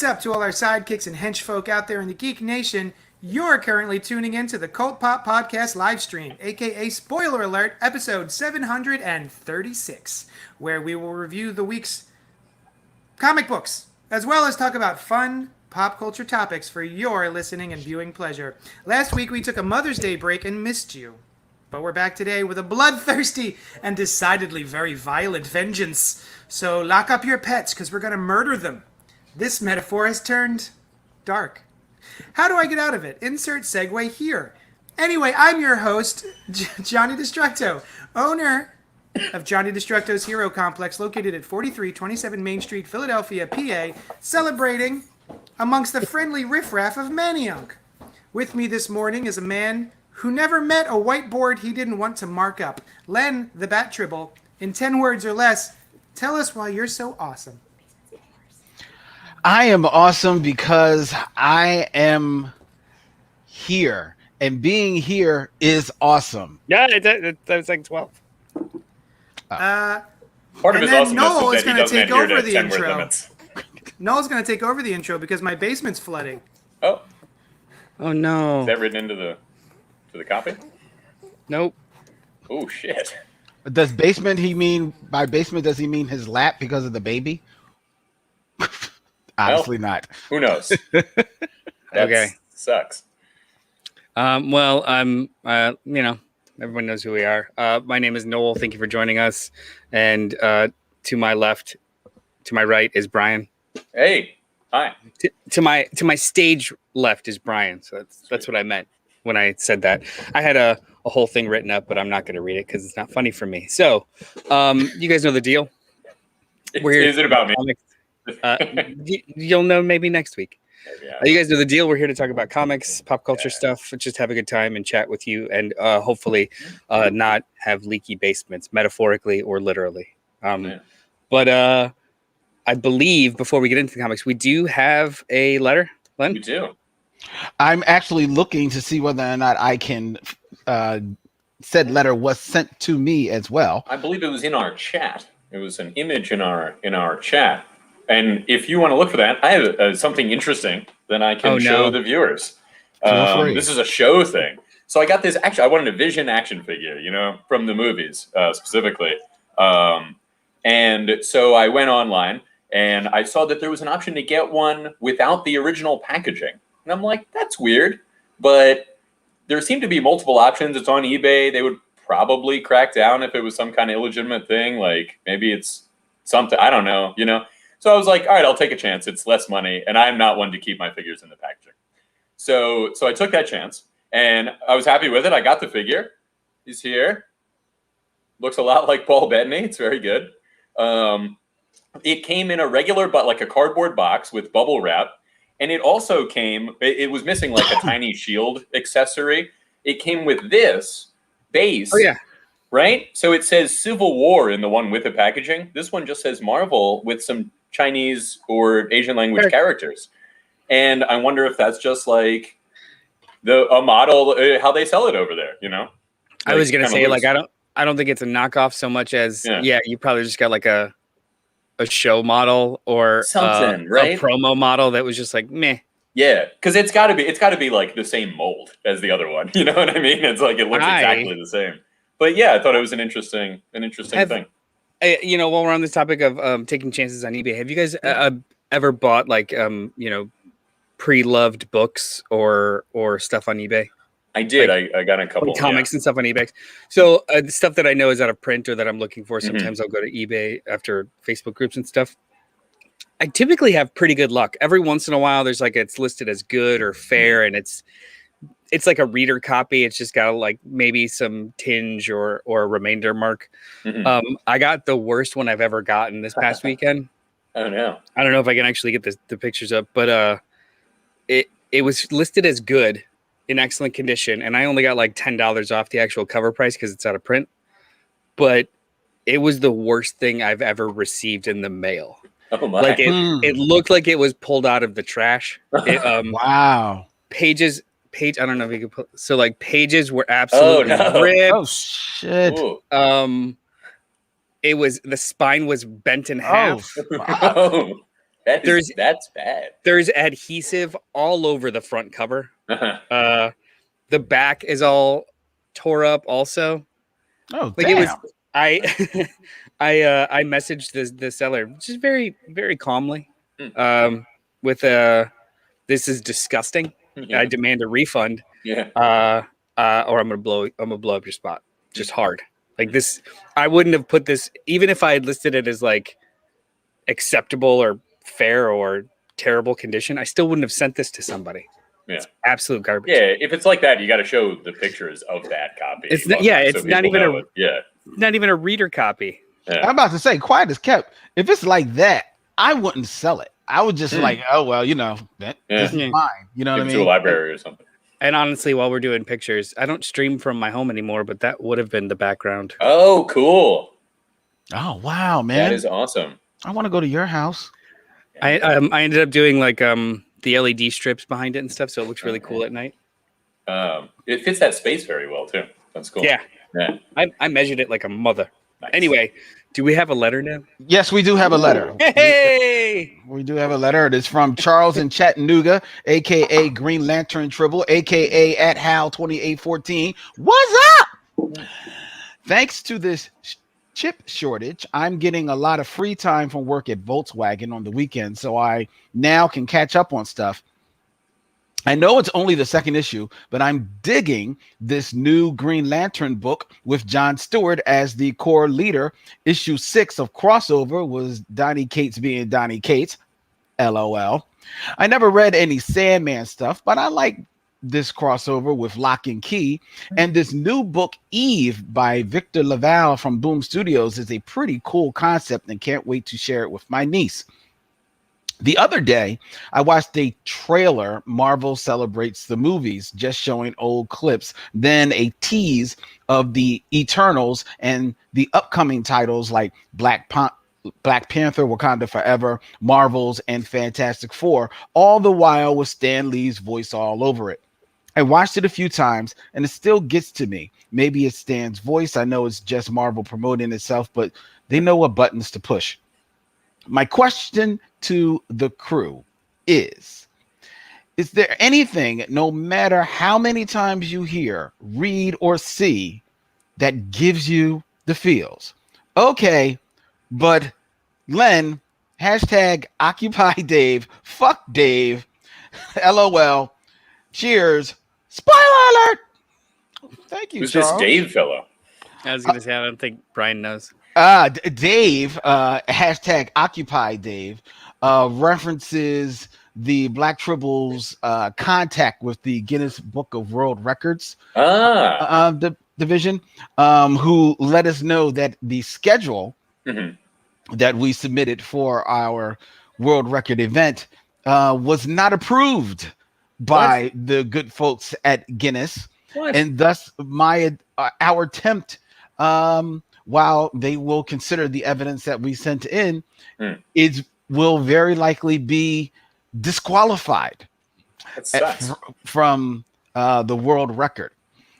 What's up to all our sidekicks and henchfolk out there in the Geek Nation? You're currently tuning into the CultPop podcast live stream, aka spoiler alert, episode 736, where we will review the week's comic books, as well as talk about fun pop culture topics for your listening and viewing pleasure. Last week we took a Mother's Day break and missed you, but we're back today with a bloodthirsty and decidedly very violent vengeance. So lock up your pets, because we're going to murder them. This metaphor has turned dark. How do I get out of it? Insert segue here. Anyway, I'm your host, Johnny Destructo, owner of Johnny Destructo's Hero Complex, located at 4327 Main Street, Philadelphia, PA, celebrating amongst the friendly riffraff of Manayunk. With me this morning is a man who never met a whiteboard he didn't want to mark up. Len, the Bat Tribble, in 10 words or less, tell us why you're so awesome. I am awesome because I am here, and being here is awesome. Yeah, that was like 12. Part of his awesomeness Noel is is that he going to doesn't take adhere over to the 10-word intro. limits. Noel's going to take over the intro because my basement's flooding. Oh, Oh no. is that written into the copy? Nope. Oh shit! Does basement he mean by basement? Does he mean his lap because of the baby? Obviously not. Who knows? Okay. Sucks. Well, everyone knows who we are. My name is Noel. Thank you for joining us. And to my left, to my right is Brian. Hey, hi. To my stage left is Brian. So that's what I meant when I said that. I had a whole thing written up, but I'm not going to read it because it's not funny for me. So, you guys know the deal. Is it about me? You'll know maybe next week. Yeah. You guys know the deal. We're here to talk about comics, pop culture stuff, just have a good time and chat with you, and hopefully not have leaky basements, metaphorically or literally. But I believe before we get into the comics, we do have a letter, Len? We do. I'm actually looking to see whether or not I can. Said letter was sent to me as well. I believe it was in our chat. It was an image in our chat. And if you want to look for that, I have something interesting that I can show the viewers. This is a show thing. So I got this. Actually, I wanted a Vision action figure, from the movies specifically. And so I went online and I saw that there was an option to get one without the original packaging. And I'm like, that's weird. But there seem to be multiple options. It's on eBay. They would probably crack down if it was some kind of illegitimate thing. Like maybe it's something, I don't know, So I was like, all right, I'll take a chance. It's less money. And I'm not one to keep my figures in the packaging. So I took that chance and I was happy with it. I got the figure. He's here. Looks a lot like Paul Bettany. It's very good. It came in a regular, but like a cardboard box with bubble wrap. And it also came, it was missing like a tiny shield accessory. It came with this base. Oh, yeah. Right? So it says Civil War in the one with the packaging. This one just says Marvel with some Chinese or Asian language characters. And I wonder if that's just like a model, how they sell it over there, I was going to say, like, I don't think it's a knockoff so much as, you probably just got like a show model or something, right? A promo model that was just like, meh. Yeah, because it's got to be like the same mold as the other one. You know what I mean? It's like it looks exactly the same. But yeah, I thought it was an interesting thing. While we're on this topic of taking chances on eBay, have you guys ever bought like pre-loved books or stuff on eBay? I did. Like, I got a couple comics and stuff on eBay. So the stuff that I know is out of print or that I'm looking for, sometimes I'll go to eBay after Facebook groups and stuff. I typically have pretty good luck. Every once in a while, there's like it's listed as good or fair, and it's like a reader copy. It's just got like maybe some tinge or a remainder mark. I got the worst one I've ever gotten this past weekend. Oh no! I don't know if I can actually get the pictures up, but it was listed as good, in excellent condition, and I only got like $10 off the actual cover price because it's out of print. But it was the worst thing I've ever received in the mail. Oh my! Like it looked like it was pulled out of the trash. Wow. I don't know if you could put. So like pages were absolutely ripped. Oh shit! It was the spine was bent in half. Oh. That's bad. There's adhesive all over the front cover. The back is all tore up also. Oh, like damn. It was I messaged the seller just very, very calmly with this is disgusting. I demand a refund. Or I'm gonna blow up your spot just hard. Like this, I wouldn't have put this, even if I had listed it as like acceptable or fair or terrible condition, I still wouldn't have sent this to somebody. Yeah. It's absolute garbage. Yeah, if it's like that, you got to show the pictures of that copy. It's not even a reader copy. Yeah. I'm about to say, quiet as kept. If it's like that, I wouldn't sell it. I would just like, oh well, this is mine. You know what I mean? To a library or something. And honestly, while we're doing pictures, I don't stream from my home anymore, but that would have been the background. Oh, cool. Oh wow, man, that is awesome. I want to go to your house. I ended up doing like the LED strips behind it and stuff, so it looks really cool at night. It fits that space very well too. That's cool. Yeah. I measured it like a mother. Nice. Anyway, do we have a letter now? Yes, we do have a letter. Hey! We do have a letter. It is from Charles in Chattanooga, aka Green Lantern Tribble, aka at Hal2814. What's up? Thanks to this chip shortage, I'm getting a lot of free time from work at Volkswagen on the weekend, so I now can catch up on stuff. I know it's only the second issue, but I'm digging this new Green Lantern book with John Stewart as the core leader. Issue 6 of Crossover was Donny Cates being Donny Cates. LOL. I never read any Sandman stuff, but I like this crossover with Lock and Key. And this new book, Eve, by Victor Laval from Boom Studios, is a pretty cool concept and can't wait to share it with my niece. The other day, I watched a trailer, Marvel Celebrates the Movies, just showing old clips, then a tease of the Eternals and the upcoming titles like Black Panther, Wakanda Forever, Marvels, and Fantastic Four, all the while with Stan Lee's voice all over it. I watched it a few times, and it still gets to me. Maybe it's Stan's voice. I know it's just Marvel promoting itself, but they know what buttons to push. My question to the crew is there anything, no matter how many times you hear, read, or see, that gives you the feels? Okay, but Len, hashtag Occupy Dave, fuck Dave, LOL, cheers, spoiler alert. Thank you, Who's Charles. this Dave fellow? I was going to say, I don't think Brian knows. Dave, hashtag Occupy Dave, references the Black Tribbles' contact with the Guinness Book of World Records division, who let us know that the schedule that we submitted for our world record event was not approved by the good folks at Guinness. What? And thus our attempt, while they will consider the evidence that we sent in, will very likely be disqualified from the world record.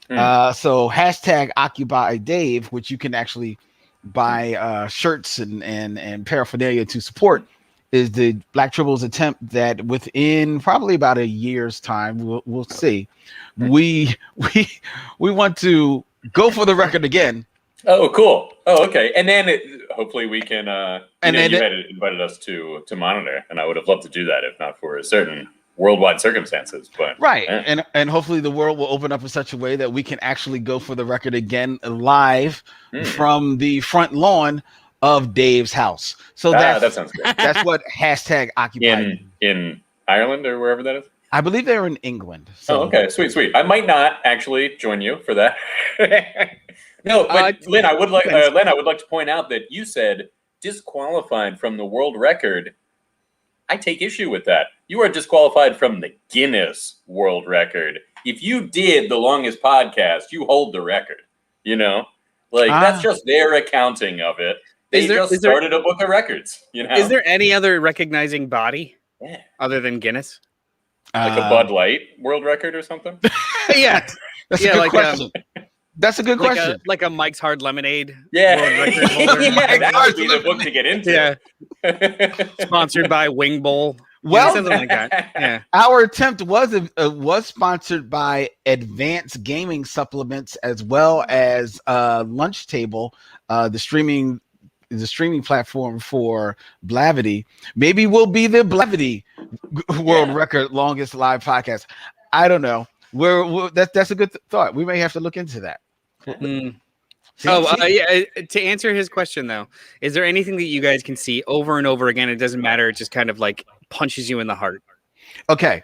So hashtag Occupy Dave, which you can actually buy shirts and paraphernalia to support, is the Black Tribbles' attempt that within probably about a year's time, we'll see, we want to go for the record again. Oh, cool. Oh, okay. And then hopefully we can. You had invited us to monitor, and I would have loved to do that if not for certain worldwide circumstances. But right, and hopefully the world will open up in such a way that we can actually go for the record again live from the front lawn of Dave's house. So that sounds good. That's what hashtag Occupy in Ireland or wherever that is. I believe they're in England. So. Oh, okay, sweet. I might not actually join you for that. No, but Lynn, I would like to point out that you said disqualified from the world record. I take issue with that. You are disqualified from the Guinness World Record. If you did the longest podcast, you hold the record. That's just their accounting of it. They started a book of records. Is there any other recognizing body other than Guinness? Like a Bud Light world record or something? Yeah, that's a good question. That's a good question. Like a Mike's Hard Lemonade. Yeah, yeah, that would be the book to get into. Yeah. Sponsored by Wing Bowl. Well, something like that. Yeah. Our attempt was sponsored by Advanced Gaming Supplements as well as Lunch Table, the streaming platform for Blavity. Maybe we'll be the Blavity world record longest live podcast. I don't know. That's a good thought. We may have to look into that. To answer his question though, is there anything that you guys can see over and over again? It doesn't matter. It just kind of like punches you in the heart. Okay,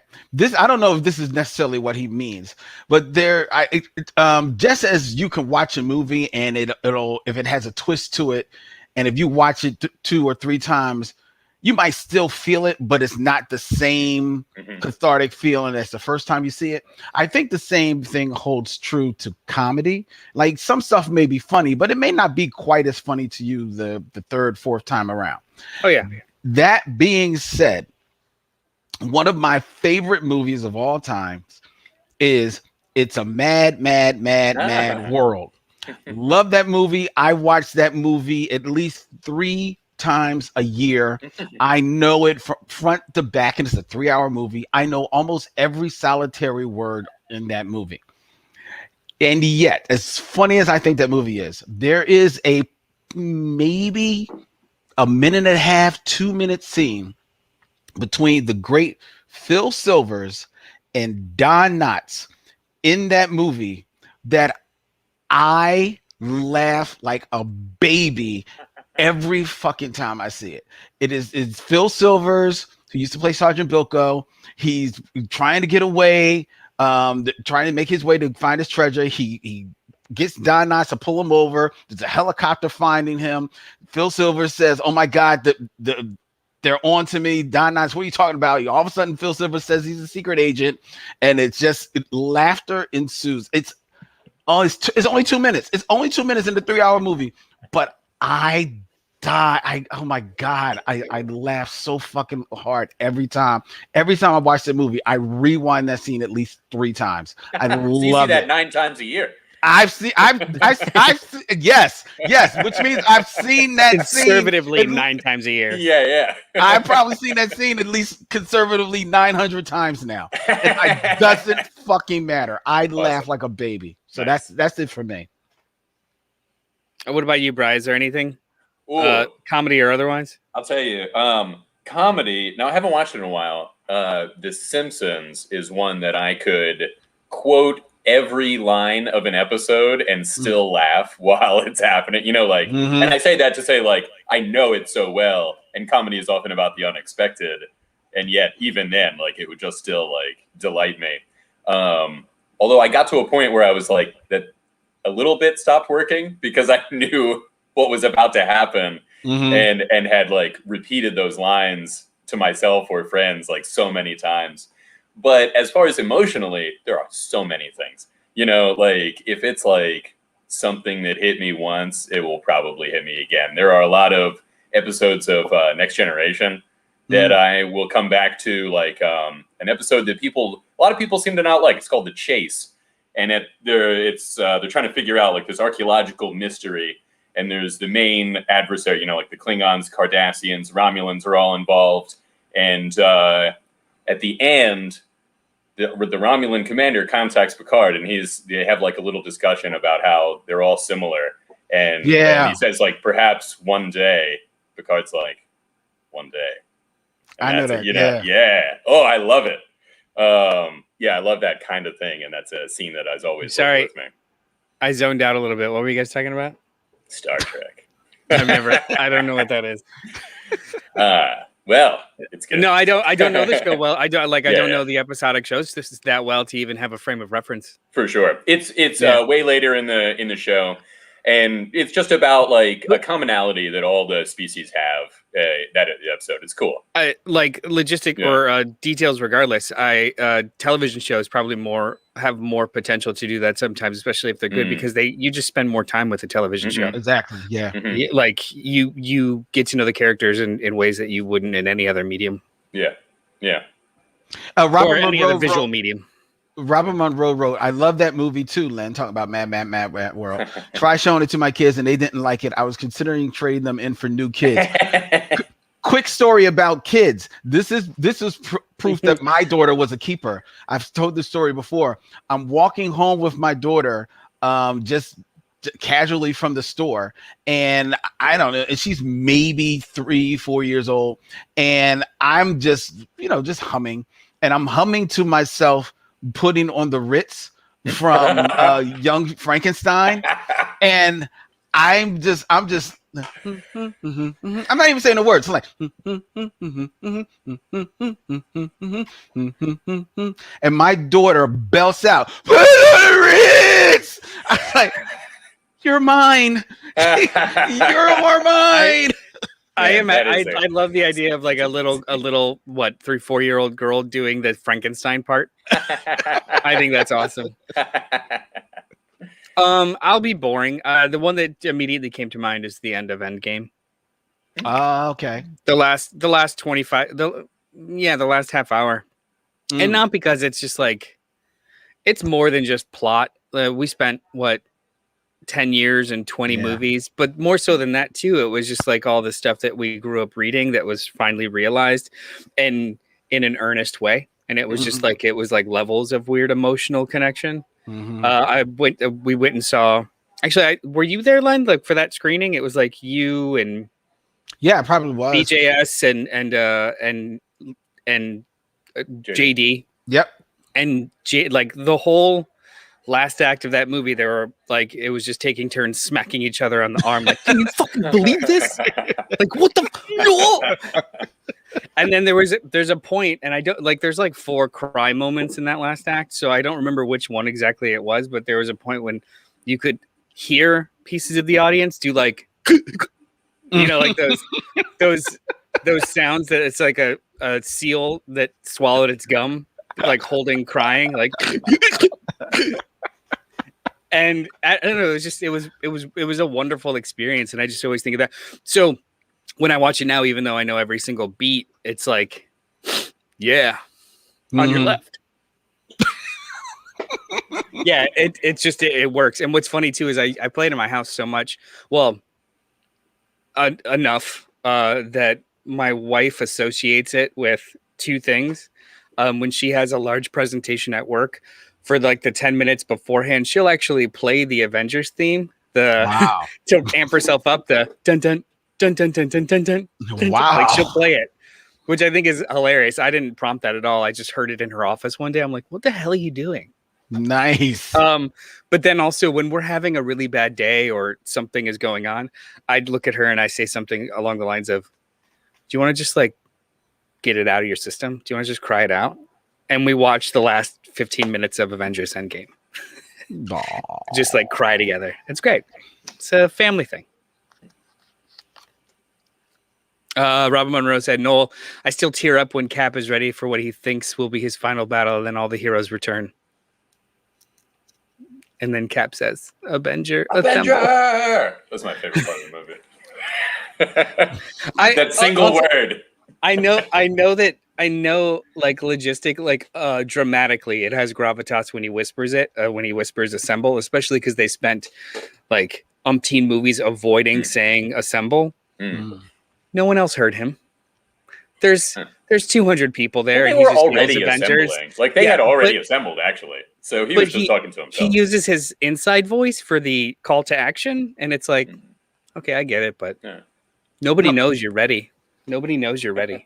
I don't know if this is necessarily what he means, but just as you can watch a movie and it'll if it has a twist to it, and if you watch it 2 or 3 times, you might still feel it, but it's not the same cathartic feeling as the first time you see it. I think the same thing holds true to comedy. Like some stuff may be funny, but it may not be quite as funny to you the 3rd, 4th time around. Oh yeah. That being said, one of my favorite movies of all time is It's a Mad, Mad, Mad, Mad World. Love that movie. I watch that movie at least 3 times a year. I know it from front to back, and it's a 3-hour movie. I know almost every solitary word in that movie. And yet, as funny as I think that movie is, there is a maybe a 1.5, 2-minute scene between the great Phil Silvers and Don Knotts in that movie that I laugh like a baby every fucking time I see it. It's Phil Silvers, who used to play Sergeant Bilko. He's trying to get away, trying to make his way to find his treasure. He gets Don Knotts to pull him over. There's a helicopter finding him. Phil Silvers says, "Oh my God, they're on to me." Don Knotts, what are you talking about? All of a sudden, Phil Silvers says he's a secret agent, and laughter ensues. It's only 2 minutes. It's only 2 minutes in the 3-hour movie, but I die. Oh my God. I laugh so fucking hard every time. Every time I watch the movie, I rewind that scene at least 3 times. I love that it. 9 times a year. Yes, which means I've seen that conservatively scene 9 times a year. Yeah. I've probably seen that scene at least conservatively 900 times now. And it doesn't fucking matter. I laugh like a baby. So nice. that's it for me. What about you, Bri? Is there anything comedy or otherwise? I'll tell you, comedy. Now I haven't watched it in a while. The Simpsons is one that I could quote every line of an episode and still laugh while it's happening. You know, like, and I say that to say, like, I know it so well, and comedy is often about the unexpected, and yet even then, like, it would just still like delight me. Although I got to a point where I was like that a little bit stopped working because I knew what was about to happen and had like repeated those lines to myself or friends like so many times. But as far as emotionally, there are so many things, you know, like if it's like something that hit me once, it will probably hit me again. There are a lot of episodes of Next Generation that I will come back to, like an episode that a lot of people seem to not like. It's called The Chase. And they're trying to figure out like this archaeological mystery. And there's the main adversary, you know, like the Klingons, Cardassians, Romulans are all involved. And at the end, the Romulan commander contacts Picard, and they have like a little discussion about how they're all similar. And he says like, perhaps one day. Picard's like, one day. And I know that. You know, yeah. Oh, I love it. I love that kind of thing, and that's a scene that has always lived with me. I zoned out a little bit. What were you guys talking about? Star Trek. I don't know what that is. Well, it's good. No, I don't know the show well. I don't know the episodic shows that well to even have a frame of reference. For sure. It's way later in the show, and it's just about like a commonality that all the species have. That episode, it's cool. Like logistic or details regardless. Television shows probably have more potential to do that sometimes, especially if they're good, because you just spend more time with the television show. Exactly. Yeah. Like you get to know the characters in ways that you wouldn't in any other medium. Yeah. Robert or any other visual medium. Robert Monroe wrote, I love that movie too, Len, talking about Mad World. Try showing it to my kids and they didn't like it. I was considering trading them in for new kids. Quick story about kids. This is proof that my daughter was a keeper. I've told this story before. I'm walking home with my daughter just casually from the store, and I don't know, and she's maybe 3-4 years old, and I'm just humming, and I'm humming to myself, putting on the Ritz from Young Frankenstein, and I'm just I'm not even saying the words. I'm like, and my daughter belts out, "Put on the Ritz!" I'm like, "You're mine. You're more mine." I love the idea of like a little 3-4 year old girl doing the Frankenstein part. I think that's awesome. I'll be boring. The one that immediately came to mind is the end of Endgame. Okay. The last 25, the last half hour. And not because it's just like, it's more than just plot. We spent 10 years and 20 movies, but more so than that too. It was just like all the stuff that we grew up reading that was finally realized and in an earnest way. And it was just like, it was like levels of weird emotional connection. We went and saw, actually, were you there, Len? Like for that screening, it was like you and it probably was BJS and JD. Yep. And like the whole last act of that movie, they were like, it was just taking turns smacking each other on the arm. Like, can you fucking believe this? Like, what the no? And then there's a point, and I don't like. There's like 4 cry moments in that last act, so I don't remember which one exactly it was. But there was a point when you could hear pieces of the audience do like, like those sounds that it's like a seal that swallowed its gum, like holding crying, like. And I don't know, it was a wonderful experience, and I just always think of that. So when I watch it now, even though I know every single beat, it's like, on your left. It works. And what's funny too is I play it in my house so much, enough that my wife associates it with 2 things. When she has a large presentation at work, for like the 10 minutes beforehand, she'll actually play the Avengers theme, to amp herself up, the dun dun dun dun dun dun dun dun. Wow. Like she'll play it, which I think is hilarious. I didn't prompt that at all. I just heard it in her office one day. I'm like, what the hell are you doing? Nice. But then also when we're having a really bad day or something is going on, I'd look at her and I say something along the lines of, do you want to just like get it out of your system? Do you want to just cry it out? And we watched the last 15 minutes of Avengers Endgame. Just like cry together. It's great. It's a family thing. Robert Monroe said, Noel, I still tear up when Cap is ready for what he thinks will be his final battle, and then all the heroes return. And then Cap says, Avenger! That's my favorite part of the movie. That single word. I know like logistic, like dramatically it has gravitas when he whispers it, when he whispers assemble, especially because they spent like umpteen movies avoiding saying assemble. No one else heard him. There's 200 people there, and they were already assembling. Like they had already assembled, actually. So he was just talking to himself. He uses his inside voice for the call to action, and it's like, okay, I get it, but nobody knows you're ready. Nobody knows you're ready.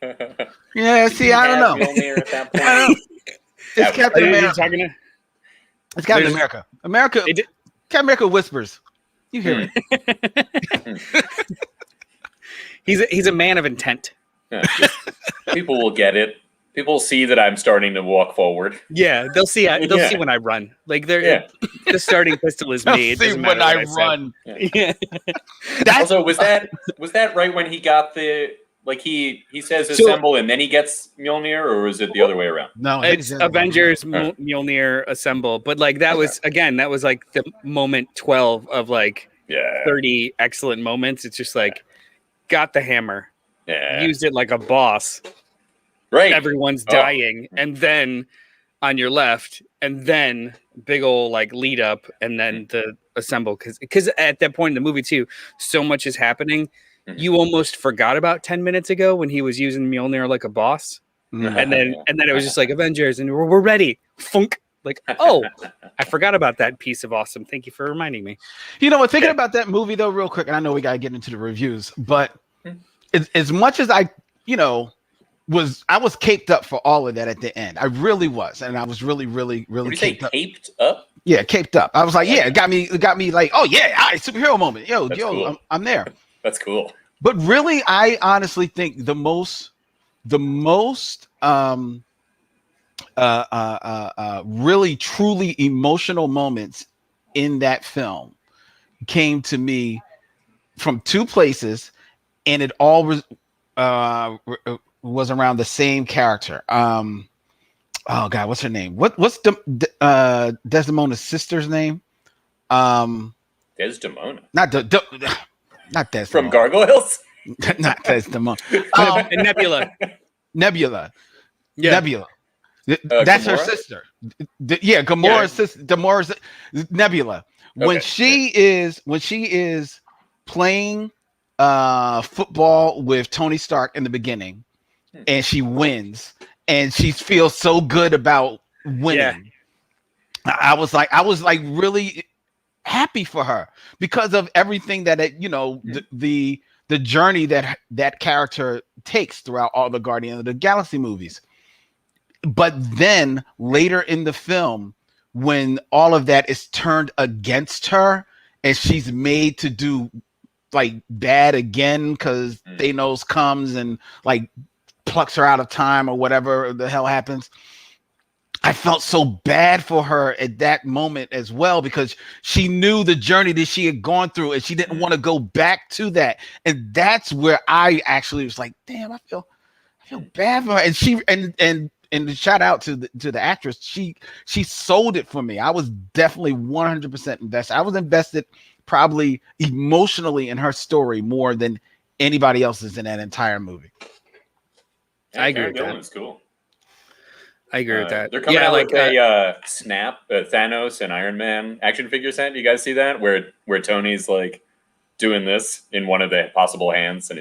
Yeah, see, I don't know. It's Captain America. It's Captain America. Captain America whispers. You hear it. He's a man of intent. Yeah. People will get it. People see that I'm starting to walk forward. Yeah, they'll see. They'll see when I run. Like the starting pistol is me. They'll see when I run. Yeah. Also, was that right when he got the? Like he says assemble and then he gets Mjolnir, or is it the other way around? No, it's Avengers Mjolnir assemble. But like that was like the moment 12 of like 30 excellent moments. It's just like got the hammer, used it like a boss. Right, everyone's dying, and then on your left, and then big old like lead up, and then the assemble. Because at that point in the movie too, so much is happening. You almost forgot about 10 minutes ago when he was using Mjolnir like a boss. And then it was just like Avengers, and we're ready. Funk. Like, oh, I forgot about that piece of awesome. Thank you for reminding me. You know what? Thinking about that movie though, real quick, and I know we gotta get into the reviews, but as much as I was caped up for all of that at the end. I really was, and I was really What do you say, caped up? Yeah, caped up. I was like, yeah, it got me like, oh yeah, all right, superhero moment. That's cool. I'm there. That's cool. But really, I honestly think the most really truly emotional moments in that film came to me from two places, and it all was around the same character. Oh God, what's her name? What's Desdemona's sister's name? Desdemona. Not Desdemona. From Gargoyles? Not Desdemona. Nebula. Nebula. Yeah. Nebula. That's Gamora? her sister. Gamora's sister. Gamora's Nebula. When she is playing football with Tony Stark in the beginning, and she wins, and she feels so good about winning. Yeah. I was like really happy for her because of everything that the journey that character takes throughout all the Guardians of the Galaxy movies. But then later in the film, when all of that is turned against her and she's made to do like bad again because Thanos comes and like plucks her out of time or whatever the hell happens, I felt so bad for her at that moment as well, because she knew the journey that she had gone through and she didn't want to go back to that. And that's where I actually was like, damn, I feel bad for her. And she and shout out to the actress. She sold it for me. I was definitely 100% invested. I was invested probably emotionally in her story more than anybody else's in that entire movie. Yeah, I agree with that. It's cool. I agree with that. They're coming out with a Snap, Thanos and Iron Man action figure set. You guys see that? Where Tony's like doing this in one of the possible hands, and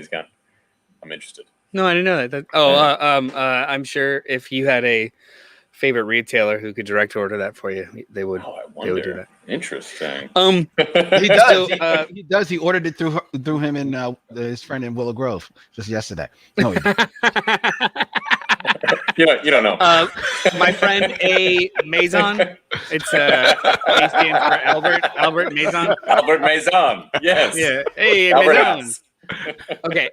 I'm interested. No, I didn't know that. I'm sure if you had a favorite retailer who could direct order that for you, they would. They would do that. Interesting. He does. He does. He ordered it through him and his friend in Willow Grove just yesterday. No, he didn't. You don't know. My friend A. Maison. It's A stands for Albert Maison. Albert Maison. Yes. Yeah. Hey, Maison. Okay.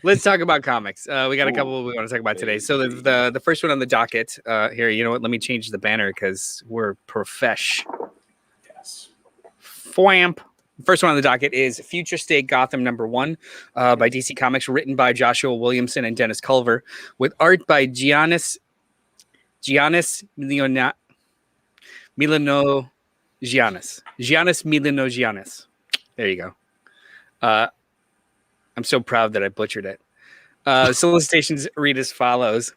Let's talk about comics. We got a couple we want to talk about today. So the first one on the docket here. You know what? Let me change the banner because we're profesh. Yes. Fwamp. First one on the docket is Future State Gotham #1 by DC Comics, written by Joshua Williamson and Dennis Culver, with art by Giannis Milano-Giannis. There you go. I'm so proud that I butchered it. Solicitations read as follows.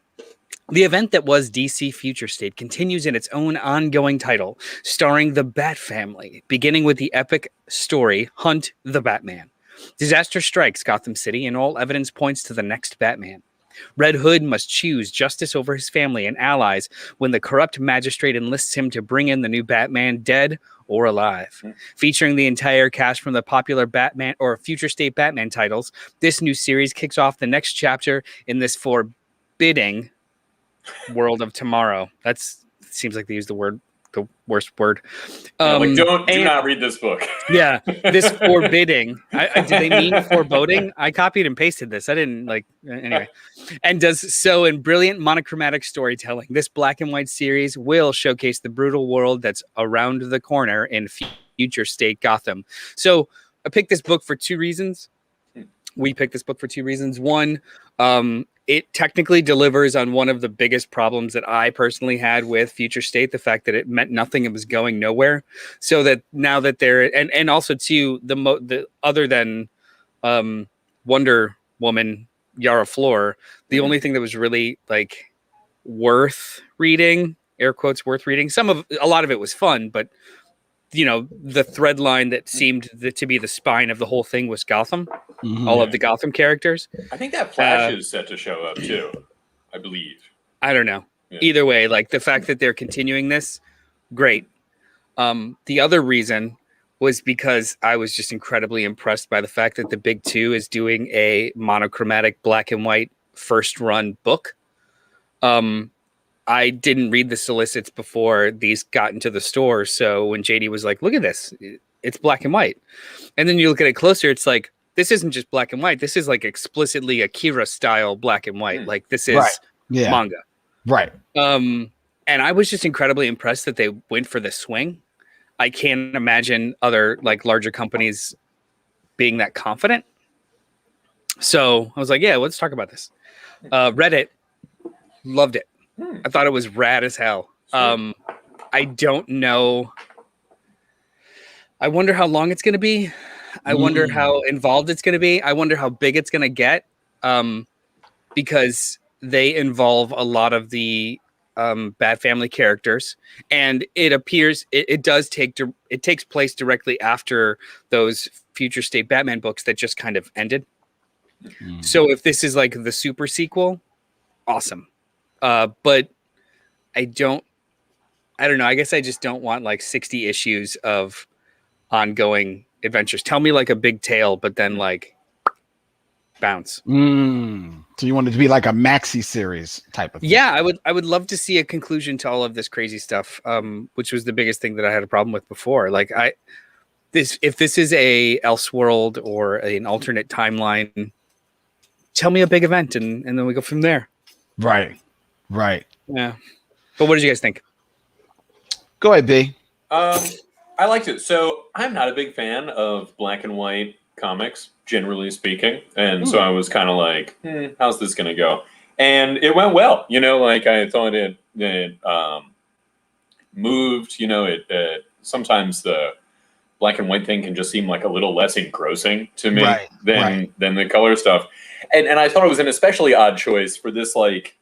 The event that was DC Future State continues in its own ongoing title, starring the Bat Family, beginning with the epic story Hunt the Batman. Disaster strikes Gotham City, and all evidence points to the next Batman. Red Hood must choose justice over his family and allies when the corrupt magistrate enlists him to bring in the new Batman, dead or alive. Featuring the entire cast from the popular Batman or Future State Batman titles, this new series kicks off the next chapter in this forbidding world of tomorrow. Seems like they use the worst word. Do not read this book. Yeah, this forbidding. Did they mean foreboding? I copied and pasted this. I didn't anyway. And does so in brilliant monochromatic storytelling. This black and white series will showcase the brutal world that's around the corner in Future State Gotham. So I picked this book for two reasons. We picked this book for two reasons. One, it technically delivers on one of the biggest problems that I personally had with Future State, the fact that it meant nothing, it was going nowhere. So that now that they're and also too the other than Wonder Woman, Yara Flor, the only thing that was really like worth reading air quotes, worth reading. A lot of it was fun, but the thread line that seemed to be the spine of the whole thing was Gotham. All of the Gotham characters. I think that Flash is set to show up too, I believe. I don't know. Yeah. Either way, like the fact that they're continuing this, great. The other reason was because I was just incredibly impressed by the fact that the Big Two is doing a monochromatic black and white first run book. I didn't read the solicits before these got into the store. So when JD was like, look at this, it's black and white. And then you look at it closer, it's like, this isn't just black and white. This is like explicitly Akira style black and white. Like this is manga. Right. And I was just incredibly impressed that they went for the swing. I can't imagine other like larger companies being that confident. So I was like, yeah, let's talk about this. Read it. Loved it. I thought it was rad as hell. I don't know. I wonder how long it's going to be. I wonder how involved it's going to be. I wonder how big it's going to get. Because they involve a lot of the Bat Family characters, and it appears it takes place directly after those Future State Batman books that just kind of ended. So if this is like the super sequel, awesome. But I don't know. I guess I just don't want like 60 issues of ongoing adventures. Tell me like a big tale, but then like bounce. So you want it to be like a maxi series type of thing? Yeah, I would love to see a conclusion to all of this crazy stuff, which was the biggest thing that I had a problem with before. Like if this is a Elseworld or an alternate timeline, tell me a big event and then we go from there. Right. Yeah. But what did you guys think? Go ahead, B. I liked it. So I'm not a big fan of black and white comics, generally speaking. And so I was kind of like, how's this going to go? And it went well. Like I thought it moved, sometimes the black and white thing can just seem like a little less engrossing to me than the color stuff. And I thought it was an especially odd choice for this like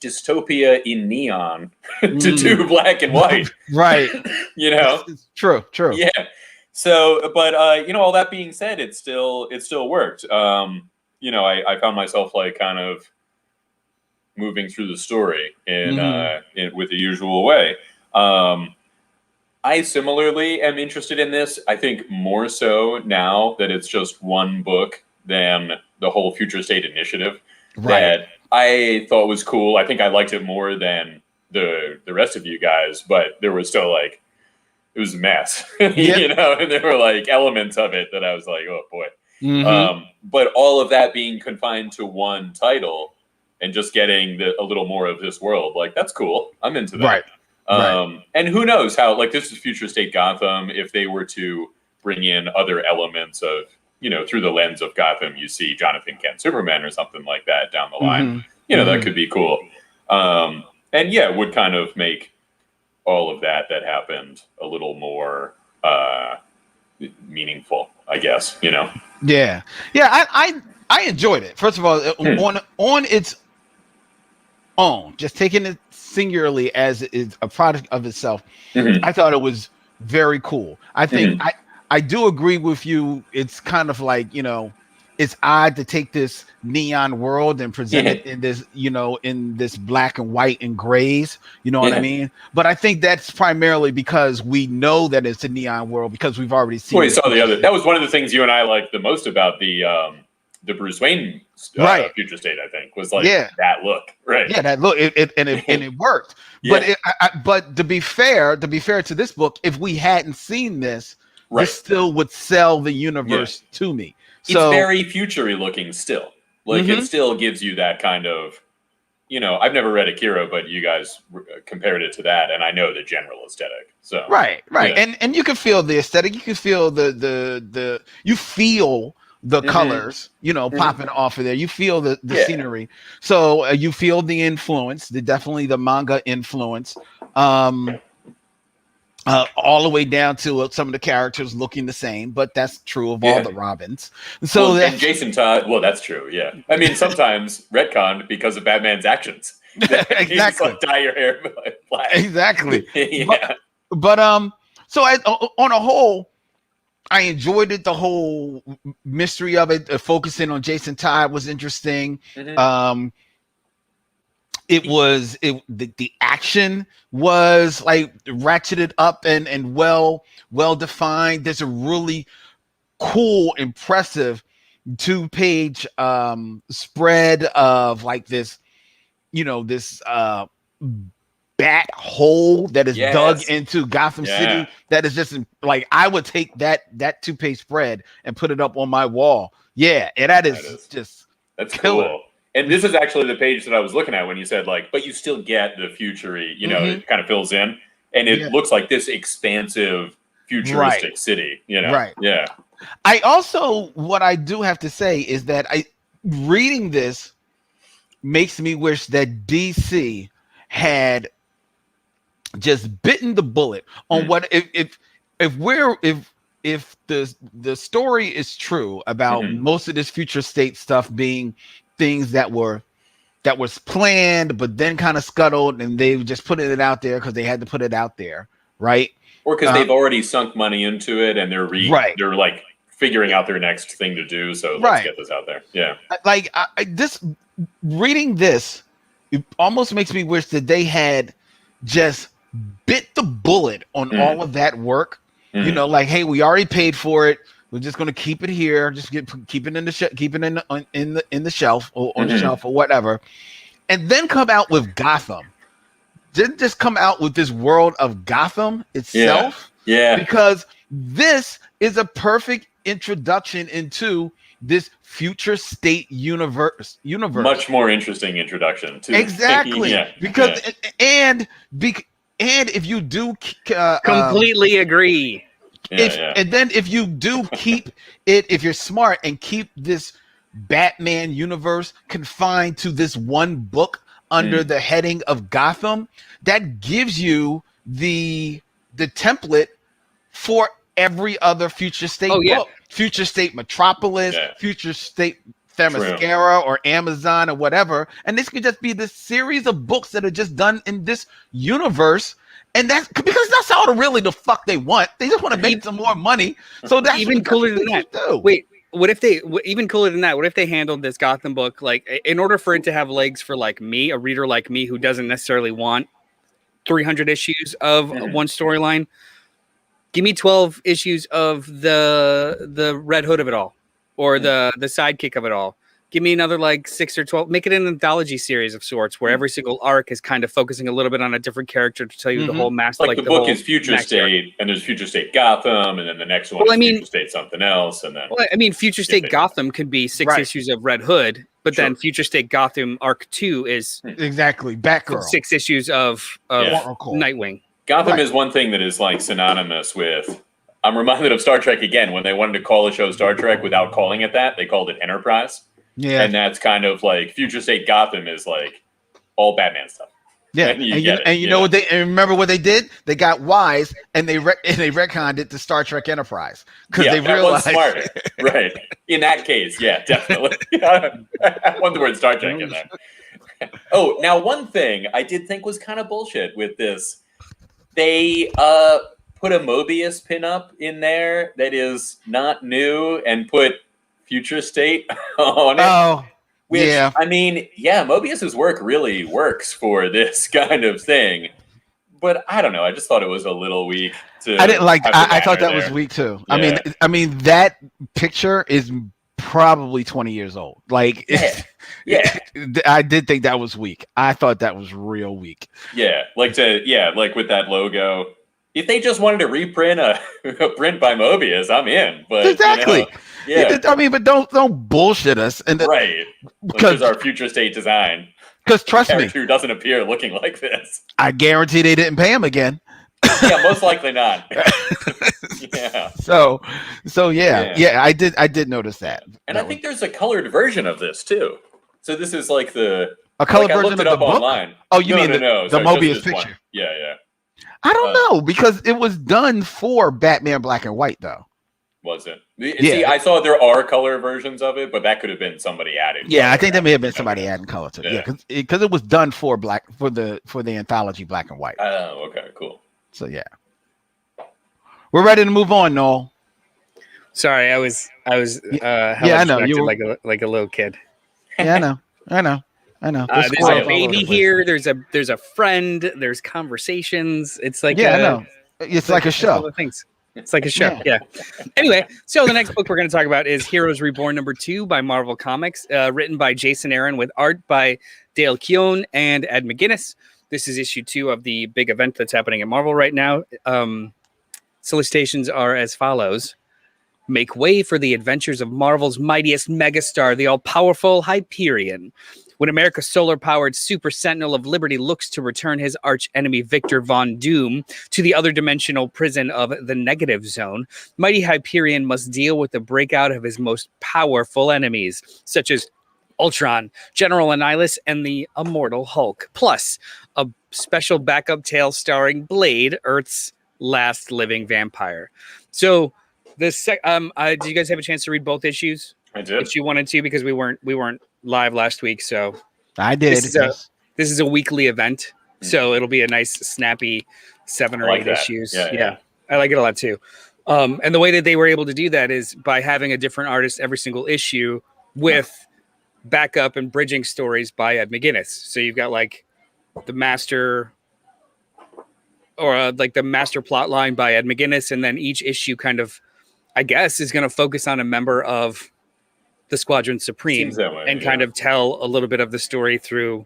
dystopia in neon to do black and white. Right. It's true. Yeah. So, but all that being said, it still worked. I found myself like kind of moving through the story in with the usual way. I similarly am interested in this. I think more so now that it's just one book than the whole Future State Initiative that I thought was cool. I think I liked it more than the rest of you guys, but there was still like, it was a mess, and there were like elements of it that I was like, oh boy. But all of that being confined to one title and just getting a little more of this world, like that's cool. I'm into that. And who knows how, like this is Future State Gotham. If they were to bring in other elements of, through the lens of Gotham, you see Jonathan Kent Superman or something like that down the line, that could be cool. And yeah, it would kind of make all of that happened a little more meaningful, I guess, Yeah. I enjoyed it. First of all, on its own, just taking it singularly as is a product of itself, I thought it was very cool. I think I do agree with you. It's kind of like, it's odd to take this neon world and present it in this, in this black and white and grays, what I mean? But I think that's primarily because we know that it's a neon world because we've already seen we saw the other. That was one of the things you and I liked the most about the Bruce Wayne Future State, I think, was like that look. Right. Yeah, that look. It worked. But to be fair to this book, if we hadn't seen this, this still would sell the universe to me. So, it's very future-y looking still. Like it still gives you that kind of, I've never read Akira, but you guys compared it to that, and I know the general aesthetic. So right, and you can feel the aesthetic. You can feel the you feel the colors, popping off of there. You feel the scenery. So you feel the influence, definitely the manga influence. All the way down to some of the characters looking the same, but that's true of all the Robins. So and Jason Todd, well, that's true. Yeah, I mean sometimes retconned because of Batman's actions. Exactly. Just, like, dye your hair black. Exactly. Yeah. But so on a whole, I enjoyed it. The whole mystery of it, focusing on Jason Todd was interesting. Mm-hmm. The action was like ratcheted up and well defined. There's a really cool, impressive 2-page spread of like this, this bat hole that is dug into Gotham City. That is just like, I would take that 2-page spread and put it up on my wall. Yeah, and that's killer. Cool. And this is actually the page that I was looking at when you said, like, but you still get the futury, it kind of fills in, and it looks like this expansive futuristic city, Right. Yeah. I also, what I do have to say is that reading this makes me wish that DC had just bitten the bullet on what if the story is true about most of this future state stuff being things that was planned but then kind of scuttled, and they just put it out there because they had to put it out there, right? Or because they've already sunk money into it and they're they're like figuring out their next thing to do, so let's get this out there. Yeah, like reading this, it almost makes me wish that they had just bit the bullet on all of that work. Like, hey, we already paid for it. We're just going to keep it here. Just keep it in the shelf or on the shelf or whatever, and then come out with Gotham. Didn't just come out with this world of Gotham itself. Yeah. Because this is a perfect introduction into this future state universe. Much more interesting introduction to exactly. Because and if you do completely agree. And then if you do keep it, if you're smart and keep this Batman universe confined to this one book under the heading of Gotham, that gives you the template for every other future state book. Future State Metropolis, Future State Themyscira or Amazon or whatever. And this could just be this series of books that are just done in this universe. And that's because that's all really the fuck they want. They just want to make some more money. So that's even cooler than that. Wait, what if they even cooler than that? What if they handled this Gotham book like, in order for it to have legs for like me, a reader like me who doesn't necessarily want 300 issues of one storyline? Give me 12 issues of the Red Hood of it all, or the sidekick of it all. Give me another like 6 or 12. Make it an anthology series of sorts where every single arc is kind of focusing a little bit on a different character to tell you the whole master. Like the book is Future State, and there's Future State Gotham, and then the next one is Future State something else, and then. Future State Gotham could be 6 issues of Red Hood, but then Future State Gotham Arc 2 is exactly Batgirl. 6 issues of Nightwing. Gotham is one thing that is like synonymous with. I'm reminded of Star Trek again when they wanted to call the show Star Trek without calling it that. They called it Enterprise. Yeah, and that's kind of like Future State Gotham is like all Batman stuff. Yeah, and you know what remember what they did? They got wise and they retconned it to Star Trek Enterprise because they realized smarter. Right. In that case, definitely. I want the word Star Trek in there. Oh, now one thing I did think was kind of bullshit with this. They put a Mobius pinup in there that is not new and put Future State on it. Oh, which, I mean, Mobius's work really works for this kind of thing. But I don't know. I just thought it was a little weak. I didn't like. I thought that was weak too. Yeah. I mean, that picture is probably 20 years old. Like, I did think that was weak. I thought that was real weak. Yeah, like with that logo. If they just wanted to reprint a print by Mobius, I'm in. But exactly. I mean, but don't bullshit us. And right. Because our Future State design. Because trust me, who doesn't appear looking like this. I guarantee they didn't pay him again. Yeah, most likely not. So I did notice that. And I think there's a colored version of this too. So this is like a colored version of the book online. Oh, you mean the Mobius picture? One. Yeah. I don't know because it was done for Batman Black and White though. Was it? See, I saw there are color versions of it, but that could have been somebody added. Yeah, I think that may have been somebody adding color to it. Yeah, because it was done for the anthology Black and White. Oh, okay, cool. So yeah, we're ready to move on, Noel. Sorry, I was I know you were like a little kid. Yeah, I know. There's a baby here. There's a friend. There's conversations. It's like I know. It's like a show. Things. It's like a show. Yeah. Anyway, so the next book we're going to talk about is Heroes Reborn #2 by Marvel Comics, written by Jason Aaron with art by Dale Keown and Ed McGuinness. This is issue 2 of the big event that's happening at Marvel right now. Solicitations are as follows. Make way for the adventures of Marvel's mightiest megastar, the all-powerful Hyperion. When America's solar-powered Super Sentinel of Liberty looks to return his arch-enemy Victor Von Doom to the other dimensional prison of the Negative Zone, mighty Hyperion must deal with the breakout of his most powerful enemies, such as Ultron, General Annihilus, and the Immortal Hulk, plus a special backup tale starring Blade, Earth's last living vampire. So, did you guys have a chance to read both issues? I did. Issue 1 and 2, because we weren't live last week, so I did. This is a weekly event, so it'll be a nice, snappy 7 or 8 issues. Yeah, I like it a lot too. And the way that they were able to do that is by having a different artist every single issue with backup and bridging stories by Ed McGuinness. So you've got like the master, or like the master plot line by Ed McGuinness, and then each issue kind of, I guess, is going to focus on a member of the Squadron Supreme and kind of tell a little bit of the story through,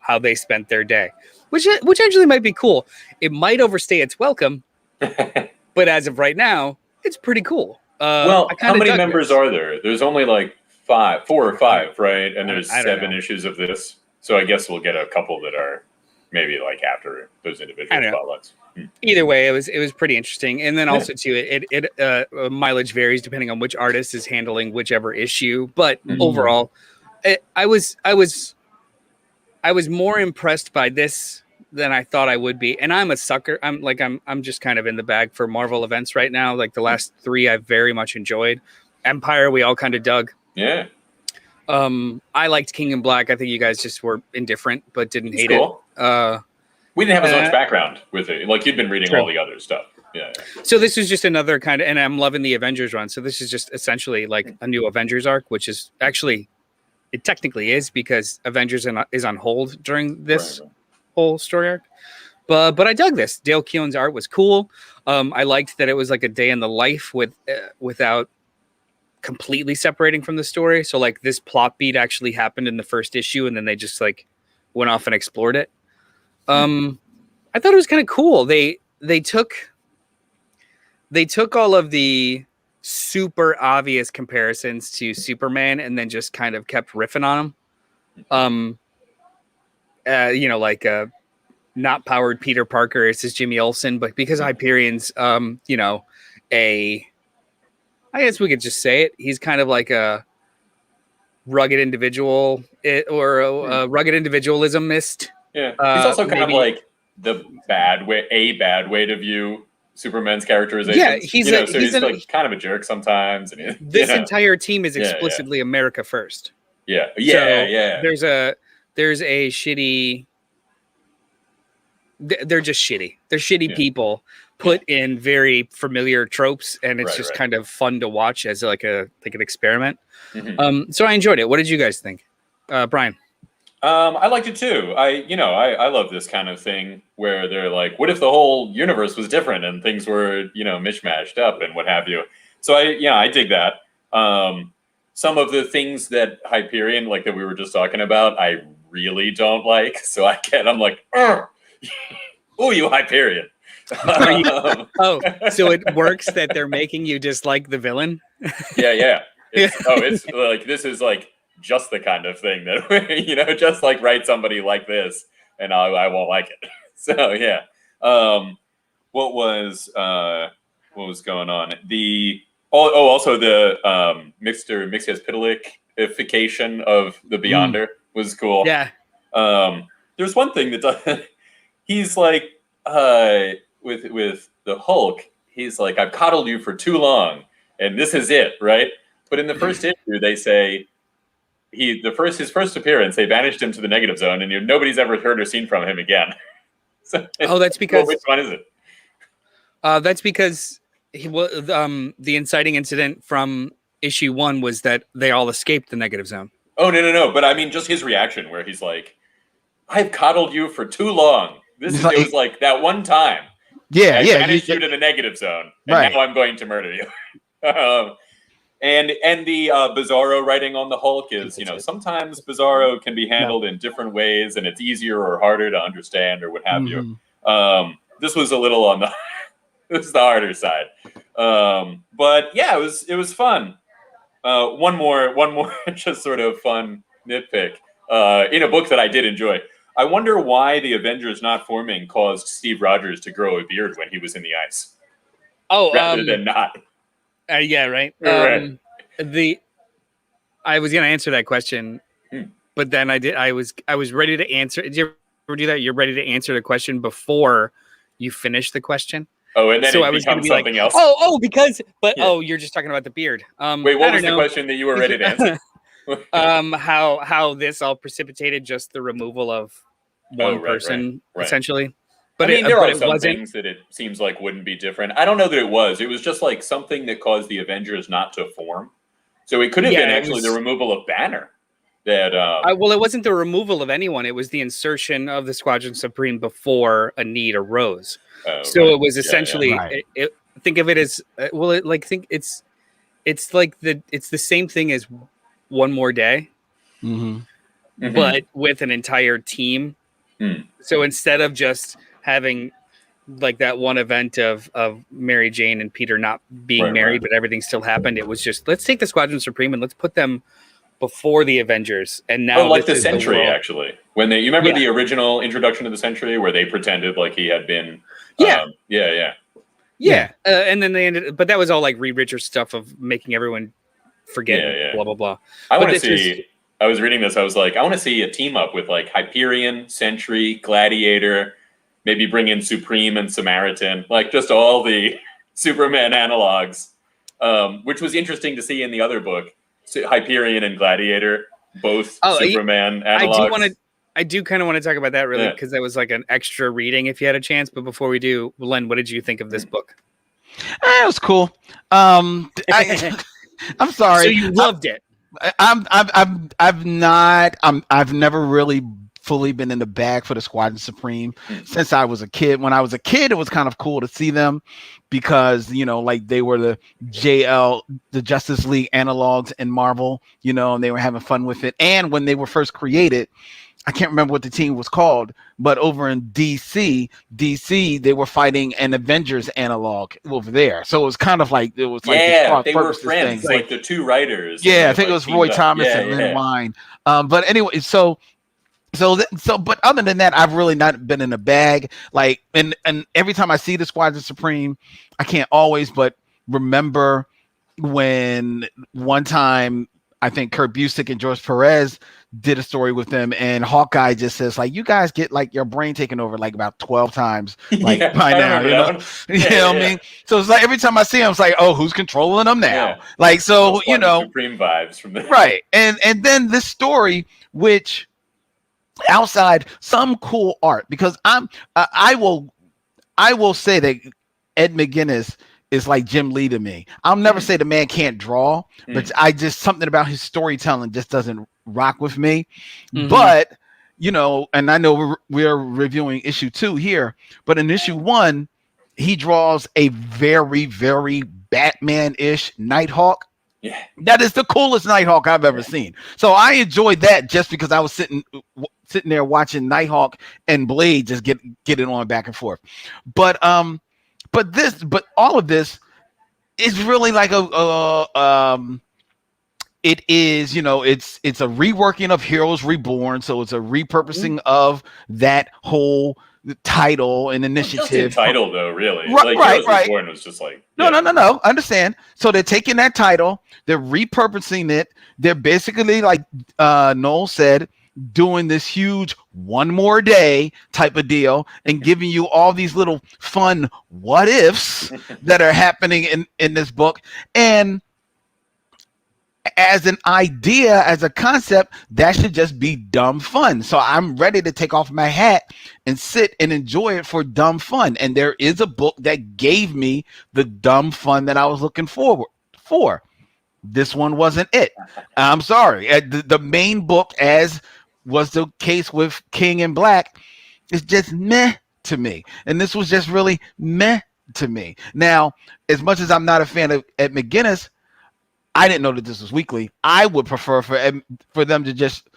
how they spent their day, which actually might be cool. It might overstay its welcome, but as of right now, it's pretty cool. Well, how many members are there? There's only like 4 or 5, right? And there's 7 issues of this. So I guess we'll get a couple that are maybe like after those individual spotlights. Either way, it was pretty interesting, and then also too, it mileage varies depending on which artist is handling whichever issue. But overall, I was more impressed by this than I thought I would be. And I'm a sucker. I'm just kind of in the bag for Marvel events right now. Like the last 3, I've very much enjoyed. Empire, we all kind of dug. Yeah. I liked King in Black. I think you guys just were indifferent, but didn't hate it. We didn't have as much background with it. Like you'd been reading all the other stuff. Yeah. So this is just another kind of, and I'm loving the Avengers run. So this is just essentially like a new Avengers arc, which is actually, it technically is because Avengers is on hold during this whole story arc. But I dug this. Dale Keown's art was cool. I liked that it was like a day in the life without completely separating from the story. So like this plot beat actually happened in the first issue, and then they just like went off and explored it. I thought it was kind of cool. They took all of the super obvious comparisons to Superman and then just kind of kept riffing on them. Like not powered Peter Parker, it's just Jimmy Olsen, but because Hyperion's I guess we could just say it. He's kind of like a rugged individual or a rugged individualismist. Yeah, he's also kind of like the bad way to view Superman's characterization. Yeah, he's like kind of a jerk sometimes. And this entire team is explicitly America first. Yeah. There's a shitty. They're just shitty. They're shitty people put in very familiar tropes, and it's just kind of fun to watch as like an experiment. So I enjoyed it. What did you guys think, Brian? I liked it too. I love this kind of thing where they're like, what if the whole universe was different and things were, mishmashed up and what have you. So I dig that. Some of the things that Hyperion, like that we were just talking about, I really don't like. So I'm like, oh, you Hyperion. So it works that they're making you dislike the villain? Yeah. It's like, this is like, just the kind of thing that just like write somebody like this and I won't like it. So yeah. What was going on? Also the Mr. Mxyzptlk-ification of the Beyonder was cool. Yeah. There's one thing that he's like with the Hulk, he's like, I've coddled you for too long. and this is it, right? But in the first issue, they say his first appearance, they banished him to the negative zone, and nobody's ever heard or seen from him again. So, that's because which one is it? That's because the inciting incident from issue 1 was that they all escaped the negative zone. Oh no! But I mean, just his reaction, where he's like, "I've coddled you for too long. It was like that one time. I banished you to the negative zone, and now I'm going to murder you." And the Bizarro writing on the Hulk is, sometimes Bizarro can be handled in different ways, and it's easier or harder to understand or what have you. This was a little on the this is the harder side, but yeah, it was fun. One more just sort of fun nitpick in a book that I did enjoy. I wonder why the Avengers not forming caused Steve Rogers to grow a beard when he was in the ice. Rather than not. Yeah, right. Right. I was gonna answer that question, but then I was ready to answer. Did you ever do that? You're ready to answer the question before you finish the question. Oh, and then so it becomes something else. You're just talking about the beard. Wait, what was the question that you were ready to answer? How this all precipitated just the removal of one person, essentially. But I mean, there are some things that it seems like wouldn't be different. I don't know that it was. It was just like something that caused the Avengers not to form. So it could have been actually the removal of Banner. That well, it wasn't the removal of anyone. It was the insertion of the Squadron Supreme before a need arose. It was essentially. Think of it as it's the same thing as One More Day, but with an entire team. So instead of just having like that one event of Mary Jane and Peter not being married, but everything still happened, it was just, let's take the Squadron Supreme and let's put them before the Avengers. And now like the Sentry, actually. When you remember the original introduction of the Sentry where they pretended like he had been and then they ended, but that was all like Reed Richards stuff of making everyone forget blah blah blah. I want to see I was reading this, I was like, I want to see a team up with like Hyperion, Sentry, Gladiator, maybe bring in Supreme and Samaritan, like just all the Superman analogs, which was interesting to see in the other book. Hyperion and Gladiator, both Superman analogs. I do kind of want to talk about that really because that was like an extra reading if you had a chance. But before we do, Len, what did you think of this book? It was cool. I'm sorry. So you loved it. I've never really fully been in the bag for the Squadron Supreme since I was a kid. When I was a kid, it was kind of cool to see them because, like they were the Justice League analogs in Marvel, and they were having fun with it. And when they were first created, I can't remember what the team was called, but over in DC, they were fighting an Avengers analog over there. So it was kind of like they were friends, thing. Like the two writers. Yeah, I think it was Roy Thomas and Lynn Wein. But anyway, but other than that, I've really not been in a bag. Like, and every time I see the Squadron Supreme, I can't always but remember when one time I think Kurt Busiek and George Perez did a story with them, and Hawkeye just says like, you guys get like your brain taken over like about 12 times like by now, you know what I mean? So it's like every time I see him, it's like, oh, who's controlling them now? Like, so Supreme vibes from there, right? And then this story, which outside some cool art, because I will say that Ed McGuinness is like Jim Lee to me. I'll never say the man can't draw, but I just something about his storytelling just doesn't rock with me. But and I know we're reviewing issue 2 here, but in issue 1, he draws a very, very Batman-ish Nighthawk. Yeah, that is the coolest Nighthawk I've ever seen. So I enjoyed that just because I was sitting there watching Nighthawk and Blade just get it on back and forth. But all of this is really like it is, it's a reworking of Heroes Reborn. So it's a repurposing of that whole title and initiative. Title though, really. Right. Reborn was just like no. I understand. So they're taking that title, they're repurposing it. They're basically like Noel said, doing this huge one more day type of deal and giving you all these little fun what ifs that are happening in this book. And as an idea, as a concept, that should just be dumb fun. So I'm ready to take off my hat and sit and enjoy it for dumb fun. And there is a book that gave me the dumb fun that I was looking forward for. This one wasn't it. I'm sorry. The main book, as was the case with King in Black, is just meh to me. And this was just really meh to me. Now, as much as I'm not a fan of Ed McGuinness, I didn't know that this was weekly. I would prefer for them to just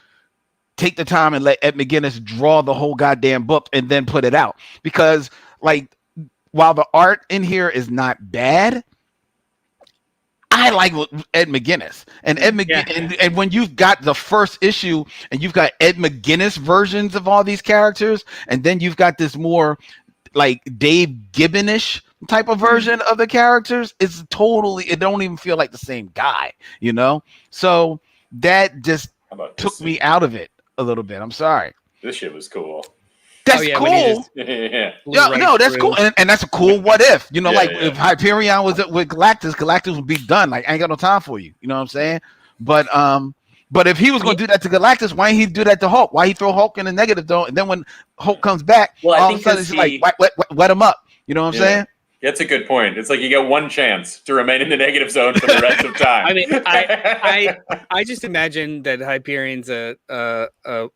take the time and let Ed McGuinness draw the whole goddamn book and then put it out. Because, like, while the art in here is not bad, I like Ed McGuinness. And Ed McGuinness, and when you've got the first issue and you've got Ed McGuinness versions of all these characters, and then you've got this more like Dave Gibbonish type of version of the characters, it's totally, it don't even feel like the same guy, you know? So that just took me out of it a little bit. I'm sorry. This shit was cool. That's cool. No, that's cool. And that's a cool what if. You know, if Hyperion was with Galactus, Galactus would be done. Like, I ain't got no time for you. You know what I'm saying? But if he was going to do that to Galactus, why didn't he do that to Hulk? Why he throw Hulk in the negative zone? And then when Hulk comes back, all of a sudden it's like, wet him up. You know what I'm saying? That's a good point. It's like you get one chance to remain in the negative zone for the rest of time. I mean, I just imagine that Hyperion's an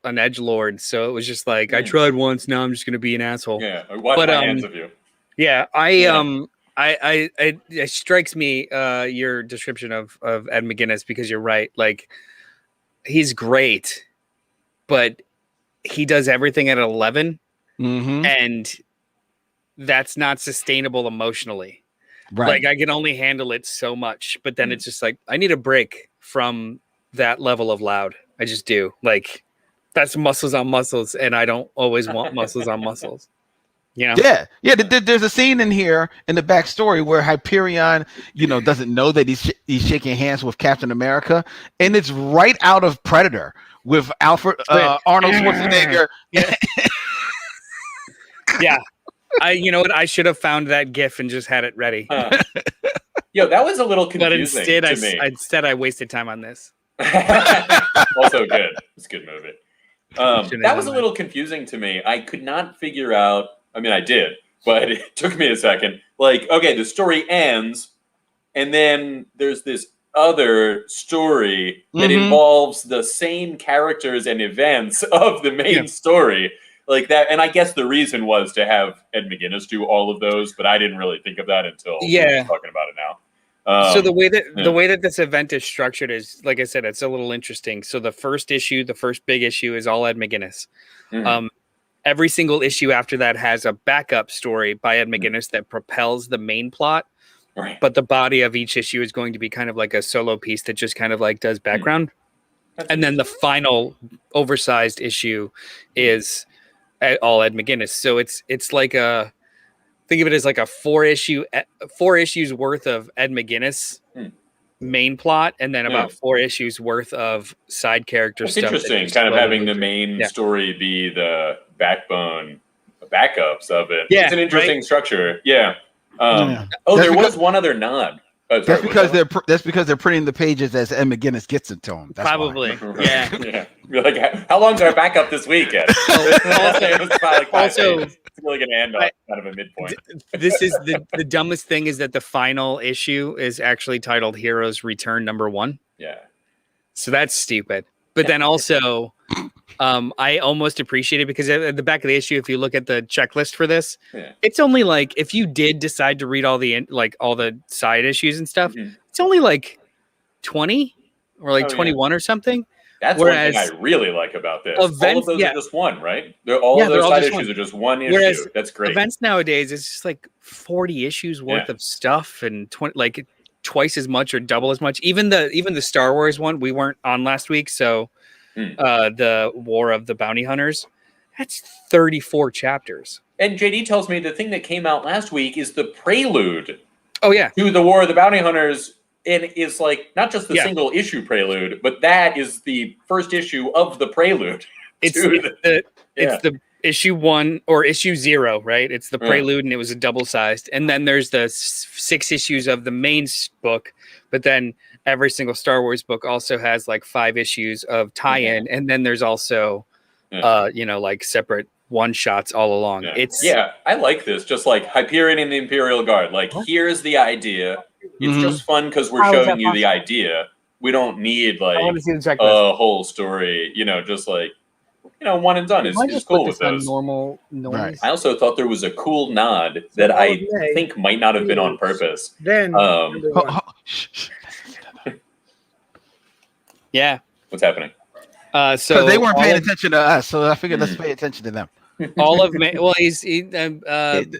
edgelord, so it was just like I tried once, now I'm just going to be an asshole. Yeah, wash my hands of you. Yeah, it strikes me your description of Ed McGuinness, because you're right. Like, he's great, but he does everything at 11, and that's not sustainable emotionally. Right. Like, I can only handle it so much, but then it's just like, I need a break from that level of loud. I just do. Like, that's muscles on muscles, and I don't always want muscles on muscles. You know? Yeah. There's a scene in here in the backstory where Hyperion, doesn't know that he's shaking hands with Captain America, and it's right out of Predator with Arnold Schwarzenegger. Yeah. You know what? I should have found that GIF and just had it ready. Yo, that was a little confusing. But instead, I wasted time on this. Also good. It's a good movie. That was a little confusing to me. I could not figure out. I mean, I did, but it took me a second. Like, okay, the story ends, and then there's this other story that involves the same characters and events of the main story. Like that, and I guess the reason was to have Ed McGuinness do all of those, but I didn't really think of that until we're talking about it now. So the way that this event is structured is, like I said, it's a little interesting. So the first big issue is all Ed McGuinness. Every single issue after that has a backup story by Ed McGuinness that propels the main plot. Right. But the body of each issue is going to be kind of like a solo piece that just kind of like does background. And then the final oversized issue is all Ed McGuinness. So it's like think of it as like a 4 issues worth of Ed McGuinness main plot, and then about 4 issues worth of side character stuff. It's interesting, kind of having the main story be the backbone, backups of it. Yeah, it's an interesting structure. Yeah. There was one other nod. That's because they're printing the pages as Ed McGuinness gets it to them. That's probably. Why. Yeah. You're like, how long's our backup this week? Ed? Also, it's really going to end on kind of a midpoint. This is the dumbest thing is that the final issue is actually titled Heroes Return #1. Yeah. So that's stupid. But then also, I almost appreciate it because at the back of the issue, if you look at the checklist for this, it's only like, if you did decide to read all the side issues and stuff, it's only like 20 or 21 or something. That's one thing I really like about this. Events, all of those are just one, right? All of those side issues are just one issue. That's great. Events nowadays, it's just like 40 issues worth of stuff and 20, twice as much or double as much. Even the Star Wars one, we weren't on last week, so the War of the Bounty Hunters, that's 34 chapters. And JD tells me the thing that came out last week is the prelude. Oh yeah, to the War of the Bounty Hunters and is like not just the single issue prelude, but that is the first issue of the prelude. It's the issue 1 or issue 0, right? It's the prelude, and it was a double-sized. And then there's the 6 issues of the main book, but then every single Star Wars book also has like 5 issues of tie-in, and then there's also, like separate one-shots all along. I like this. Just like Hyperion and the Imperial Guard. Like, here's the idea. It's just fun because we're showing you the idea. We don't need like a whole story. Just like. One and done is cool with those. Normal noise. Right. I also thought there was a cool nod that I think might not have been on purpose. Then, yeah. What's happening? So they weren't paying attention to us, so I figured let's pay attention to them. He's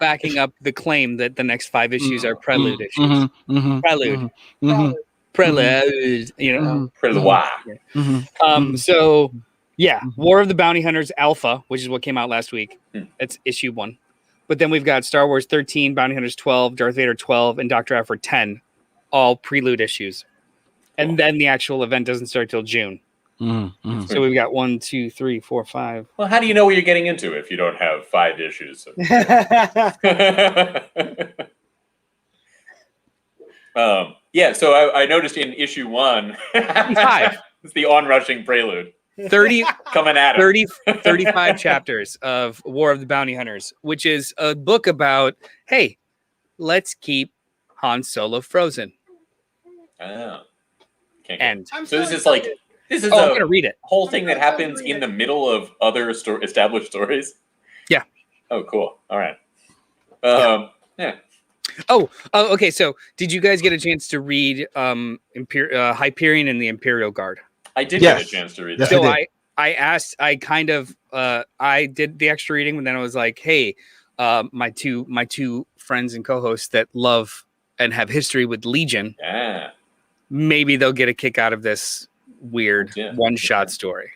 backing up the claim that the next 5 issues are prelude issues. Prelude. Prelude. Prelude. So. Yeah, War of the Bounty Hunters Alpha, which is what came out last week. That's issue 1. But then we've got Star Wars 13, Bounty Hunters 12, Darth Vader 12, and Dr. Aphra 10, all prelude issues. And then the actual event doesn't start till June. So we've got 1, 2, 3, 4, 5. Well, how do you know what you're getting into if you don't have 5 issues? So I noticed in issue 1, 5. It's the onrushing prelude. 30 coming at 35 chapters of War of the Bounty Hunters, which is a book about, hey, let's keep Han Solo frozen. Oh. And so this is like I'm gonna read it. Whole thing that happens in the middle of other established stories. Yeah. Oh, cool. All right. Yeah. Oh, okay. So, did you guys get a chance to read Hyperion and the Imperial Guard? I did get a chance to read that. So I did the extra reading, and then I was like, hey, my two friends and co-hosts that love and have history with Legion, maybe they'll get a kick out of this weird one-shot story.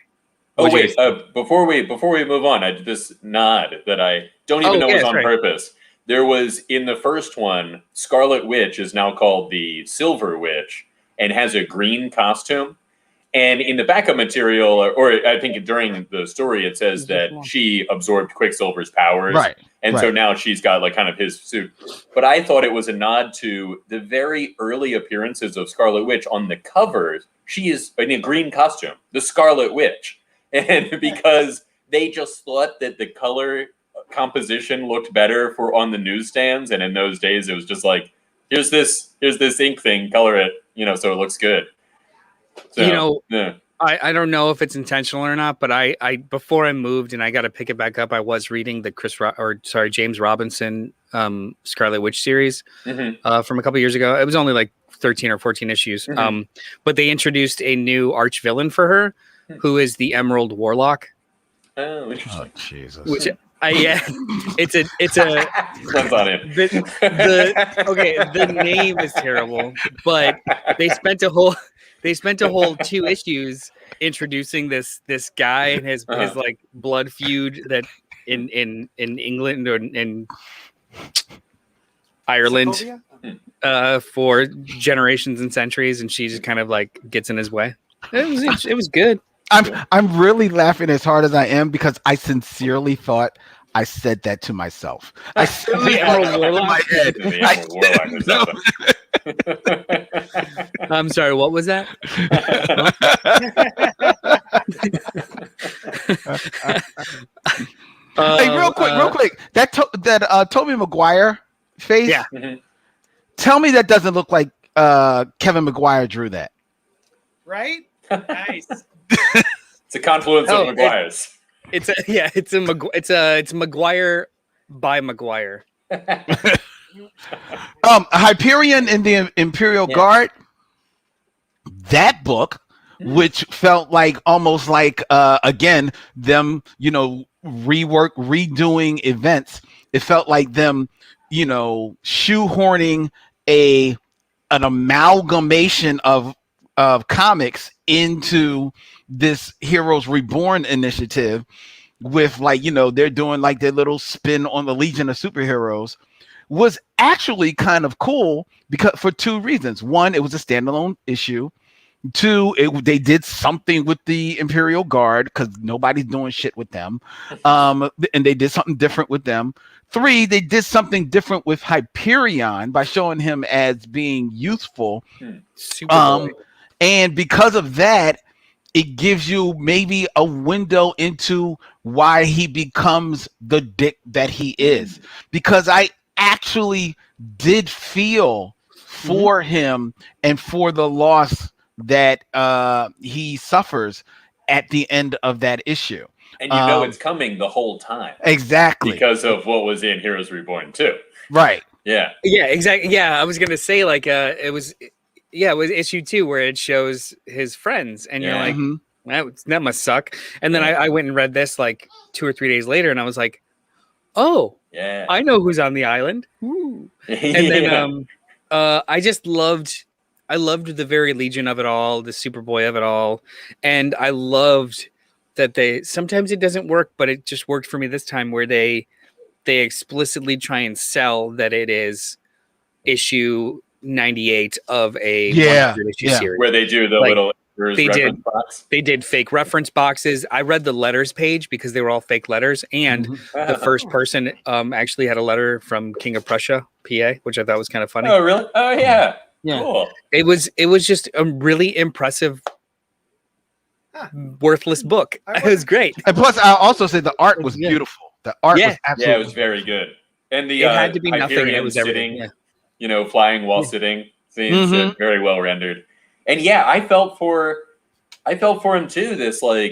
Oh wait, before we move on, I did this nod that I don't even know was on purpose. There was in the first one, Scarlet Witch is now called the Silver Witch and has a green costume. And in the backup material, or I think during the story, it says that she absorbed Quicksilver's powers. Right. And so now she's got like kind of his suit. But I thought it was a nod to the very early appearances of Scarlet Witch on the covers. She is in a green costume, the Scarlet Witch. And because they just thought that the color composition looked better for on the newsstands. And in those days, it was just like, here's this ink thing, color it, so it looks good. So, I don't know if it's intentional or not, but I before I moved and I got to pick it back up, I was reading the James Robinson Scarlet Witch series from a couple years ago. It was only like 13 or 14 issues. But they introduced a new arch villain for her, who is the Emerald Warlock. Oh, interesting. Oh, Jesus. Which it's a That's on him. The name is terrible, but they spent a whole 2 issues introducing this guy and his like blood feud that in England or in Ireland for generations and centuries, and she just kind of like gets in his way. It was good. I'm really laughing as hard as I am because I sincerely thought I said that to myself. I sincerely in my head. I'm sorry, what was that? Hey, real quick. That Tobey Maguire face. Yeah. Tell me that doesn't look like Kevin Maguire drew that. Right? Nice. It's a confluence of Maguires. It's Maguire by Maguire. Hyperion and the Imperial Guard. That book, which felt like almost like again them, redoing events. It felt like them, shoehorning an amalgamation of comics into this Heroes Reborn initiative with they're doing like their little spin on the Legion of Superheroes, was actually kind of cool because for two reasons. One, it was a standalone issue. Two, they did something with the Imperial Guard because nobody's doing shit with them. And they did something different with them. Three, they did something different with Hyperion by showing him as being youthful. And because of that, it gives you maybe a window into why he becomes the dick that he is. Because I actually did feel for him and for the loss that he suffers at the end of that issue. And you know it's coming the whole time. Exactly. Because of what was in Heroes Reborn too. Right. Yeah. Yeah, exactly. Yeah, I was going to say like it was issue 2 where it shows his friends and you're like, that must suck. And then I went and read this like 2 or 3 days later and I was like, oh, yeah, I know who's on the island. Woo. And then I loved the very Legion of it all, the Superboy of it all. And I loved that sometimes it doesn't work, but it just worked for me this time where they explicitly try and sell that it is issue 98 of a 100 issue series. Where they do the little reference box. They did fake reference boxes. I read the letters page because they were all fake letters. And the first person actually had a letter from King of Prussia, PA, which I thought was kind of funny. Oh, really? Oh, yeah. Yeah. Cool. It was just a really impressive, worthless book. It was great. And plus, I'll also say the art was beautiful. The art was absolutely it was very good. And the it had to be nothing. Hyperion It was sitting, flying while sitting. Seems very well rendered. And I felt for him too. This love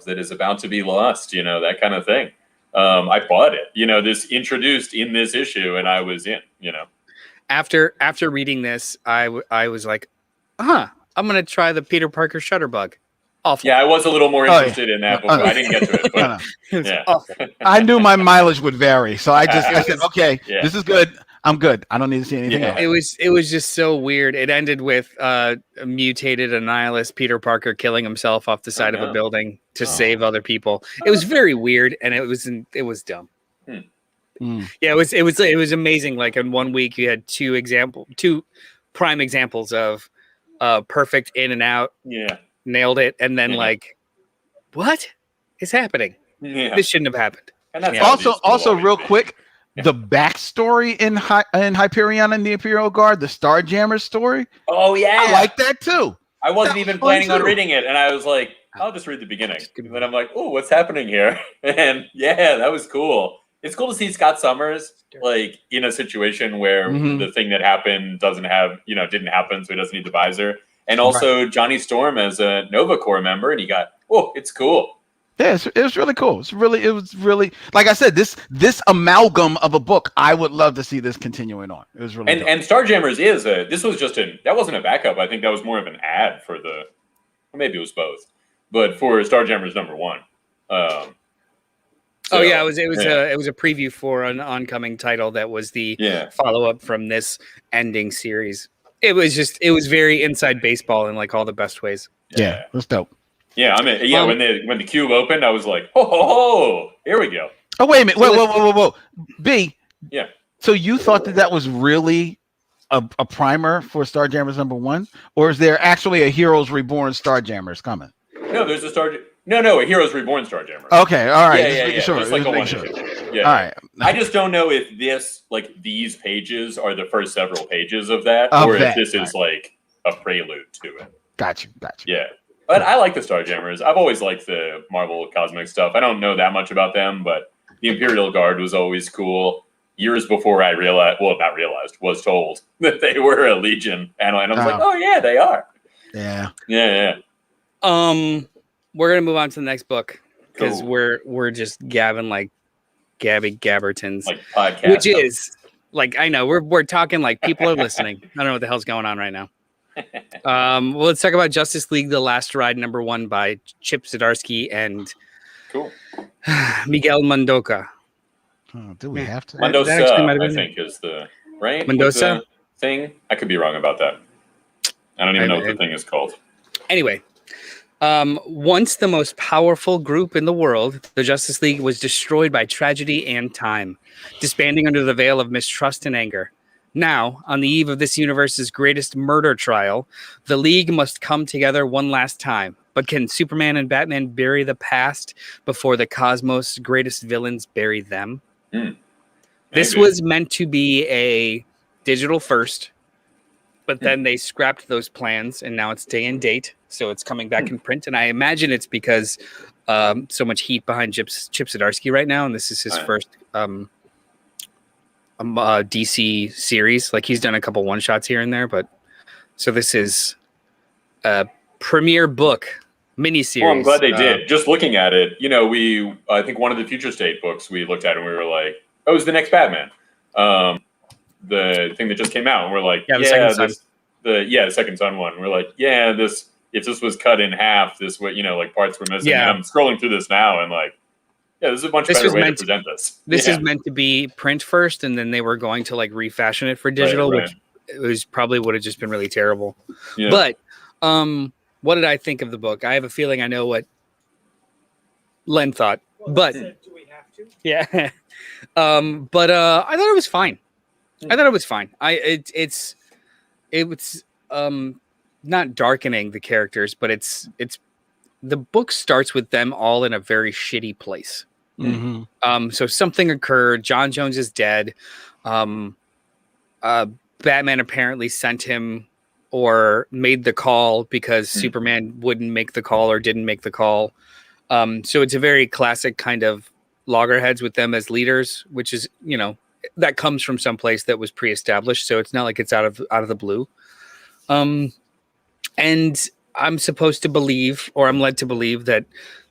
that is about to be lost. That kind of thing. I bought it. This introduced in this issue, and I was in. After reading this, I was like, I'm gonna try the Peter Parker Shutterbug. Awful. Yeah, I was a little more interested in that before. I didn't get to it. But, I knew my mileage would vary, so I said, okay, this is good. I'm good. I don't need to see anything else. It was just so weird. It ended with a mutated Annihilus Peter Parker killing himself off the side of a building to save other people. It was very weird, and it was dumb. Yeah, it was amazing. Like in 1 week, you had two prime examples of perfect in and out. Yeah, nailed it. And then what is happening? Yeah, this shouldn't have happened. And that's also real quick, the backstory in Hyperion and the Imperial Guard, the Starjammer story. Oh yeah, I like that too. I wasn't even planning on reading it, and I was like, I'll just read the beginning. And then I'm like, oh, what's happening here? And that was cool. It's cool to see Scott Summers like in a situation where the thing that happened didn't happen, so he doesn't need the visor. And also Johnny Storm as a Nova Corps member, and it's cool. Yeah, it was really cool. It was really like I said, this amalgam of a book. I would love to see this continuing on. It was really and Starjammers that wasn't a backup. I think that was more of an ad for maybe it was both, but for Starjammers #1. It was a preview for an oncoming title that was the follow-up from this ending series. It was very inside baseball in like all the best ways. Yeah, it was dope. Yeah, I mean, when the cube opened, I was like, oh, here we go. Oh, wait a minute. Whoa. B. Yeah. So you thought that was really a primer for Starjammers #1? Or is there actually a Heroes Reborn Starjammers coming? No, there's a Heroes Reborn Starjammer. Okay, all right. Yeah. Sure. It's like a one sure. Yeah. All right. I just don't know if these pages are the first several pages of that, or if this is like a prelude to it. Got you. Yeah. But I like the Starjammers. I've always liked the Marvel Cosmic stuff. I don't know that much about them, but the Imperial Guard was always cool. Years before I was told that they were a Legion. And I was like, oh, yeah, they are. Yeah. Yeah. We're going to move on to the next book because we're just gabbing like Gabby Gabbertons. Like podcast. Which is, like, I know, we're talking like people are listening. I don't know what the hell's going on right now. Well, let's talk about Justice League: The Last Ride #1 by Chip Zdarsky and Miguel Mondoka. Oh, do we have to? Mendoza, I think, is the right Mendoza thing. I could be wrong about that. I don't even know what the thing is called. Anyway, Once the most powerful group in the world, the Justice League was destroyed by tragedy and time, disbanding under the veil of mistrust and anger. Now, on the eve of this universe's greatest murder trial, the League must come together one last time. But can Superman and Batman bury the past before the cosmos' greatest villains bury them? This was meant to be a digital first, but then they scrapped those plans, and now it's day and date, so it's coming back in print. And I imagine it's because so much heat behind Chip Zdarsky right now, and this is his first DC series. Like, he's done a couple one-shots here and there, but so this is a premiere book miniseries. Well, I'm glad they did. Just looking at it, you know, I think one of the Future State books we looked at and we were like, oh, it's the next Batman. The thing that just came out, and we're like, the Second Son one. We're like, if this was cut in half, this would, you know, like parts were missing. Yeah. And I'm scrolling through this now and like, yeah, this is a much better way to present this. This is meant to be print first, and then they were going to like refashion it for digital, which it was probably would have just been really terrible. Yeah. But what did I think of the book? I have a feeling I know what Len thought. But do we have to? Yeah. But I thought it was fine. It was not darkening the characters, but it's the book starts with them all in a very shitty place. Mm-hmm. So something occurred. John Jones is dead. Batman apparently sent him or made the call because Superman wouldn't make the call or didn't make the call. So it's a very classic kind of loggerheads with them as leaders, which is, you know, that comes from some place that was pre-established. So it's not like it's out of the blue. And I'm supposed to believe, or I'm led to believe, that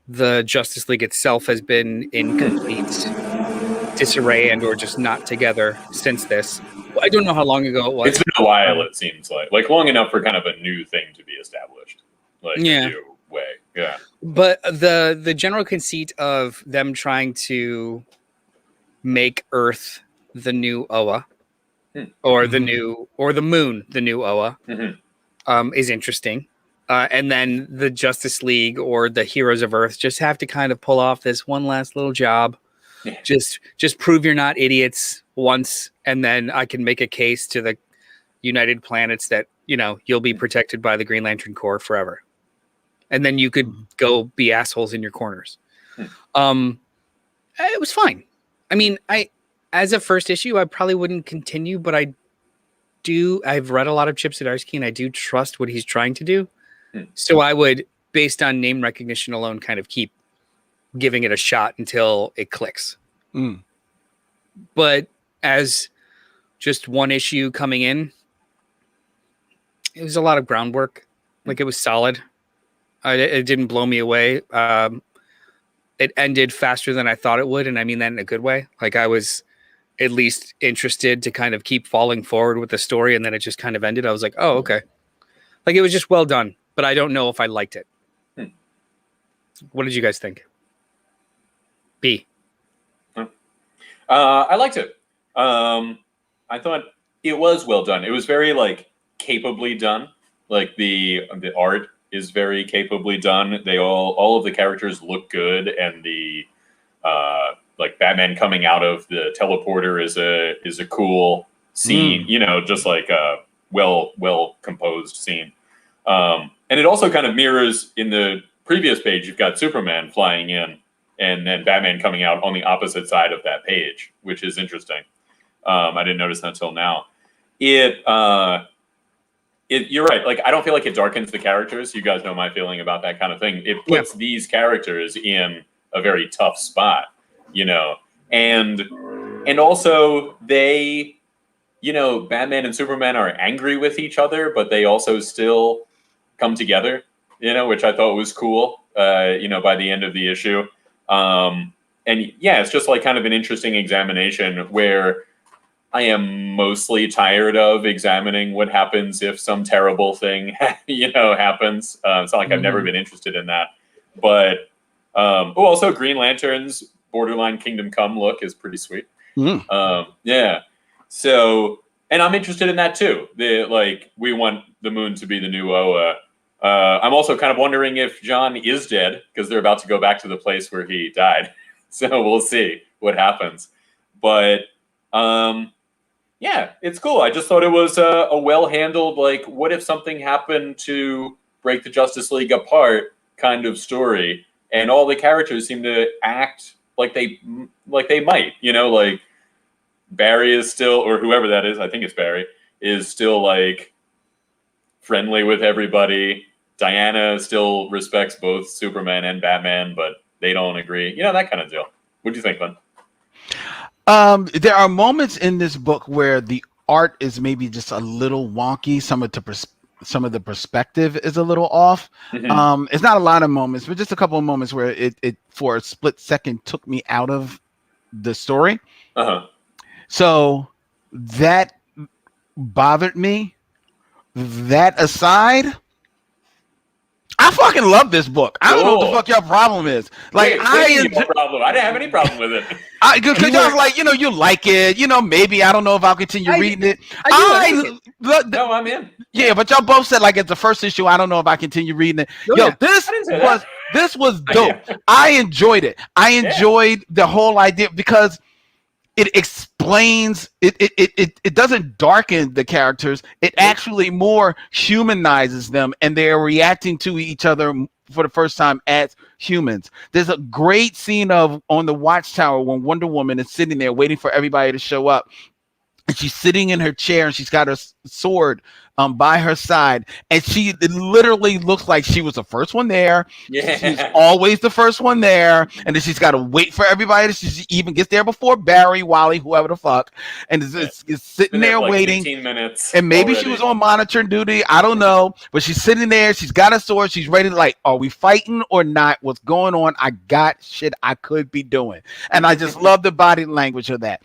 the Justice League itself has been in complete disarray and or just not together since this. I don't know how long ago it was. It's been a while, it seems like long enough for kind of a new thing to be established. Like a new way. Yeah. But the general conceit of them trying to make Earth the new Oa, or the new, or the moon the new Oa, is interesting. And then the Justice League or the Heroes of Earth just have to kind of pull off this one last little job. Yeah. Just prove you're not idiots once, and then I can make a case to the United Planets that, you know, you'll be protected by the Green Lantern Corps forever. And then you could go be assholes in your corners. It was fine. I mean, as a first issue, I probably wouldn't continue, but I've read a lot of Chip Zdarsky, and I do trust what he's trying to do. So I would, based on name recognition alone, kind of keep giving it a shot until it clicks. But as just one issue coming in, it was a lot of groundwork. Like, it was solid. It didn't blow me away. It ended faster than I thought it would, and I mean that in a good way. Like, I was at least interested to kind of keep falling forward with the story, and then it just kind of ended. I was like, oh, okay. Like, it was just well done, but I don't know if I liked it. What did you guys think? B. I liked it. I thought it was well done. It was very, like, capably done. Like, the art is very capably done. They all of the characters look good, and the like Batman coming out of the teleporter is a cool scene. You know, just like a well composed scene. And it also kind of mirrors, in the previous page, you've got Superman flying in, and then Batman coming out on the opposite side of that page, which is interesting. I didn't notice that until now. You're right. Like, I don't feel like it darkens the characters. You guys know my feeling about that kind of thing. It puts these characters in a very tough spot, you know, and also they, you know, Batman and Superman are angry with each other, but they also still come together, you know, which I thought was cool, you know, by the end of the issue. And yeah, it's just like kind of an interesting examination where I am mostly tired of examining what happens if some terrible thing, you know, happens. It's not like I've never been interested in that. But also Green Lantern's borderline Kingdom Come look is pretty sweet. Yeah. So, and I'm interested in that too. We want the moon to be the new Oa. I'm also kind of wondering if John is dead because they're about to go back to the place where he died. So we'll see what happens. But yeah, it's cool. I just thought it was a well-handled, like, what if something happened to break the Justice League apart kind of story, and all the characters seem to act like they might, like Barry is still, or whoever that is, I think it's Barry, is still like friendly with everybody. Diana still respects both Superman and Batman, but they don't agree. That kind of deal. What do you think, Glenn? There are moments in this book where the art is maybe just a little wonky. Some of the perspective is a little off. Mm-hmm. It's not a lot of moments, but just a couple of moments where it for a split second took me out of the story. Uh-huh. So that bothered me. That aside, I fucking love this book. I don't know what the fuck your problem is. Like, problem. I didn't have any problem with it. Because I was like, you like it. Maybe I don't know if I'll continue reading it. No, I'm in. Yeah, but y'all both said like it's the first issue. I don't know if I continue reading it. This was dope. I enjoyed it. I enjoyed the whole idea because it explains it doesn't darken the characters. It actually more humanizes them, and they're reacting to each other for the first time as humans. There's a great scene on the Watchtower when Wonder Woman is sitting there waiting for everybody to show up. And she's sitting in her chair and she's got her sword by her side. And it literally looks like she was the first one there. Yeah. She's always the first one there. And then she's got to wait for everybody. She even gets there before Barry, Wally, whoever the fuck. And is sitting there like waiting. 15 minutes and maybe already. She was on monitoring duty. I don't know. But she's sitting there. She's got a sword. She's ready to are we fighting or not? What's going on? I got shit I could be doing. And I just love the body language of that.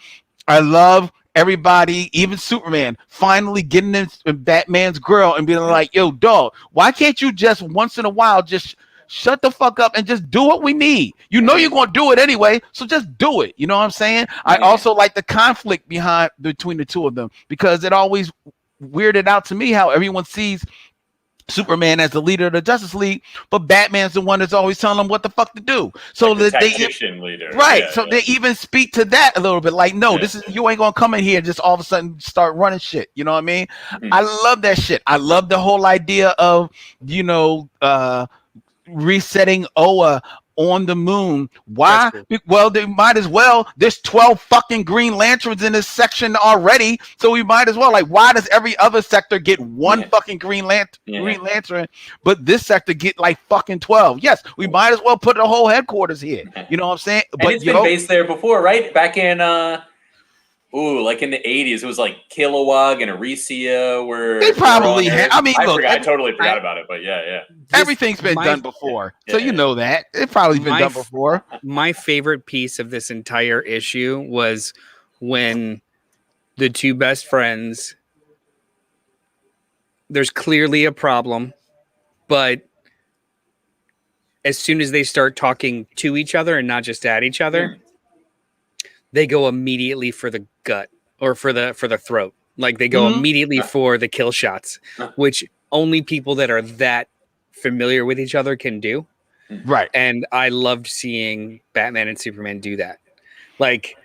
I love everybody, even Superman, finally getting in Batman's grill and being like, yo, dog, why can't you just once in a while just shut the fuck up and just do what we need? You're going to do it anyway, so just do it. You know what I'm saying? I also like the conflict between the two of them because it always weirded out to me how everyone sees Superman as the leader of the Justice League, but Batman's the one that's always telling them what the fuck to do. So like leader. Right. Yeah, they even speak to that a little bit. Like, no, this is, you ain't gonna come in here and just all of a sudden start running shit. You know what I mean? Mm-hmm. I love that shit. I love the whole idea of, resetting Oa on the moon. Why? Cool. Well, they might as well. There's 12 fucking Green Lanterns in this section already, so we might as well. Like, why does every other sector get one fucking Green Lantern, but this sector get like fucking 12? Yes, we might as well put a whole headquarters here. You know what I'm saying? But it's been based there before, right? Back in like in the 80s, it was like Kilowog and Arisia where they probably had. I mean, I totally forgot about it, but yeah. Everything's been done before, so you know that it's probably been done before. My favorite piece of this entire issue was when the two best friends. There's clearly a problem, but as soon as they start talking to each other and not just at each other. They go immediately for the gut or for the throat. Like they go immediately for the kill shots, which only people that are that familiar with each other can do. Right. And I loved seeing Batman and Superman do that. Like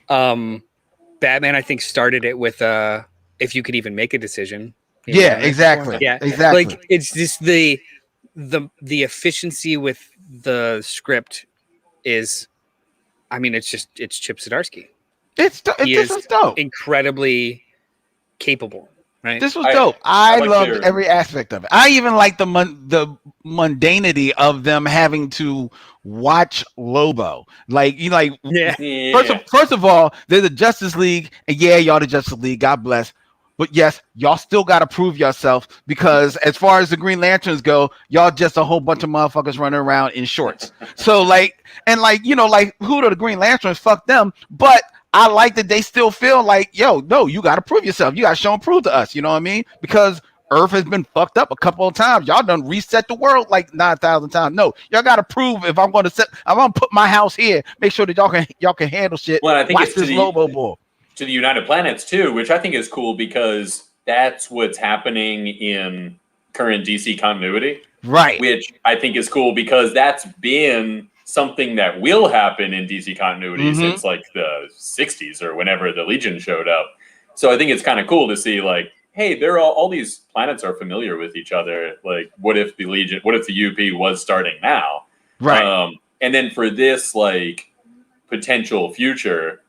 Batman, I think, started it with if you could even make a decision. Yeah, exactly. Yeah, exactly. Like it's just the efficiency with the script is. I mean, it's Chip Zdarsky. This was dope. Incredibly capable, right? This was dope. I loved every aspect of it. I even like the mundanity of them having to watch Lobo. First of all, they're the Justice League, and y'all the Justice League. God bless. But yes, y'all still got to prove yourself because as far as the Green Lanterns go, y'all just a whole bunch of motherfuckers running around in shorts. So who are the Green Lanterns? Fuck them. But I like that they still feel like, no, you got to prove yourself. You got to show and prove to us. You know what I mean? Because Earth has been fucked up a couple of times. Y'all done reset the world like 9,000 times. No, y'all got to prove if I'm going to put my house here, make sure that y'all can handle shit. Well, I think watch this Lobo bull. To the United Planets too, which I think is cool because that's what's happening in current DC continuity. Right. Which I think is cool because that's been something that will happen in DC continuity since like the 60s or whenever the Legion showed up. So I think it's kind of cool to see like, hey, they're all these planets are familiar with each other. Like, what if the UP was starting now? Right. And then for this like potential future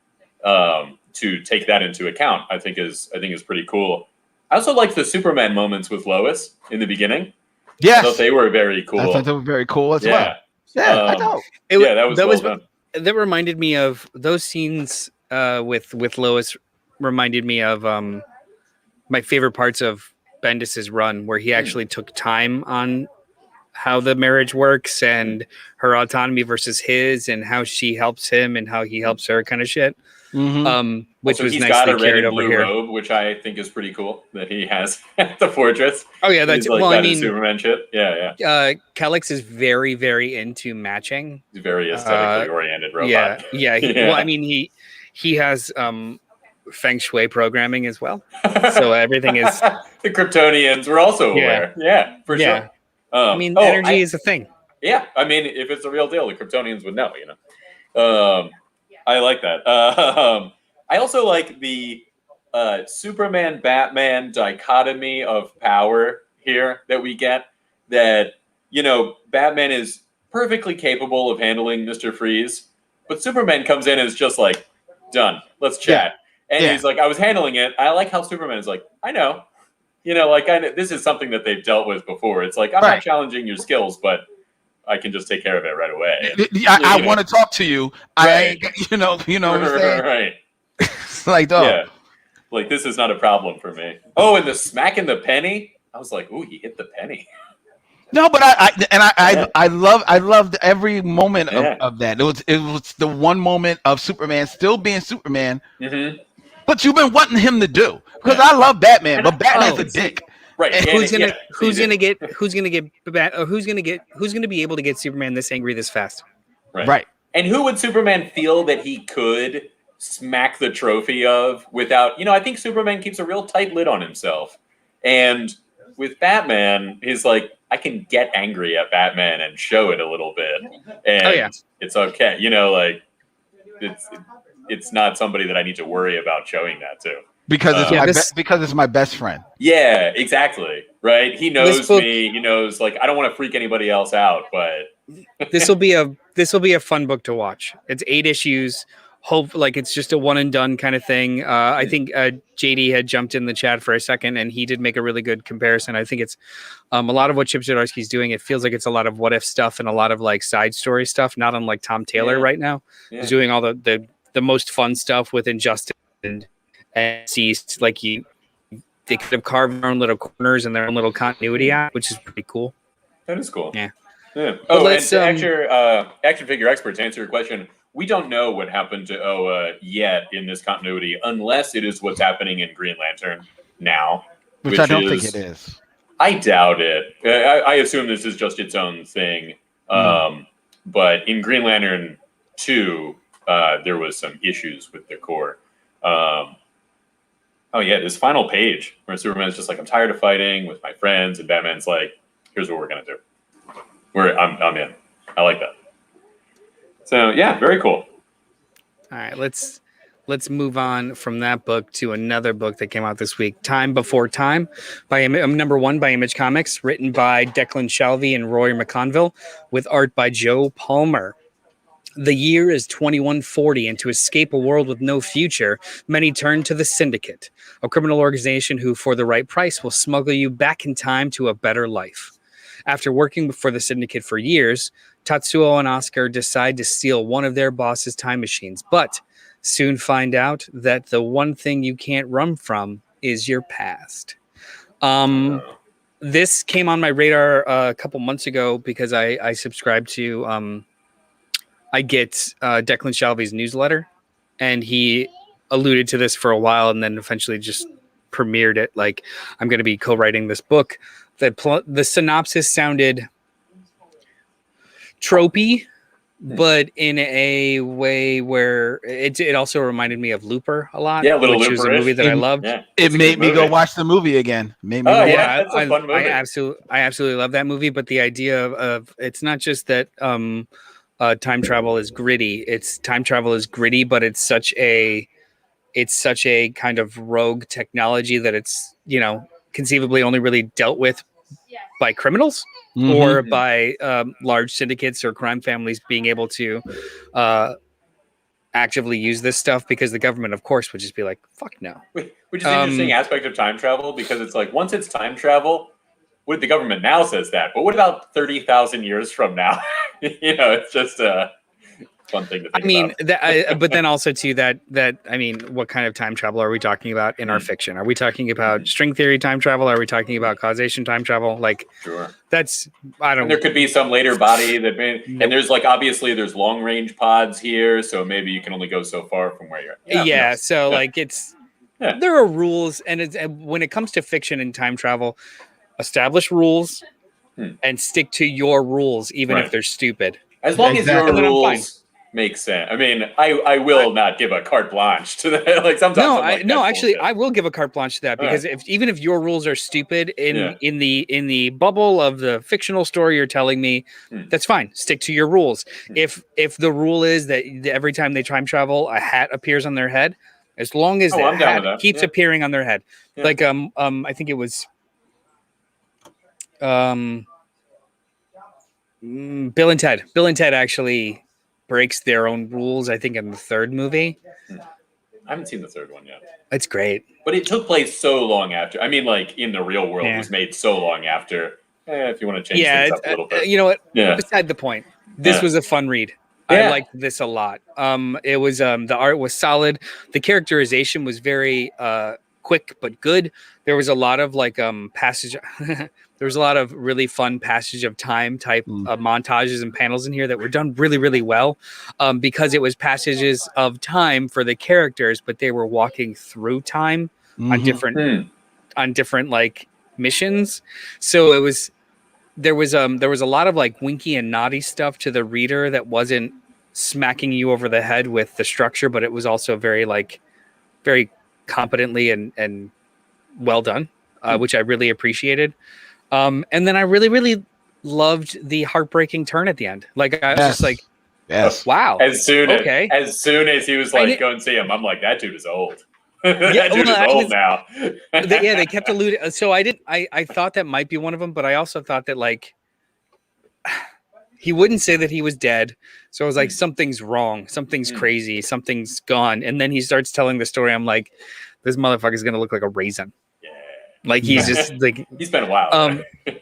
to take that into account, I think is pretty cool. I also like the Superman moments with Lois in the beginning. Yes. I thought they were very cool. I thought they were very cool as well. Yeah, I know. That was done. That reminded me of those scenes with Lois. Reminded me of my favorite parts of Bendis's run, where he actually took time on how the marriage works and her autonomy versus his, and how she helps him and how he helps her, kind of shit. Which was he's nicely got a red carried and over blue here. robe, which I think is pretty cool that he has at the fortress. Oh yeah, that's well. I mean, Superman shit. Yeah. Kellex is very, very into matching. He's very aesthetically oriented robot. Yeah. Well, I mean, he has feng shui programming as well, so everything is. The Kryptonians were also aware. Yeah, for sure. I mean, energy is a thing. Yeah, I mean, if it's the real deal, the Kryptonians would know. I like that. I also like the Superman Batman dichotomy of power here that we get. That Batman is perfectly capable of handling Mr. Freeze, but Superman comes in and is just like, done. Let's chat. And he's like, I was handling it. I like how Superman is like, I know. This is something that they've dealt with before. It's like, I'm not challenging your skills, but I can just take care of it right away. I want to talk to you. Right. You know what I'm saying? Right. It's like, yeah. Like, this is not a problem for me. Oh, and the smacking the penny. I was like, ooh, he hit the penny. No, but I loved every moment of that. It was the one moment of Superman still being Superman. But you've been wanting him to do, because I love Batman, but Batman's a dick. Right. And who's gonna be able to get Superman this angry this fast? Right. And who would Superman feel that he could smack the trophy of without? I think Superman keeps a real tight lid on himself, and with Batman, he's like, I can get angry at Batman and show it a little bit, and it's okay. It's not somebody that I need to worry about showing that to. Because it's my best friend. Yeah, exactly. Right. He knows me. He knows, like, I don't want to freak anybody else out, but this will be a fun book to watch. It's 8 issues. Hope like it's just a one and done kind of thing. I think JD had jumped in the chat for a second, and he did make a really good comparison. I think it's a lot of what Chip Zdarsky's doing. It feels like it's a lot of what if stuff and a lot of like side story stuff. Not unlike Tom Taylor right now, who's doing all the most fun stuff with Injustice and Ceased. Like they could have carved their own little corners and their own little continuity out, which is pretty cool. That is cool. Yeah. Oh, and action figure experts, answer your question. We don't know what happened to Oa yet in this continuity, unless it is what's happening in Green Lantern now. Which I don't think it is. I doubt it. I assume this is just its own thing. But in Green Lantern 2, there was some issues with the core. This final page where Superman's just like, I'm tired of fighting with my friends, and Batman's like, here's what we're gonna do. I'm in. I like that. So yeah, very cool. All right, let's move on from that book to another book that came out this week, Time Before Time, by number 1 by Image Comics, written by Declan Shalvey and Roy McConville, with art by Joe Palmer. The year is 2140, and to escape a world with no future, many turn to the Syndicate, a criminal organization who, for the right price, will smuggle you back in time to a better life. After working for the Syndicate for years, Tatsuo and Oscar decide to steal one of their boss's time machines, but soon find out that the one thing you can't run from is your past. This came on my radar a couple months ago because I subscribe to... I get Declan Shalvey's newsletter, and he alluded to this for a while and then eventually just premiered it. Like, I'm going to be co-writing this book. The synopsis sounded tropey, but in a way where it also reminded me of Looper a lot. Yeah, Little which was a Looper-ish. movie that I loved. Yeah, It made me go watch the movie again. Made me go Yeah, that's a fun movie. I absolutely love that movie. But the idea of it's not just that time travel is gritty. Time travel is gritty, but it's such a kind of rogue technology that it's, you know, conceivably only really dealt with by criminals or by large syndicates or crime families being able to actively use this stuff, because the government, of course, would just be like, fuck no. Which is an interesting aspect of time travel, because it's like, once it's time travel, what the government now says that, but what about 30,000 years from now? You know, it's just a fun thing to think about. But then also too that I mean, what kind of time travel are we talking about in our fiction? Are we talking about string theory time travel? Are we talking about causation time travel? Like, sure, that's And there could be some later body that and there's like, obviously there's long range pods here, so maybe you can only go so far from where you're. Yeah, so like it's there are rules, and when it comes to fiction and time travel, establish rules and stick to your rules, even if they're stupid. As long as your rules make sense. I mean, I will not give a carte blanche to that. Like sometimes. Actually, I will give a carte blanche to that, because even if your rules are stupid in the bubble of the fictional story you're telling me, that's fine. Stick to your rules. If the rule is that every time they time travel, a hat appears on their head, as long as the hat keeps appearing on their head, like I think it was Bill and Ted. Bill and Ted actually breaks their own rules, I think, in the third movie. I haven't seen the third one yet. It's great. But it took place so long after. I mean, like, in the real world, it was made so long after. If you want to change things up a little bit. You know what? Beside the point. This was a fun read. I liked this a lot. It was the art was solid. The characterization was very quick but good. There was a lot of like passage. There was a lot of really fun passage of time type montages and panels in here that were done really, really well, because it was passages of time for the characters, but they were walking through time on different like missions. So there was a lot of like winky and naughty stuff to the reader that wasn't smacking you over the head with the structure, but it was also very competently and well done, which I really appreciated. And then I really, really loved the heartbreaking turn at the end. Like I was just like, wow. As soon as he was like, go and see him, I'm like, that dude is old. That dude is old now. They kept alluding. So I thought that might be one of them, but I also thought that like he wouldn't say that he was dead. So I was like, something's wrong, something's crazy, something's gone. And then he starts telling the story. I'm like, this motherfucker's gonna look like a raisin. Like he's just like he's been a while.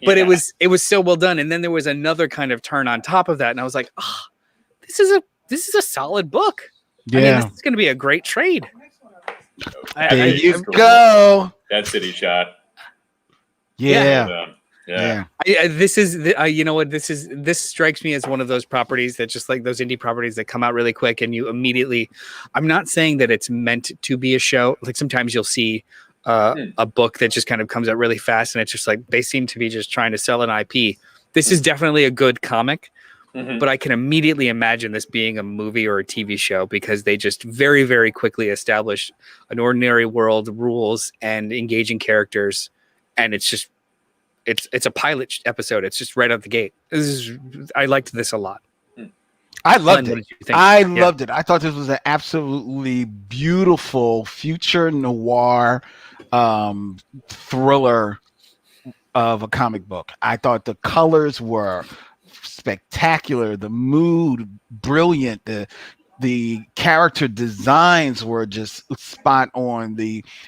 But it was so well done. And then there was another kind of turn on top of that, and I was like, oh, this is a solid book. I mean, this is going to be a great trade. There you go. That city shot. Yeah. This is you know what, this strikes me as one of those properties that just like those indie properties that come out really quick, and you immediately. I'm not saying that it's meant to be a show. Like sometimes you'll see a book that just kind of comes out really fast, and it's just like they seem to be just trying to sell an IP. This is definitely a good comic, but I can immediately imagine this being a movie or a TV show, because they just very, very quickly establish an ordinary world, rules, and engaging characters, and it's just it's a pilot episode. It's just right out the gate. I liked this a lot. I loved it. I loved it. I thought this was an absolutely beautiful future noir thriller of a comic book. I thought the colors were spectacular, the mood brilliant, the character designs were just spot on.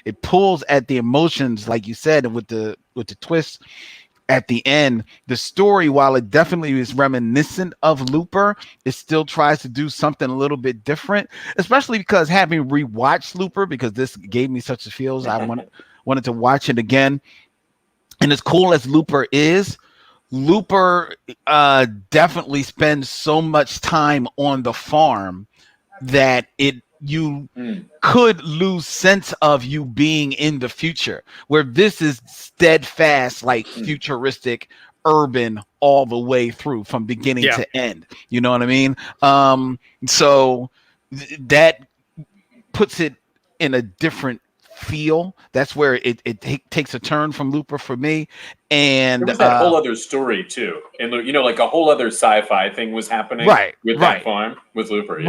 It pulls at the emotions, like you said, and with the twist at the end. The story, while it definitely is reminiscent of Looper, it still tries to do something a little bit different, especially because having rewatched Looper, because this gave me such a feels, I wanted to watch it again. And as cool as Looper is, Looper definitely spends so much time on the farm that you could lose sense of you being in the future, where this is steadfast, like futuristic urban all the way through from beginning to end. You know what I mean? So that puts it in a different feel. That's where it takes a turn from Looper for me. And there was that whole other story too, and like a whole other sci-fi thing was happening with that farm with Looper.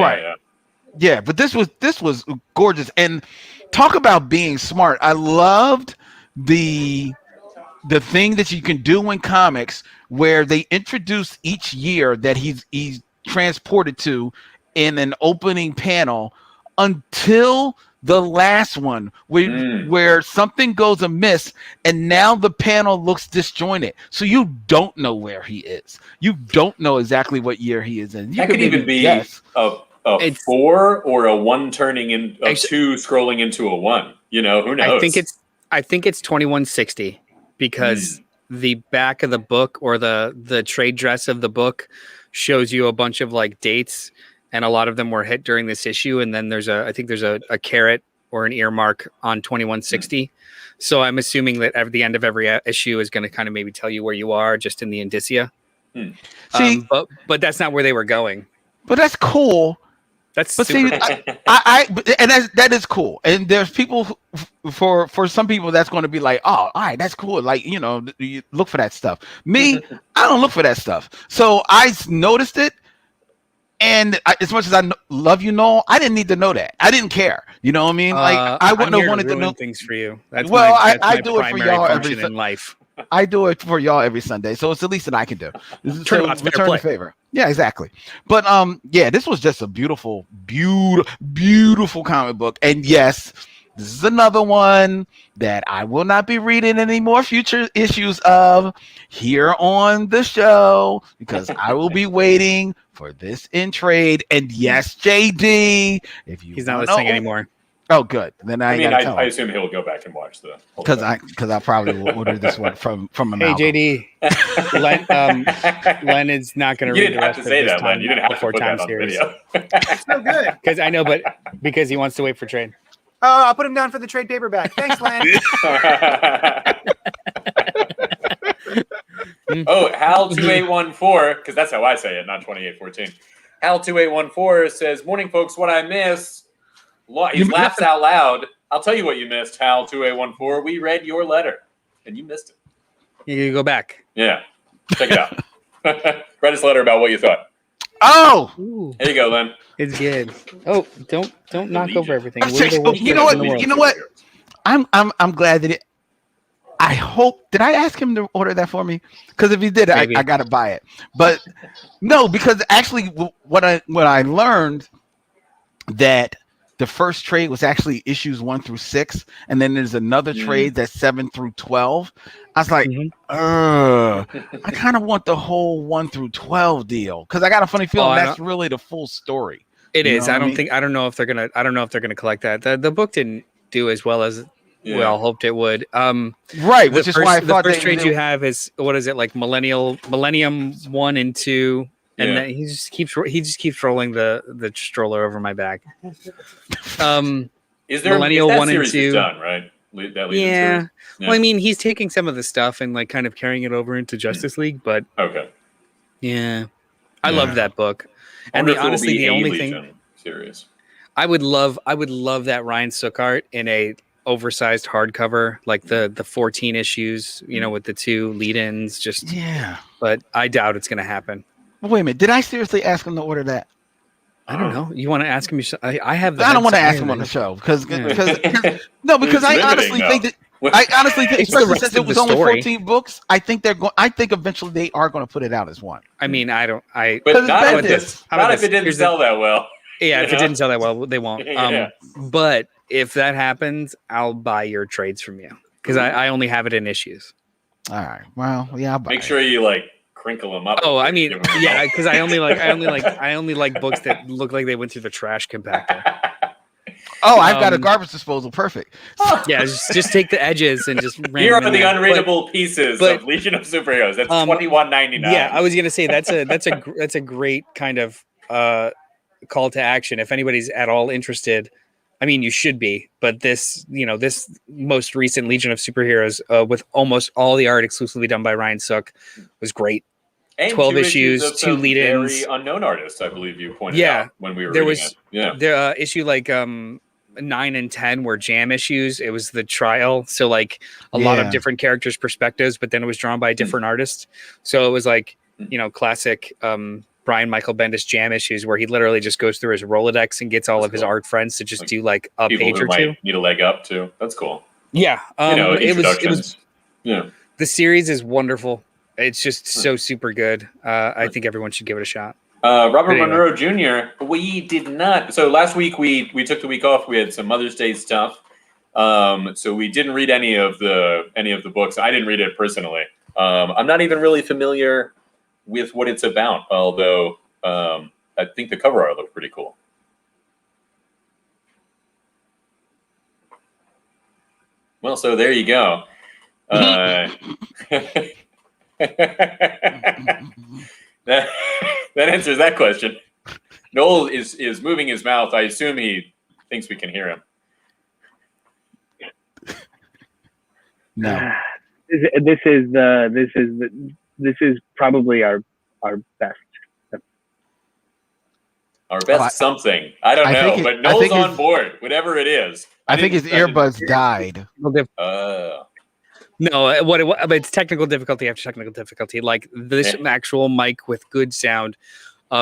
Yeah, but this was gorgeous. And talk about being smart. I loved the thing that you can do in comics where they introduce each year that he's transported to in an opening panel until the last one where something goes amiss and now the panel looks disjointed. So you don't know where he is. You don't know exactly what year he is in. That could even be guess. a 4 or a 1 turning in a 2 scrolling into a 1. Who knows? I think it's 2160 because the back of the book or the trade dress of the book shows you a bunch of like dates. And a lot of them were hit during this issue. And then I think there's a caret or an earmark on 2160. So I'm assuming that at the end of every issue is going to kind of maybe tell you where you are just in the indicia. See, but that's not where they were going. But that's cool. That's but super see, that is cool. And there's people for some people that's going to be like, oh, all right, that's cool. Like, you look for that stuff. Me, I don't look for that stuff. So I noticed it. And as much as I love you, Noel, I didn't need to know that. I didn't care. You know what I mean? Like I wouldn't have wanted to know things for you. That's I do it for y'all every in life. I do it for y'all every Sunday, so it's the least that I can do. Return the favor. Yeah, exactly. But this was just a beautiful comic book. And yes, this is another one that I will not be reading any more future issues of here on the show because I will be waiting for this in trade. And yes, JD, if you he's not listening anymore. Oh, good. Then I assume he'll go back and watch the because I probably will order this one from a Hey JD, Len is not going to read the rest of this time. Len. You didn't have to put that on video. So good. Because I know, but because he wants to wait for trade. I'll put him down for the trade paperback. Thanks, Len. Hal2814, because that's how I say it, not 2814. Hal2814 says, "Morning, folks. What I miss." He laughs out loud. I'll tell you what you missed, Hal2814. We read your letter, and you missed it. You go back. Yeah, check it out. Read his letter about what you thought. Oh, there you go, Len. It's good. Oh, don't knock over everything. You know what? I'm glad that I hope. Did I ask him to order that for me? Because if he did, I gotta buy it. But no, because actually, what I learned that the first trade was actually issues 1 through 6, and then there's another trade that's 7 through 12. I was like, I kind of want the whole 1 through 12 deal because I got a funny feeling that's really the full story. It is. I don't know if they're gonna collect that. The book didn't do as well as we all hoped it would. Right, which is why I thought the first trade you have is what is it like Millennium 1 and 2. And then he just keeps rolling the stroller over my back. Is there Millennial that 1 and 2 done right? Yeah. Well, I mean, he's taking some of the stuff and like kind of carrying it over into Justice League, but I love that book. And honestly, the only thing series. I would love that Ryan Sook art in a oversized hardcover, like the 14 issues, with the 2 lead-ins. But I doubt it's going to happen. Wait a minute. Did I seriously ask him to order that? I don't know. You want to ask him? I have. I don't want to ask him on the show because I honestly think especially since it was only 14 books, I think eventually they are going to put it out as one. I mean, I don't. But not if it didn't sell that well. Yeah, if it didn't sell that well, they won't. But if that happens, I'll buy your trades from you because I only have it in issues. All right. Well, yeah. I'll buy Make sure you crinkle them up. Oh, I mean, because I only like books that look like they went through the trash compactor. Oh, I've got a garbage disposal. Perfect. Yeah, just take the edges and just. Here are the unreadable pieces of Legion of Superheroes. That's $21.99. Yeah, I was gonna say that's a great kind of call to action. If anybody's at all interested, I mean, you should be, but this most recent Legion of Superheroes, with almost all the art exclusively done by Ryan Sook, was great. And 12 issues, of 2 lead-ins. Very unknown artists, I believe you pointed out when we were reading it. Yeah, the issue like 9 and 10 were jam issues. It was the trial, so like a lot of different characters' perspectives, but then it was drawn by a different artist. So it was like classic Brian Michael Bendis jam issues where he literally just goes through his Rolodex and gets all of his art friends to just do like a page or two. Need a leg up too. That's cool. Yeah, it was. Yeah, the series is wonderful. It's just so super good. I think everyone should give it a shot. Robert Monroe Jr. We did not. So last week we took the week off. We had some Mother's Day stuff. So we didn't read any of the books. I didn't read it personally. I'm not even really familiar with what it's about. Although I think the cover art looked pretty cool. Well, so there you go. That answers that question. Noel is moving his mouth. I assume he thinks we can hear him. No. This is probably our best. Our best something. I don't know, but Noel's on board. Whatever it is. I think his earbuds died. No, it's technical difficulty after technical difficulty. Like this actual mic with good sound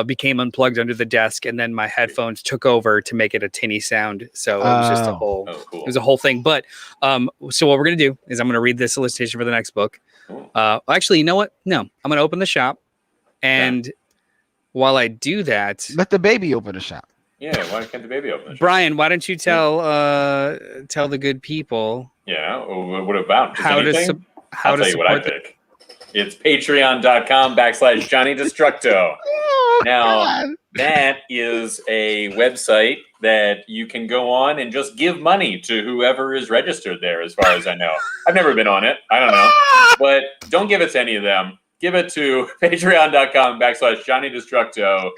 became unplugged under the desk, and then my headphones took over to make it a tinny sound. So it was just a whole, it was a whole thing. But so what we're gonna do is I'm gonna read the solicitation for the next book. Actually, you know what? No, I'm gonna open the shop, and while I do that, let the baby open the shop. Yeah, why can't the baby open the shop? Brian, why don't you tell the good people? Yeah, what about? How I'll tell you what I pick. It's patreon.com/Johnny Destructo. Now, that is a website that you can go on and just give money to whoever is registered there, as far as I know. I've never been on it. I don't know. But don't give it to any of them. Give it to patreon.com/Johnny Destructo,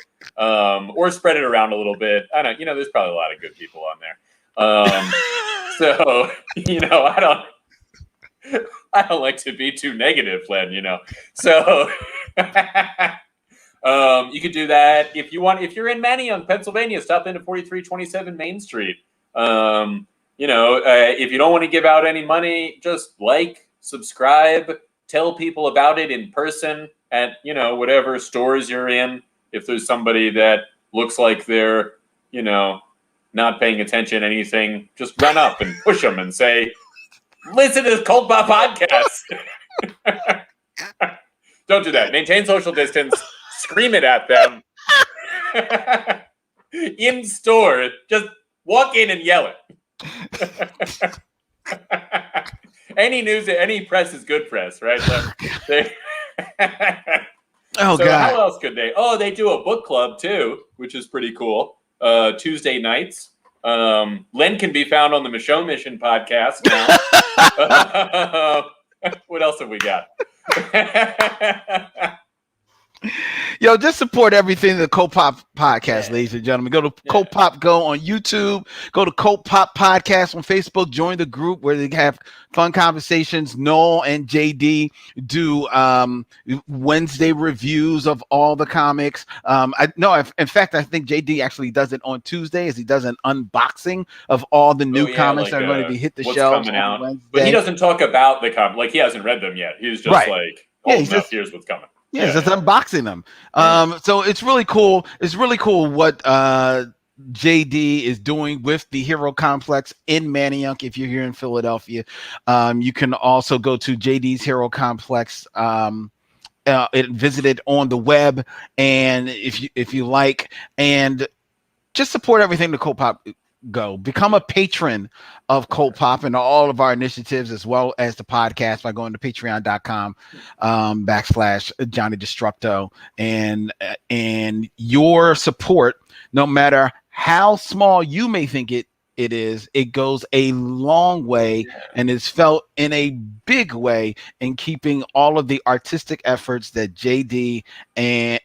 or spread it around a little bit. I don't, there's probably a lot of good people on there. So, I don't like to be too negative, Len, So, you could do that if you want. If you're in Manayunk, Pennsylvania, stop into 4327 Main Street. If you don't want to give out any money, just subscribe, tell people about it in person at, whatever stores you're in. If there's somebody that looks like they're, not paying attention to anything, just run up and push them and say, listen to this CultPop podcast. Don't do that. Maintain social distance. Scream it at them. In store, just walk in and yell it. Any press is good press, right? God. How else could they? Oh, they do a book club too, which is pretty cool. Tuesday nights. Len can be found on the Michonne Mission podcast now. What else have we got? Yo, just support everything the CultPop podcast, ladies and gentlemen. Go to CultPop Go on YouTube. Go to CultPop Podcast on Facebook. Join the group where they have fun conversations. Noel and JD do Wednesday reviews of all the comics. In fact, I think JD actually does it on Tuesday, as he does an unboxing of all the new comics that are going to be hit the shelves coming out. But he doesn't talk about the comic. Like, he hasn't read them yet. He's just here's what's coming. Yeah, just unboxing them. So it's really cool. It's really cool what JD is doing with the Hero Complex in Manayunk. If you're here in Philadelphia, you can also go to JD's Hero Complex. Visit it on the web, and if you like, and just support everything the CultPop Go. Become a patron of CultPop and all of our initiatives, as well as the podcast, by going to patreon.com /Johnny Destructo, and your support, no matter how small you may think it is, it goes a long way and is felt in a big way in keeping all of the artistic efforts that JD and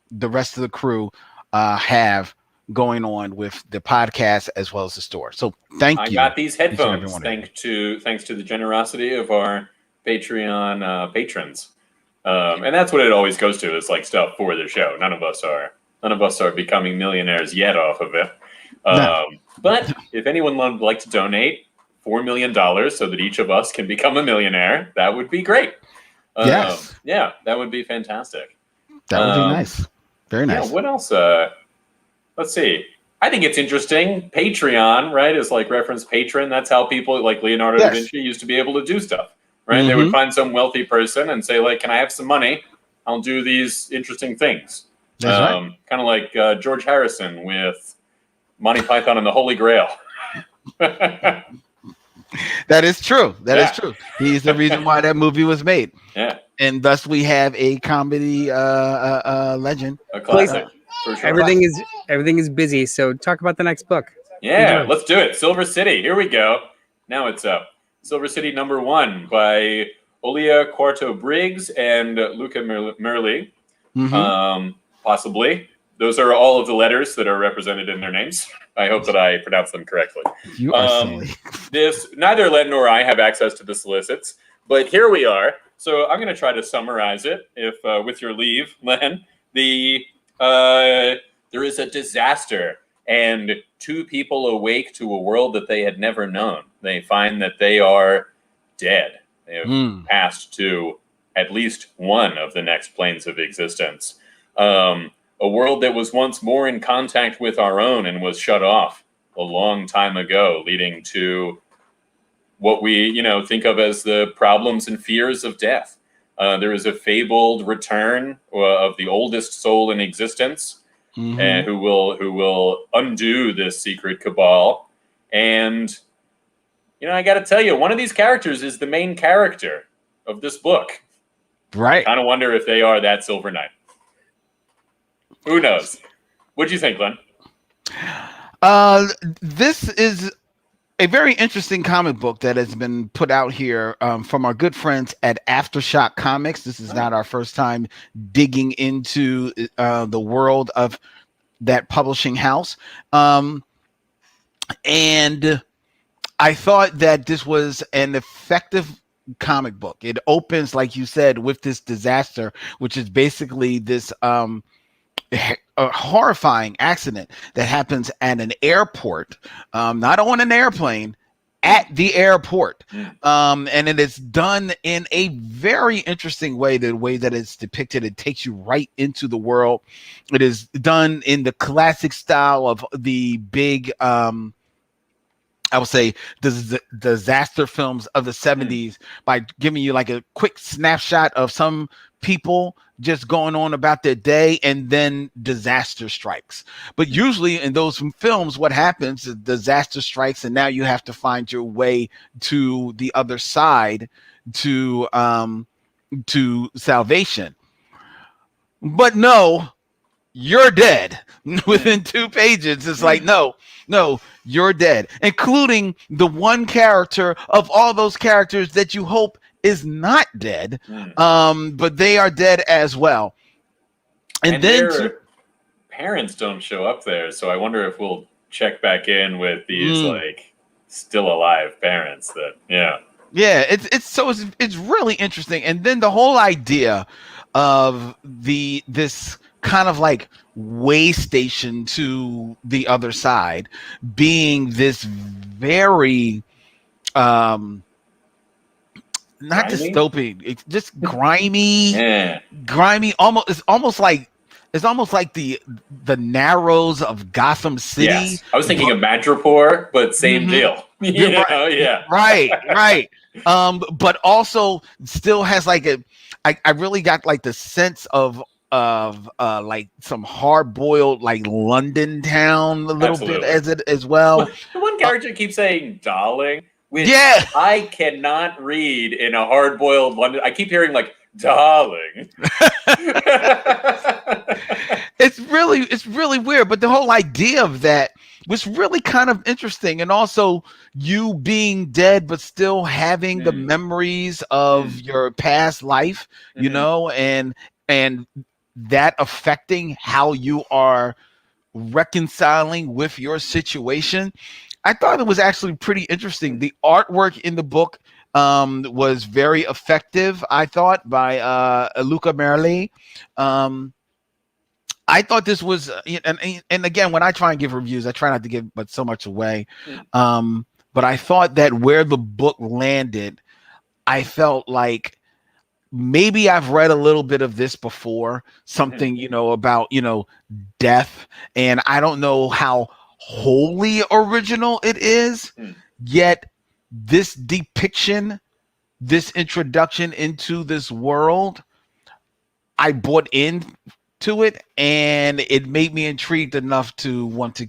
the rest of the crew have going on with the podcast as well as the store. So thank you. I got these headphones thanks to the generosity of our Patreon patrons. And that's what it always goes to, is like stuff for the show. None of us are becoming millionaires yet off of it. No. But if anyone would like to donate $4 million so that each of us can become a millionaire, that would be great. Yes. Yeah, that would be fantastic. That would be nice. Very nice. Yeah, what else? Let's see. I think it's interesting. Patreon, right, is like reference patron. That's how people like Leonardo da Vinci used to be able to do stuff, right? Mm-hmm. They would find some wealthy person and say, like, can I have some money? I'll do these interesting things. Right. Kind of like George Harrison with Monty Python and the Holy Grail. That is true. That is true. He's the reason why that movie was made. Yeah. And thus we have a comedy legend. A classic. For sure. Everything is busy, so talk about the next book. Yeah, let's do it. Silver City. Here we go. Now it's up. Silver City #1 by Olia Quarto Briggs and Luca Merli. Mm-hmm. Possibly. Those are all of the letters that are represented in their names. I hope that I pronounce them correctly. You are silly. Neither Len nor I have access to the solicits, but here we are. So I'm going to try to summarize it, if with your leave, Len. There is a disaster, and two people awake to a world that they had never known. They find that they are dead. They have passed to at least one of the next planes of existence. A world that was once more in contact with our own and was shut off a long time ago, leading to what we, think of as the problems and fears of death. There is a fabled return of the oldest soul in existence, who will undo this secret cabal. And, I got to tell you, one of these characters is the main character of this book. Right. I kind of wonder if they are that Silver Knight. Who knows? What'd you think, Glenn? This is a very interesting comic book that has been put out here from our good friends at Aftershock Comics. This is not our first time digging into the world of that publishing house. And I thought that this was an effective comic book. It opens, like you said, with this disaster, which is basically this a horrifying accident that happens at an airport, not on an airplane, at the airport. And it is done in a very interesting way. The way that it's depicted, it takes you right into the world. It is done in the classic style of the big, I would say, the disaster films of the 70s by giving you like a quick snapshot of some people just going on about their day, and then disaster strikes. But usually in those films, what happens is disaster strikes, and now you have to find your way to the other side to salvation. But no, you're dead within 2 pages. It's like, no, you're dead, including the one character of all those characters that you hope is not dead, but they are dead as well. And then their parents don't show up there, so I wonder if we'll check back in with these like still alive parents. It's really interesting. And then the whole idea of this kind of like way station to the other side being this very not dystopian, it's just grimy. Almost it's almost like the Narrows of Gotham City. Yes. I was thinking of Madripoor, but same deal. Right. But also still has like I really got like the sense of like some hard-boiled like London town a little bit as well. The one character keeps saying "darling," which I cannot read in a hard-boiled London. I keep hearing like "darling." It's really weird, but the whole idea of that was really kind of interesting, and also you being dead but still having the memories of your past life, and that affecting how you are reconciling with your situation. I thought it was actually pretty interesting. The artwork in the book was very effective, I thought, by Luca Merli. I thought this was, and again, when I try and give reviews, I try not to give but so much away. But I thought that where the book landed, I felt like maybe I've read a little bit of this before, something, about, death. And I don't know how wholly original it is, yet this depiction, this introduction into this world, I bought into it, and it made me intrigued enough to want to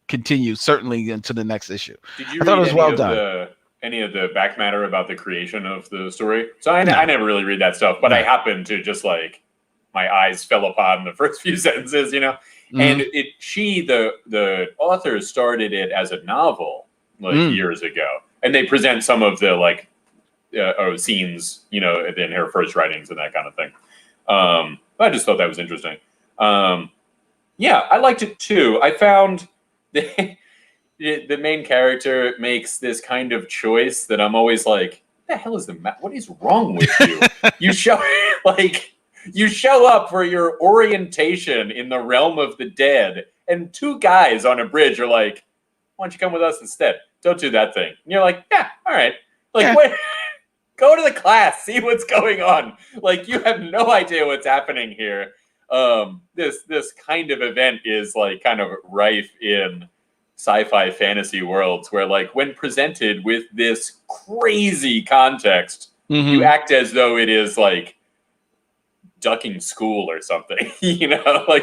continue, certainly into the next issue. Did you I thought it was well done. Any of the back matter about the creation of the story? So I never really read that stuff, but I happened to just my eyes fell upon the first few sentences, And the author started it as a novel years ago, and they present some of the scenes, in her first writings and that kind of thing. I just thought that was interesting. I liked it too. I found the main character makes this kind of choice that I'm always like, what the hell is what is wrong with you? You show up for your orientation in the realm of the dead, and two guys on a bridge are like, why don't you come with us instead? Don't do that thing. And you're like, yeah, all right. Wait, go to the class, see what's going on. You have no idea what's happening here. This kind of event is kind of rife in sci-fi fantasy worlds where when presented with this crazy context, you act as though it is ducking school or something,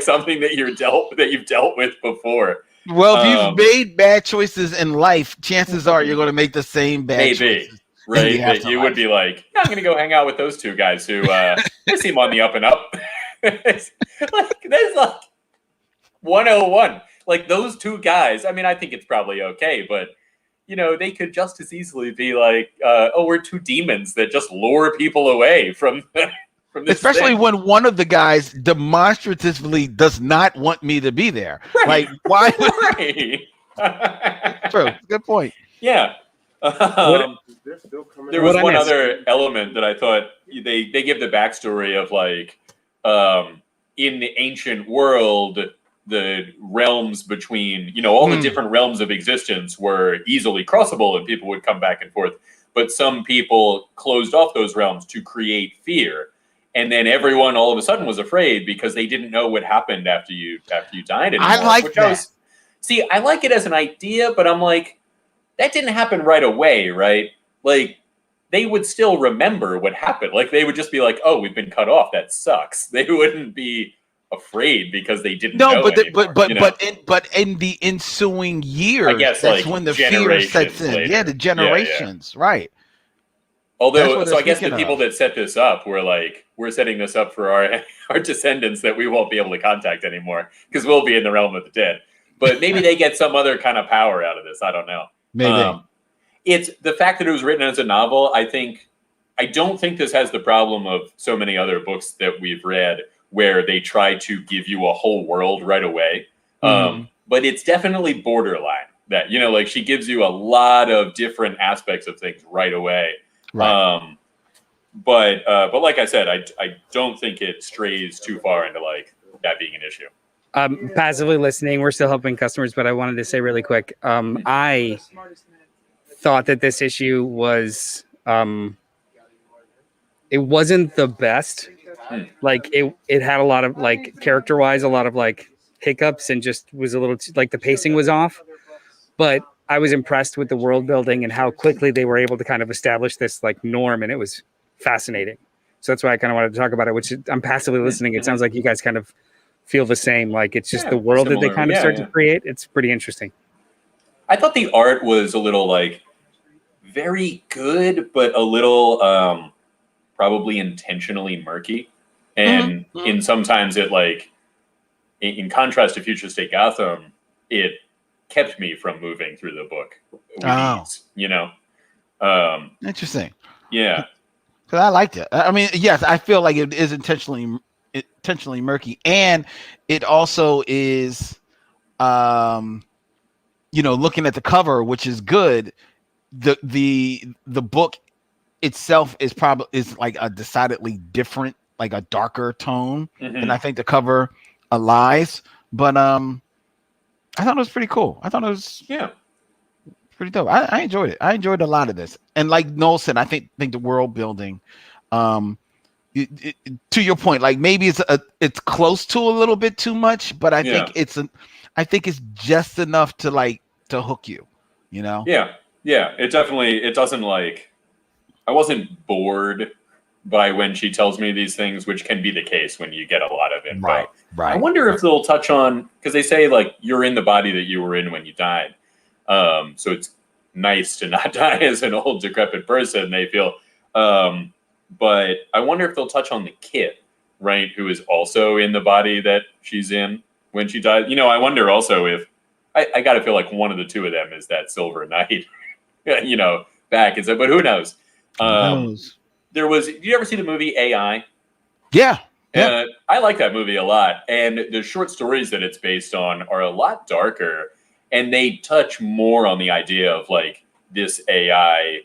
something that you've dealt with before. Well, if you've made bad choices in life, chances are you're going to make the same bad choices. Right, but you would be like, I'm going to go hang out with those two guys who they seem on the up and up. There's 101. Those two guys, I think it's probably okay, but they could just as easily be we're two demons that just lure people away from this especially thing. When one of the guys demonstratively does not want me to be there. Right. Why? Right. True. Good point. Yeah. There was one other element that I thought they give the backstory of in the ancient world, the realms between, all the different realms of existence were easily crossable and people would come back and forth. But some people closed off those realms to create fear. And then everyone all of a sudden was afraid because they didn't know what happened after you died anymore. I like that. I like it as an idea, but I'm like, that didn't happen right away, right? They would still remember what happened. They would just be like, "Oh, we've been cut off. That sucks." They wouldn't be afraid because they didn't know anymore. But in the ensuing years, I guess that's when the fear sets in. Later. Yeah, the generations, right? Although, so I guess the people that set this up were we're setting this up for our descendants that we won't be able to contact anymore because we'll be in the realm of the dead. But maybe they get some other kind of power out of this. I don't know. Maybe. It's the fact that it was written as a novel. I don't think this has the problem of so many other books that we've read where they try to give you a whole world right away. But it's definitely borderline that, she gives you a lot of different aspects of things right away. Right. But like I said, I don't think it strays too far into that being an issue. Passively listening, we're still helping customers, but I wanted to say really quick, I thought that this issue was it wasn't the best. It had a lot of character wise, a lot of hiccups, and just was a little the pacing was off. But I was impressed with the world building and how quickly they were able to kind of establish this norm, and it was fascinating. So that's why I kind of wanted to talk about it, which I'm passively listening. It sounds like you guys kind of feel the same. It's just the world similar. That they kind of start to create. It's pretty interesting. I thought the art was a little very good, but a little probably intentionally murky. And in sometimes it in contrast to Future State Gotham, it kept me from moving through the book with ease, Interesting. Yeah. Because I liked it. I mean, yes, I feel like it is intentionally murky, and it also is looking at the cover, which is good, the book itself is like a decidedly different, like a darker tone, and I think the cover lies. But I thought it was pretty cool. I thought it was pretty dope. I enjoyed it. I enjoyed a lot of this, and like Noel said, I think the world building. To your point, like maybe it's close to a little bit too much, but I think it's just enough to hook you, Yeah. It doesn't like, I wasn't bored by when she tells me these things, which can be the case when you get a lot of info. Right. I wonder if they'll touch on, because they say like you're in the body that you were in when you died. So it's nice to not die as an old decrepit person, they feel. But I wonder if they'll touch on the kid, right, who is also in the body that she's in when she died. I wonder also if, I got to feel like one of the two of them is that Silver Knight, back and so, but who knows? Did you ever see the movie AI? Yeah. I like that movie a lot. And the short stories that it's based on are a lot darker, and they touch more on the idea of like this AI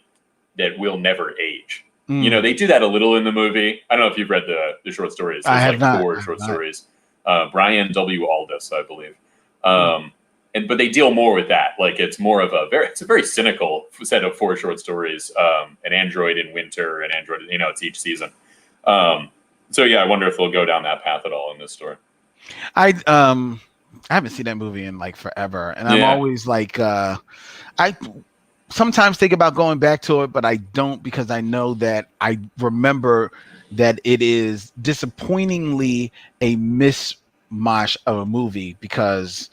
that will never age. They do that a little in the movie. I don't know if you've read the short stories. There's I have not. 4 short stories. Brian W. Aldiss, I believe. But they deal more with that. Like it's more of it's a very cynical set of 4 short stories. An android in winter, an android, it's each season. So yeah, I wonder if they'll go down that path at all in this story. I haven't seen that movie in like forever, and I'm always like, I sometimes think about going back to it, but I don't, because I know that I remember that it is disappointingly a mishmash of a movie because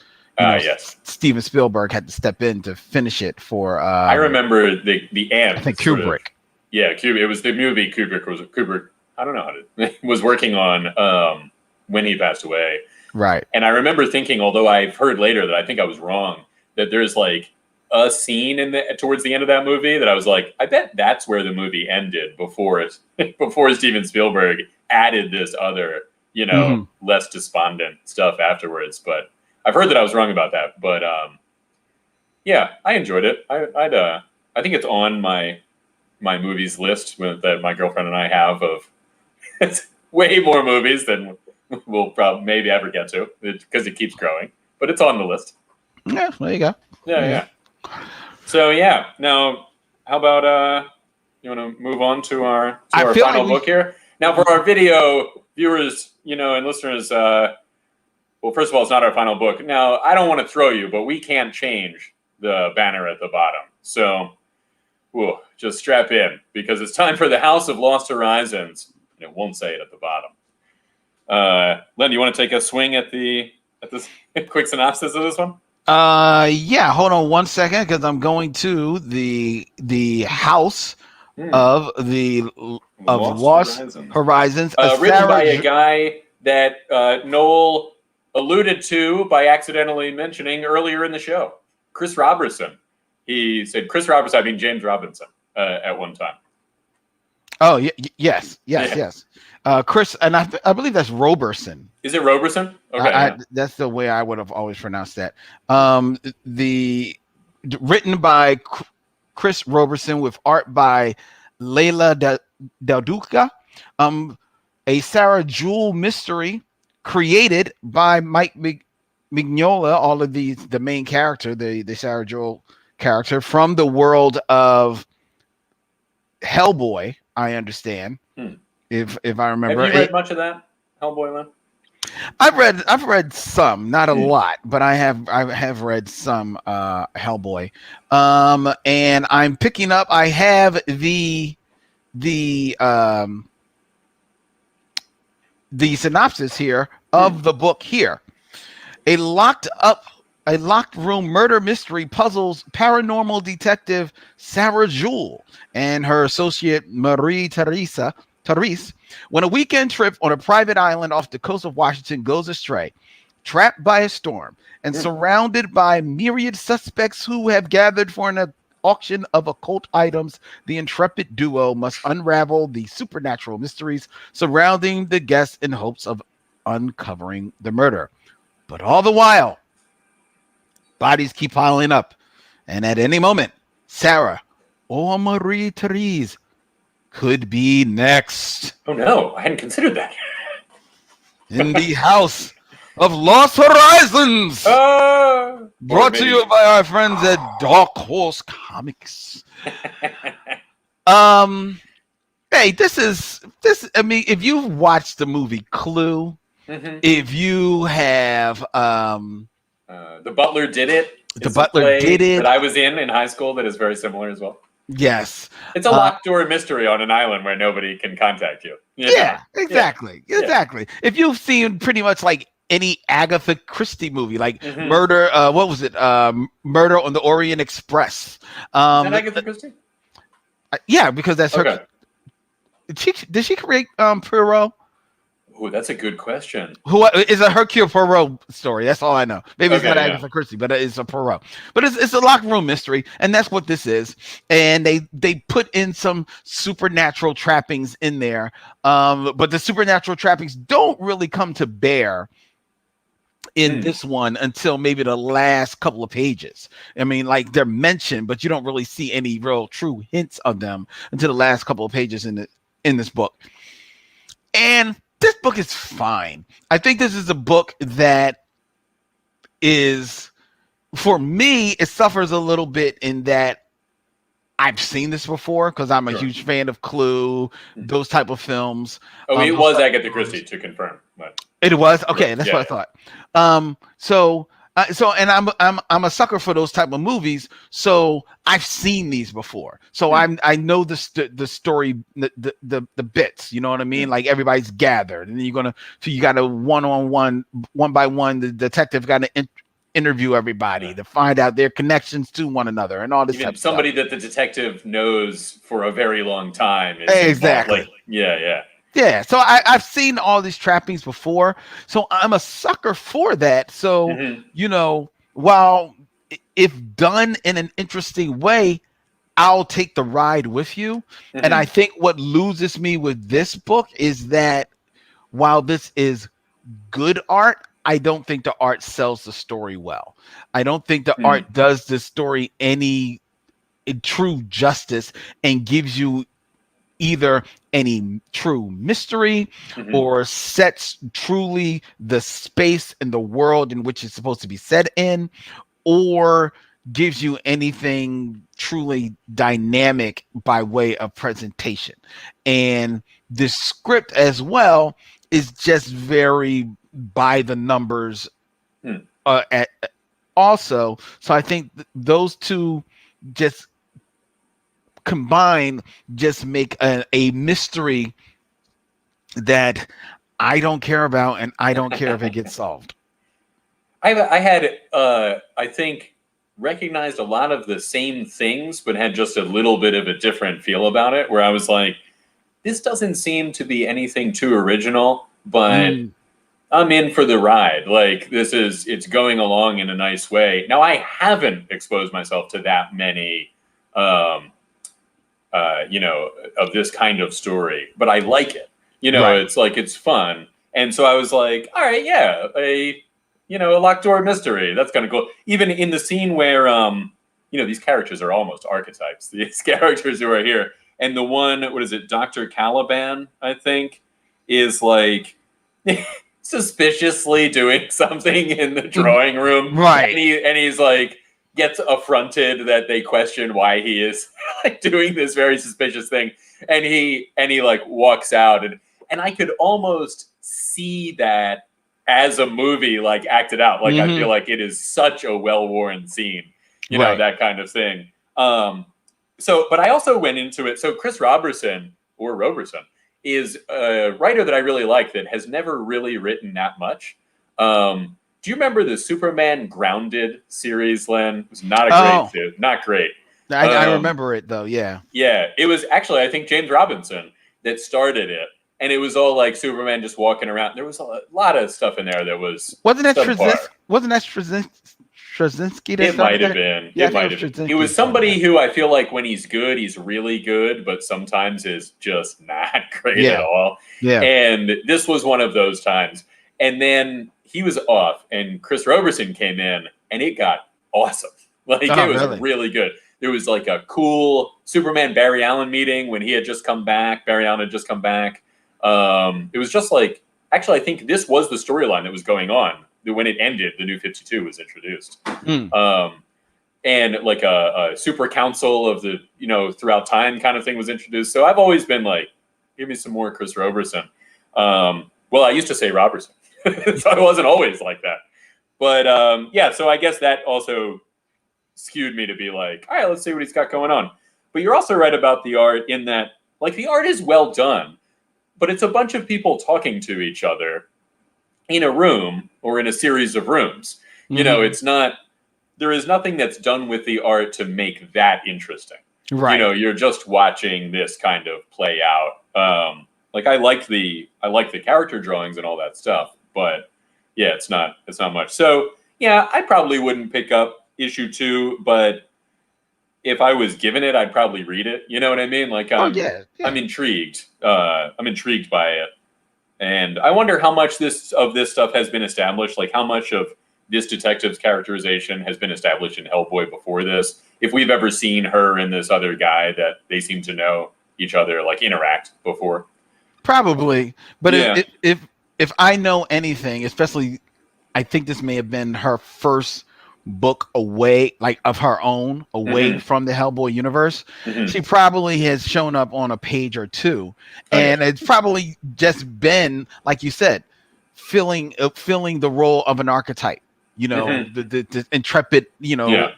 Steven Spielberg had to step in to finish it for. I remember the end. I think Kubrick. Kubrick. It was the movie Kubrick. I don't know was working on when he passed away. Right. And I remember thinking, although I've heard later that I think I was wrong, that there's like a scene towards the end of that movie that I was like, I bet that's where the movie ended before Steven Spielberg added this other, less despondent stuff afterwards. But I've heard that I was wrong about that. But I enjoyed it. I think it's on my movies list that my girlfriend and I have of it's way more movies than we'll probably maybe ever get to because it keeps growing. But it's on the list. Yeah, there you go. Yeah. So now how about you want to move on to our final book here? Now for our video viewers, and listeners, well, first of all, it's not our final book. Now I don't want to throw you, but we can't change the banner at the bottom. So just strap in because it's time for the House of Lost Horizons. And it won't say it at the bottom. Len, you want to take a swing at this quick synopsis of this one? Yeah, hold on one second because I'm going to the House of Lost Horizons, written by a guy that Noel alluded to by accidentally mentioning earlier in the show, Chris Robertson. He said Chris Robertson, I mean James Robinson, at one time. Oh yes. Chris, and I believe that's Roberson. Is it Roberson? Okay, that's the way I would have always pronounced that. Written by Chris Roberson with art by Leila Del Duca. A Sarah Jewell mystery created by Mike Mignola. All of the main character, the Sarah Jewell character from the world of Hellboy. I understand. If I remember. Have you read much of that Hellboy, Len? I've read some, not a lot, but I have read some Hellboy. And I'm picking up. I have the synopsis here of the book here. A locked room murder mystery puzzles paranormal detective Sarah Jewell and her associate Marie Therese when a weekend trip on a private island off the coast of Washington goes astray. Trapped by a storm and surrounded by myriad suspects who have gathered for an auction of occult items, the intrepid duo must unravel the supernatural mysteries surrounding the guests in hopes of uncovering the murder. But all the while, Bodies keep piling up. And at any moment, Sarah or Marie Therese could be next. Oh no, I hadn't considered that. In the House of Lost Horizons. Brought to you by our friends at Dark Horse Comics. Hey, this. I mean, if you've watched the movie Clue, if you have, The Butler Did It. The Butler Did It that I was in high school. That is very similar as well. Yes, it's a locked door mystery on an island where nobody can contact you. Yeah, exactly. If you've seen pretty much like any Agatha Christie movie, like Murder, what was it? Murder on the Orient Express. Is that Agatha Christie? Yeah, because that's her. Did she create Poirot? Oh, that's a good question. Who is a Hercule Poirot story? That's all I know. Maybe it's not Agatha Christie, but it's a Poirot. But it's a locked room mystery, and that's what this is. And they put in some supernatural trappings in there, but the supernatural trappings don't really come to bear in this one until maybe the last couple of pages. I mean, like they're mentioned, but you don't really see any real true hints of them until the last couple of pages in this book. And this book is fine. I think this is a book that is, for me, it suffers a little bit in that I've seen this before because I'm a huge fan of Clue, those type of films. Oh, it was Agatha Christie, to confirm. But... It was? Okay, that's what I thought. And I'm a sucker for those type of movies, so I've seen these before. So I know the story, the bits. You know what I mean? Like everybody's gathered, and you got a one by one. The detective got to interview everybody to find out their connections to one another and all this. Even somebody that the detective knows for a very long time. Exactly. Yeah, so I've seen all these trappings before, so I'm a sucker for that. So, while if done in an interesting way, I'll take the ride with you. And I think what loses me with this book is that while this is good art, I don't think the art sells the story well. I don't think the art does the story any true justice and gives you either any true mystery or sets truly the space and the world in which it's supposed to be set in, or gives you anything truly dynamic by way of presentation. And the script as well is just very by the numbers also. So I think those two just combined just make a mystery that I don't care about, and I don't care if it gets solved. I had I think recognized a lot of the same things, but had just a little bit of a different feel about it, where I was like, this doesn't seem to be anything too original, but I'm in for the ride. Like it's going along in a nice way. Now I haven't exposed myself to that many of this kind of story, but I like it. It's like, it's fun. And so I was like, all right, yeah, a locked door mystery. That's kind of cool. Even in the scene where, these characters are almost archetypes, these characters who are here. And the one, what is it? Dr. Caliban, I think, is like suspiciously doing something in the drawing room. Right. And he's like, gets affronted that they question why he is like doing this very suspicious thing, and he like walks out, and I could almost see that as a movie like acted out. Like I feel like it is such a well-worn scene, that kind of thing. But I also went into it. So Chris Roberson is a writer that I really like that has never really written that much. Do you remember the Superman Grounded series, Len? It was not a great series. Not great. I remember it, though, yeah. Yeah, it was actually, I think, James Robinson that started it. And it was all like Superman just walking around. There was a lot of stuff in there that was Wasn't that Straczynski? It might have been. Yeah, it might have been. It was somebody who I feel like when he's good, he's really good, but sometimes is just not great at all. Yeah. And this was one of those times. And then he was off, and Chris Roberson came in, and it got awesome. Like it was really good. There was like a cool Superman Barry Allen meeting when he had just come back. Barry Allen had just come back. It was just like, actually, I think this was the storyline that was going on. When it ended, the New 52 was introduced. And like a super council of the, throughout time kind of thing was introduced. So I've always been like, give me some more Chris Roberson. Well, I used to say Robertson, so I wasn't always like that. But so I guess that also skewed me to be like, all right, let's see what he's got going on. But you're also right about the art in that, like, the art is well done, but it's a bunch of people talking to each other in a room or in a series of rooms. It's not, there is nothing that's done with the art to make that interesting. Right. You're just watching this kind of play out. Like I like the character drawings and all that stuff, but yeah, it's not much. So yeah, I probably wouldn't pick up issue 2, but if I was given it, I'd probably read it. You know what I mean? Like, I'm intrigued. I'm intrigued by it. And I wonder how much of this stuff has been established, like how much of this detective's characterization has been established in Hellboy before this. If we've ever seen her and this other guy that they seem to know each other, like interact before. Probably. But if I know anything, especially, I think this may have been her first book away, like of her own, away from the Hellboy universe. She probably has shown up on a page or two, and it's probably just been, like you said, filling the role of an archetype. The intrepid,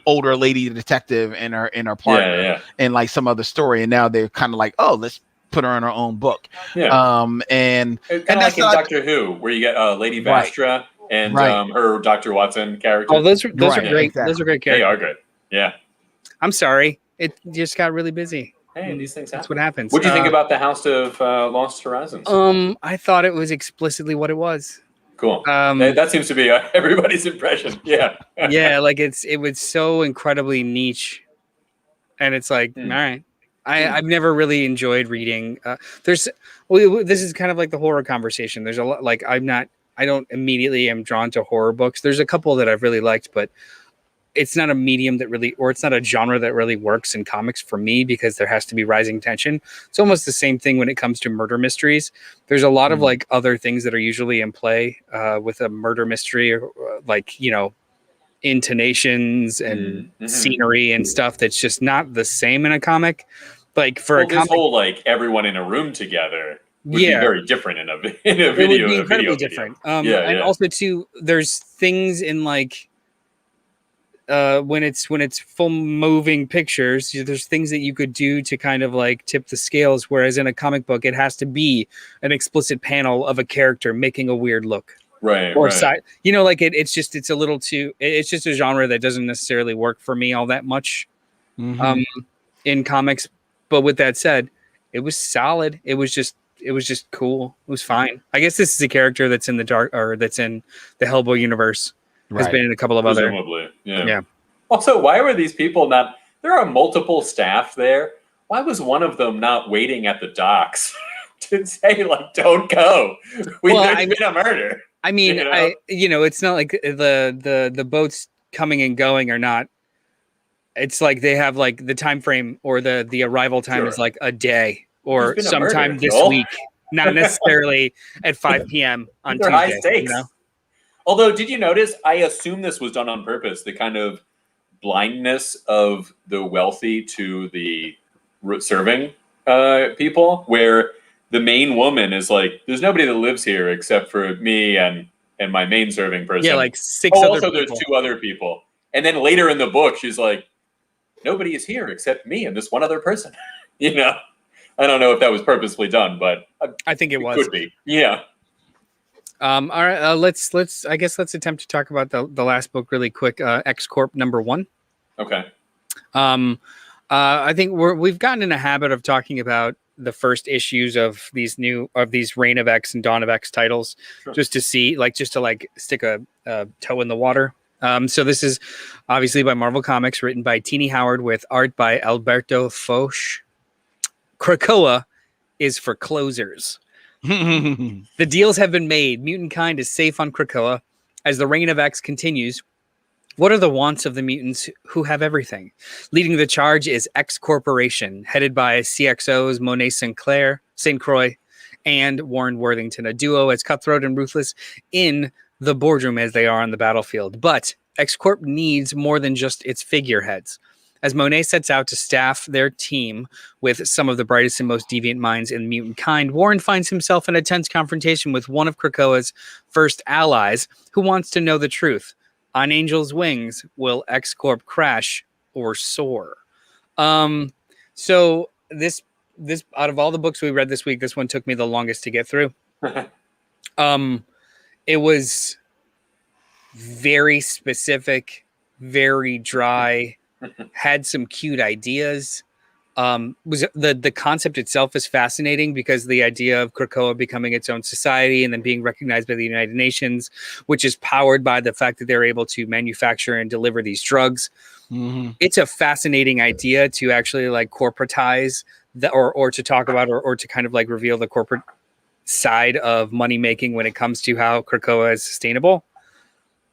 older lady detective and her partner, and like some other story, and now they're kind of like, oh, let's put her in her own book. And that's like in Doctor Who, where you get Lady Vastra and her Dr. Watson character. Oh, those are great. Exactly. Those are great characters. They are good. Yeah. I'm sorry, it just got really busy. Hey, these things happen. That's what happens. What do you think about the House of Lost Horizons? I thought it was explicitly what it was. Cool. That seems to be everybody's impression. Yeah. Yeah, like it was so incredibly niche, and it's like, all right. I've never really enjoyed reading. This is kind of like the horror conversation. There's a lot, like I don't immediately am drawn to horror books. There's a couple that I've really liked, but it's not a medium that really, or it's not a genre that really works in comics for me, because there has to be rising tension. It's almost the same thing when it comes to murder mysteries. There's a lot of like other things that are usually in play with a murder mystery, like, intonations and scenery and stuff that's just not the same in a comic. Like for a comic, whole like everyone in a room together would be very different in a video. It would be incredibly different. And also too, there's things in like when it's full moving pictures, there's things that you could do to kind of like tip the scales, whereas in a comic book it has to be an explicit panel of a character making a weird look. Right. Or side, like it's just a genre that doesn't necessarily work for me all that much in comics. But with that said, it was solid. It was just cool. It was fine. I guess this is a character that's in the dark, or that's in the Hellboy universe. Has been in a couple of presumably, other. Yeah. Also, why were these people not? There are multiple staff there. Why was one of them not waiting at the docks to say like, "Don't go"? There's been a murder. I mean, it's not like the boats coming and going are not. It's like they have like the time frame, or the arrival time is like a day or sometime this week, not necessarily at 5 p.m. on Tuesday. High stakes. Although, did you notice? I assume this was done on purpose. The kind of blindness of the wealthy to the serving people, where the main woman is like, "There's nobody that lives here except for me and my main serving person." Yeah, like 6 other people. There's 2 other people. And then later in the book, she's like, "Nobody is here except me and this one other person." I don't know if that was purposefully done, but I think it was. Could be. Yeah. All right. Let's attempt to talk about the last book really quick. X-Corp #1. Okay. I think we've gotten in a habit of talking about the first issues of these Reign of X and Dawn of X titles, just to stick a toe in the water. So this is obviously by Marvel Comics, written by Tini Howard with art by Alberto Foch. Krakoa is for closers. The deals have been made. Mutant kind is safe on Krakoa as the Reign of X continues, What are the wants of the mutants who have everything? Leading the charge is X-Corporation, headed by CXOs Monet St. Croix, and Warren Worthington, a duo as cutthroat and ruthless in the boardroom as they are on the battlefield. But X-Corp needs more than just its figureheads. As Monet sets out to staff their team with some of the brightest and most deviant minds in mutant kind, Warren finds himself in a tense confrontation with one of Krakoa's first allies who wants to know the truth. On Angel's wings, will X-Corp crash or soar? So this out of all the books we read this week, this one took me the longest to get through. It was very specific, very dry, had some cute ideas. Was the concept itself is fascinating because the idea of Krakoa becoming its own society and then being recognized by the United Nations, which is powered by the fact that they're able to manufacture and deliver these drugs. Mm-hmm. It's a fascinating idea to actually like corporatize that, or to talk about, or to kind of like reveal the corporate side of money making when it comes to how Krakoa is sustainable.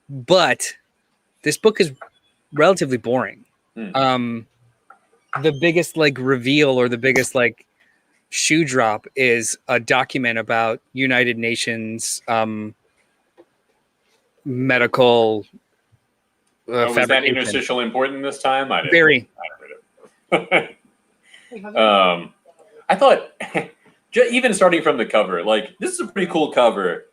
But this book is relatively boring. The biggest like reveal or the biggest like shoe drop is a document about United Nations medical was that interstitial important this time? I didn't. Very. I thought, even starting from the cover, like this is a pretty cool cover,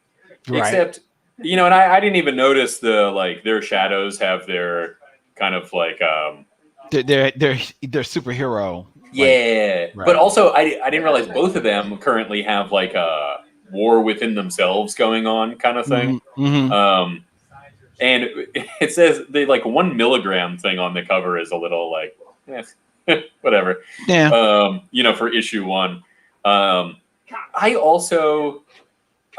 right. Except, you know, and I didn't even notice the like their shadows have their kind of like they're superhero. Yeah, like, right. But also I didn't realize both of them currently have like a war within themselves going on kind of thing. Mm-hmm. And it says the like 1 milligram thing on the cover is a little like whatever. Yeah. You know, for issue 1. I also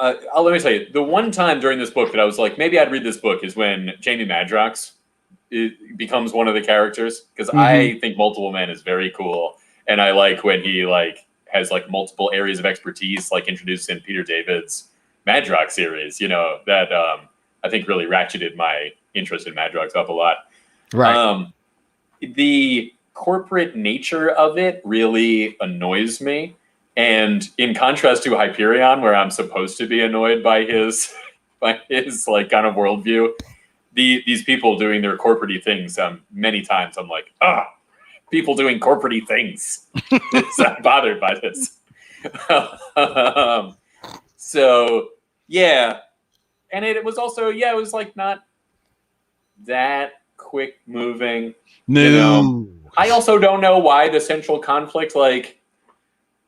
let me tell you, the one time during this book that I was like, maybe I'd read this book is when Jamie Madrox becomes one of the characters, because I think Multiple Men is very cool, and I like when he like has like multiple areas of expertise, like introduced in Peter David's Madrox series. You know that I think really ratcheted my interest in Madrox up a lot. Right. The corporate nature of it really annoys me, and in contrast to Hyperion, where I'm supposed to be annoyed by his like kind of worldview. These people doing their corporate-y things, many times I'm like, people doing corporate-y things. I'm bothered by this. So, yeah. And it was also, it was like not that quick moving. No. You know? I also don't know why the central conflict, like,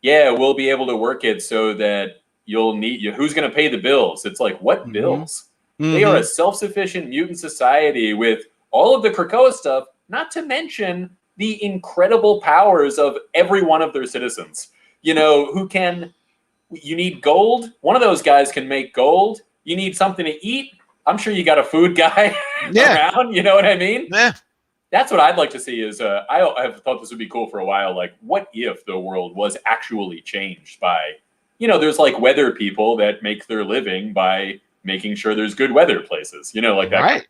we'll be able to work it so that who's going to pay the bills? It's like, what bills? They are a self-sufficient mutant society with all of the Krakoa stuff, not to mention the incredible powers of every one of their citizens. You know, you need gold. One of those guys can make gold. You need something to eat. I'm sure you got a food guy around. You know what I mean? Yeah. That's what I'd like to see is, I have thought this would be cool for a while. Like, what if the world was actually changed by, you know, there's like weather people that make their living by making sure there's good weather places, you know, like that. Right.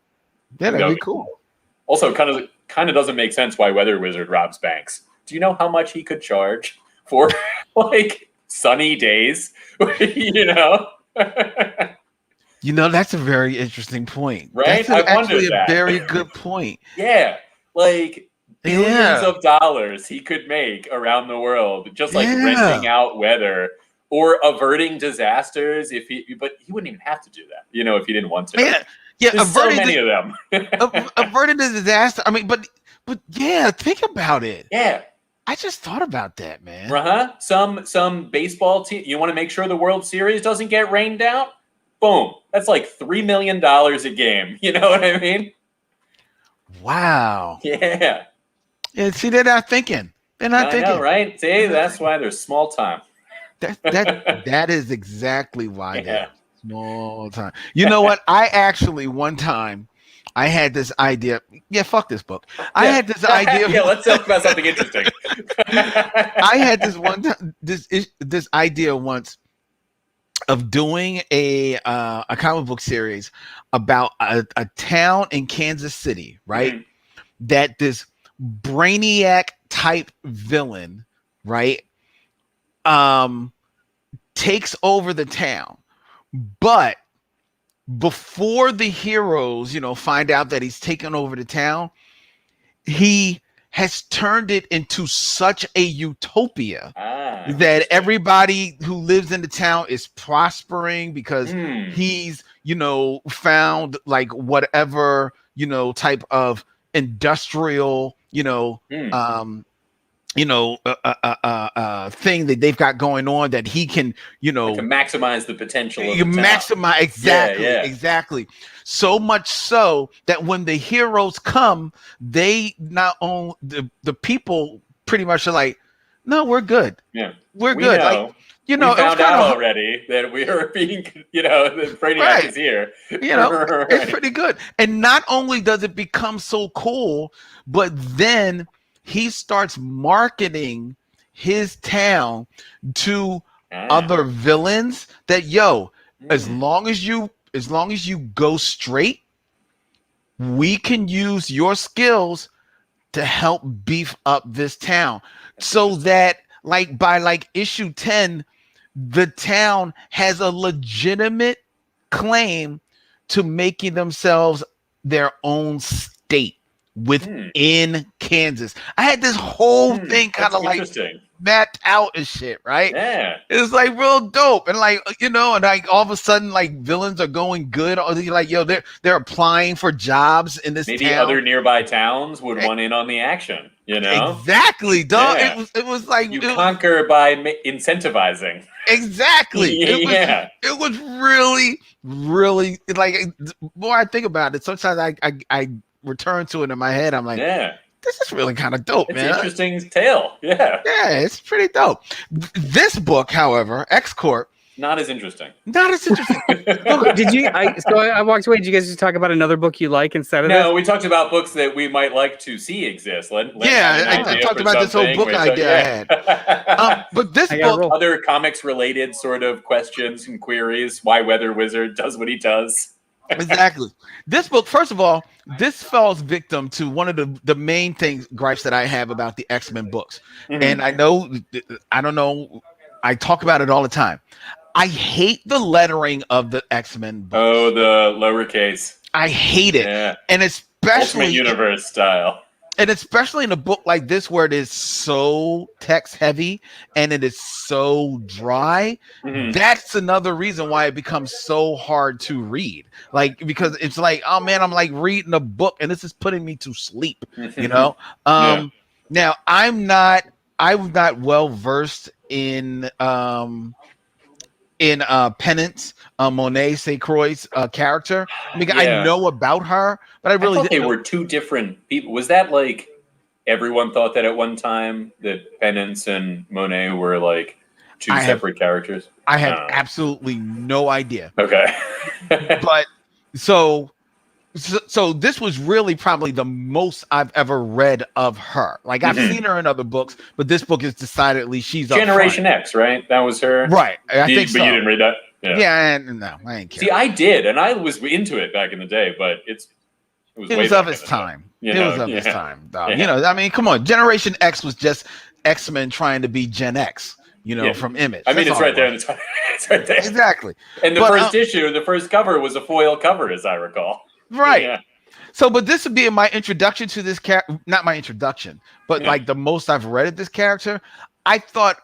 Yeah, that'd be cool. Also, kind of doesn't make sense why Weather Wizard robs banks. Do you know how much he could charge for like sunny days? You know? You know, that's a very interesting point. Right? That's actually a very good point. Yeah. Like billions of dollars he could make around the world, just like renting out weather. Or averting disasters, but he wouldn't even have to do that, you know, if he didn't want to. Yeah, there's so many of them. Averting the disaster. I mean, but yeah, think about it. Yeah, I just thought about that, man. Some baseball team. You want to make sure the World Series doesn't get rained out. Boom, that's like $3 million a game. You know what I mean? Wow. Yeah. Yeah. See, they're not thinking. They're not thinking. I know, right? See, that's why there's small time. That is exactly why they're small time. You know what? I actually one time I had this idea. Yeah, fuck this book. I had this idea. Let's talk about something interesting. I had this one time this idea once of doing a comic book series about a town in Kansas City, right? That this brainiac type villain, right, takes over the town. But before the heroes, find out that he's taken over the town, he has turned it into such a utopia that everybody who lives in the town is prospering because he's, found like whatever, type of industrial, thing that they've got going on that he can, to maximize the potential of the maximize town. Exactly. So much so that when the heroes come, they not only the people pretty much are like, no, we're good. Yeah, we're good. Know. We found out already that we are being, the Brainiac is here. Right. It's pretty good. And not only does it become so cool, but then he starts marketing his town to other villains that as long as you go straight, we can use your skills to help beef up this town. So that by issue 10, the town has a legitimate claim to making themselves their own state within Kansas. I had this whole thing kind of mapped out and shit, right? Yeah. It was real dope. And and all of a sudden villains are going good. Or they're applying for jobs in this Maybe town. Other nearby towns would want in on the action, Exactly, dog. Yeah. It was conquer by incentivizing. Exactly. It was really, really the more I think about it, sometimes I return to it in my head. I'm like, this is really kind of dope, man. It's an interesting tale. Yeah, it's pretty dope. This book, however, X-Corp, not as interesting. Did you? I walked away. Did you guys just talk about another book you like instead of this? No, we talked about books that we might like to see exist. I talked about this whole book idea I had. But this book, other comics related sort of questions and queries. Why Weather Wizard does what he does. Exactly. This book, first of all, this falls victim to one of the main gripes that I have about the X-Men books. And I don't know, I talk about it all the time. I hate the lettering of the X-Men books. Oh, the lowercase. I hate it. Yeah. And especially Ultimate Universe style. And especially in a book like this where it is so text heavy and it is so dry, that's another reason why it becomes so hard to read. Because it's oh man, I'm reading a book and this is putting me to sleep, Now I'm not well versed in Penance, Monet St. Croix's character. I know about her, but I really thought they were two different people. Was that everyone thought that at one time that Penance and Monet were two separate characters? I had absolutely no idea. Okay. But so this was really probably the most I've ever read of her. I've seen her in other books, but this book is decidedly she's Generation X, right? That was her, right? I think so. But you didn't read that? Yeah, no, I ain't care. See, I did, and I was into it back in the day, but it was of its time. It was of its time, dog. Yeah. Come on. Generation X was just X-Men trying to be Gen X. From Image. It's right there in the title. It's right there. Exactly. And the first issue, the first cover was a foil cover, as I recall. Right. Yeah. So, but this would be my introduction to this character. Not my introduction, but the most I've read of this character. I thought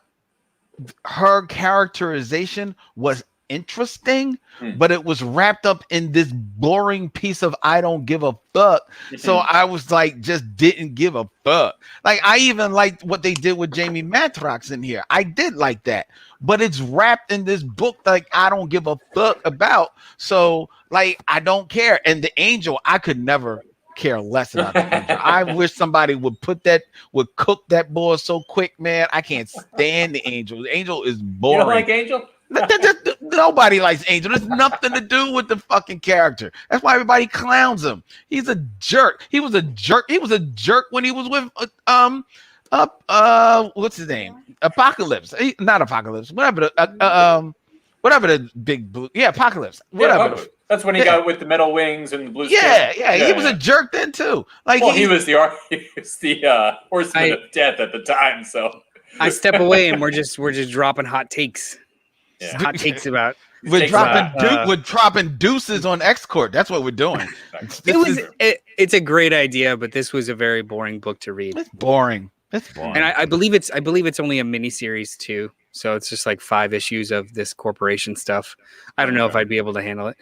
her characterization was interesting, but it was wrapped up in this boring piece of I don't give a fuck. So I was just didn't give a fuck. I even liked what they did with Jamie Matrox in here. I did like that, but it's wrapped in this book I don't give a fuck about. So I don't care. And the Angel, I could never care less about the Angel. I wish somebody would cook that boy so quick, man. I can't stand the Angel. The Angel is boring. You don't like Angel? Nobody likes Angel. There's nothing to do with the fucking character. That's why everybody clowns him. He's a jerk. He was a jerk. He was a jerk when he was with what's his name? Apocalypse. Not Apocalypse. Whatever. whatever the big blue. Yeah, Apocalypse. Yeah, Whatever. Apocalypse. That's when he got with the metal wings and the blue skin. Yeah, he was a jerk then too. Like, well, he was the horseman of death at the time. So I step away, and we're just dropping hot takes. Yeah. Hot takes about. We're dropping deuces on X-Corp. That's what we're doing. It's a great idea, but this was a very boring book to read. It's boring. And I believe it's only a miniseries too. So it's just like 5 issues of this corporation stuff. I don't know if I'd be able to handle it.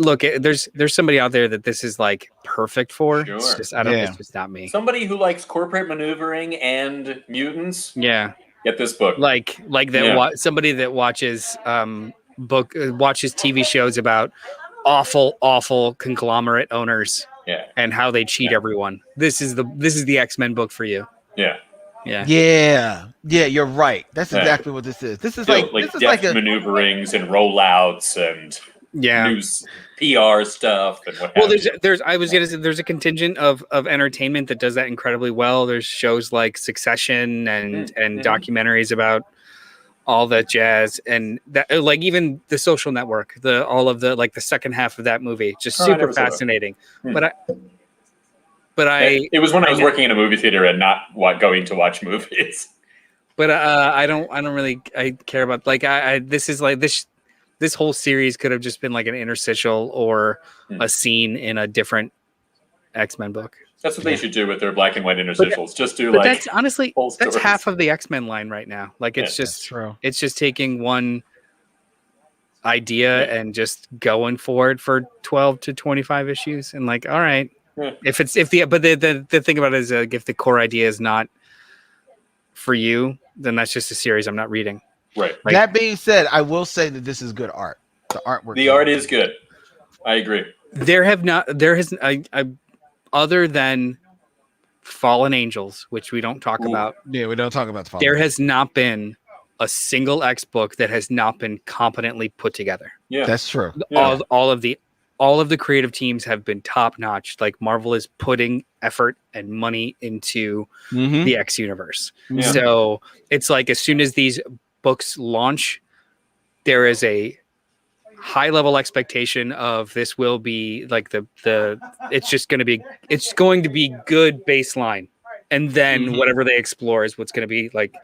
Look, there's somebody out there that this is like perfect for. Sure. It's just it's just not me. Somebody who likes corporate maneuvering and mutants. Yeah. Get this book. Like that. Somebody that watches watches TV shows about awful conglomerate owners. Yeah. And how they cheat everyone. This is the X-Men book for you. Yeah. Yeah. You're right. That's exactly what this is. This is like maneuverings and rollouts and news PR stuff and what. Well, there's a contingent of entertainment that does that incredibly well. There's shows like Succession and documentaries about all that jazz, and that, like, even The Social Network, the second half of that movie, just super fascinating. But it was when I was working in a movie theater and not going to watch movies. But I don't really care about, like, this is like this whole series could have just been like an interstitial or a scene in a different X-Men book. That's what they should do with their black and white interstitials. That's honestly that's half of the X-Men line right now. Like, it's just taking one idea and just going for it for 12 to 25 issues, and like, all right. Yeah. But the thing about it is, if the core idea is not for you, then that's just a series I'm not reading. Right. Like, that being said, I will say that this is good art. The artwork. The art is good. I agree. Other than Fallen Angels, which we don't talk about. Yeah, we don't talk about There has not been a single X book that has not been competently put together. Yeah, that's true. All of the creative teams have been top notch. Like, Marvel is putting effort and money into the X universe. Yeah. So it's like, as soon as these books launch, there is a high level expectation of this will be like it's going to be good baseline. And then whatever they explore is what's going to be like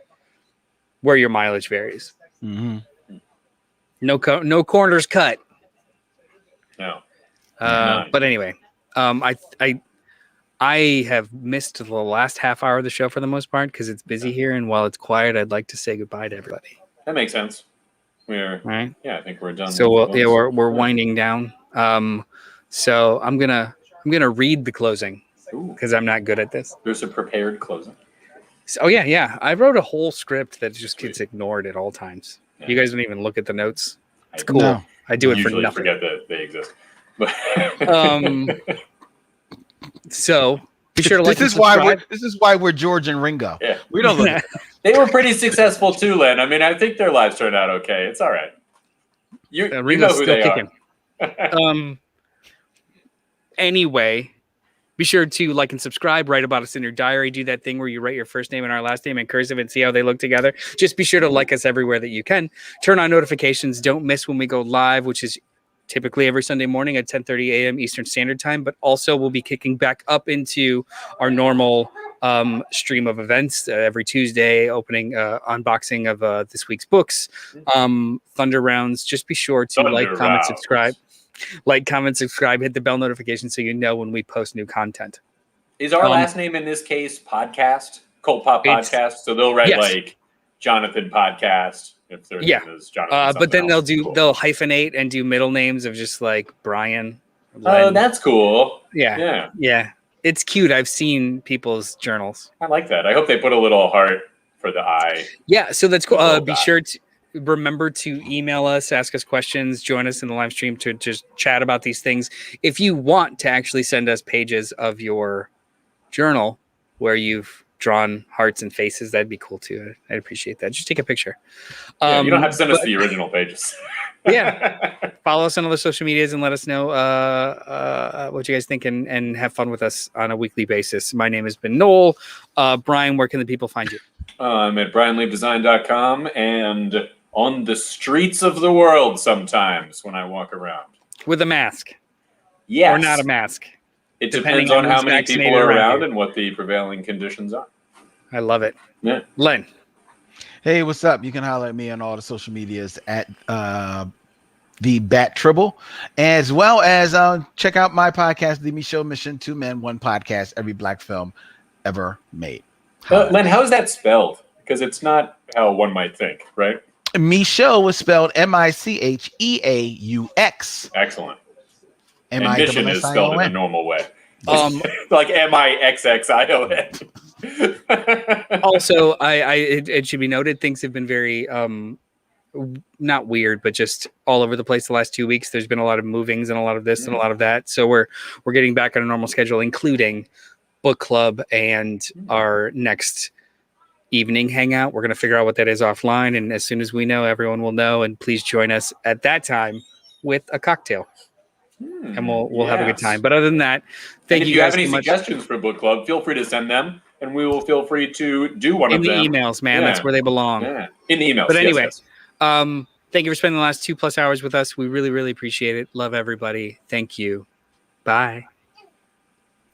where your mileage varies. No corners cut. No. But anyway, I have missed the last half hour of the show for the most part because it's busy here, and while it's quiet, I'd like to say goodbye to everybody. That makes sense. We're right. Yeah, I think we're done. So we're winding down. So I'm gonna read the closing because I'm not good at this. There's a prepared closing. Oh yeah. I wrote a whole script that just gets ignored at all times. Yeah. You guys don't even look at the notes. It's cool. No. I do it for nothing. Forget that they exist. So be sure to like. This is why we're George and Ringo. Yeah. We don't look. They were pretty successful too, Len. I mean, I think their lives turned out okay. It's all right. You know who they are. Anyway, be sure to like and subscribe. Write about us in your diary. Do that thing where you write your first name and our last name in cursive and see how they look together. Just be sure to like us everywhere that you can. Turn on notifications. Don't miss when we go live, which is typically every Sunday morning at 10:30 a.m. Eastern Standard Time. But also we'll be kicking back up into our normal stream of events every Tuesday, opening unboxing of this week's books, Thunder Rounds. Just be sure to like, comment, subscribe. Like, comment, subscribe, hit the bell notification so you know when we post new content. Is our last name in this case podcast? CultPop Podcast? So they'll write like Jonathan Podcast if their name is Jonathan. But then they'll hyphenate and do middle names of just like Brian. Oh, that's cool. Yeah. It's cute. I've seen people's journals. I like that. I hope they put a little heart for the eye. Yeah, so that's cool. Be sure to remember to email us, ask us questions, join us in the live stream to just chat about these things. If you want to actually send us pages of your journal where you've drawn hearts and faces, that'd be cool too. I'd appreciate that. Just take a picture. You don't have to send us the original pages. Follow us on other social medias and let us know what you guys think and have fun with us on a weekly basis. My name has been Noel. Brian, where can the people find you? I'm at brianleibdesign.com and on the streets of the world sometimes when I walk around. With a mask. Yes. Or not a mask. It depends on how many people are around and what the prevailing conditions are. I love it. Yeah. Len. Hey, what's up? You can holler at me on all the social medias at the Bat Tribble, as well as check out my podcast, The Me Show Mission, 2 Men, 1 podcast, every black film ever made. Len, how's that spelled? Because it's not how one might think, right? Me Show was spelled Micheaux. Excellent. And mission is spelled in a normal way. Like Mixxion. Also, it should be noted, things have been very not weird, but just all over the place the last 2 weeks. There's been a lot of movings and a lot of this and a lot of that. So we're getting back on a normal schedule, including book club and our next evening hangout. We're going to figure out what that is offline, and as soon as we know, everyone will know. And please join us at that time with a cocktail. And we'll have a good time. But other than that, thank you guys so much. If you have any suggestions for book club, feel free to send them, and we will feel free to do one of them. In the emails, man. Yeah. That's where they belong. Yeah. In the emails. But anyway, thank you for spending the last 2+ hours with us. We really, really appreciate it. Love everybody. Thank you. Bye.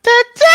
Ta-ta!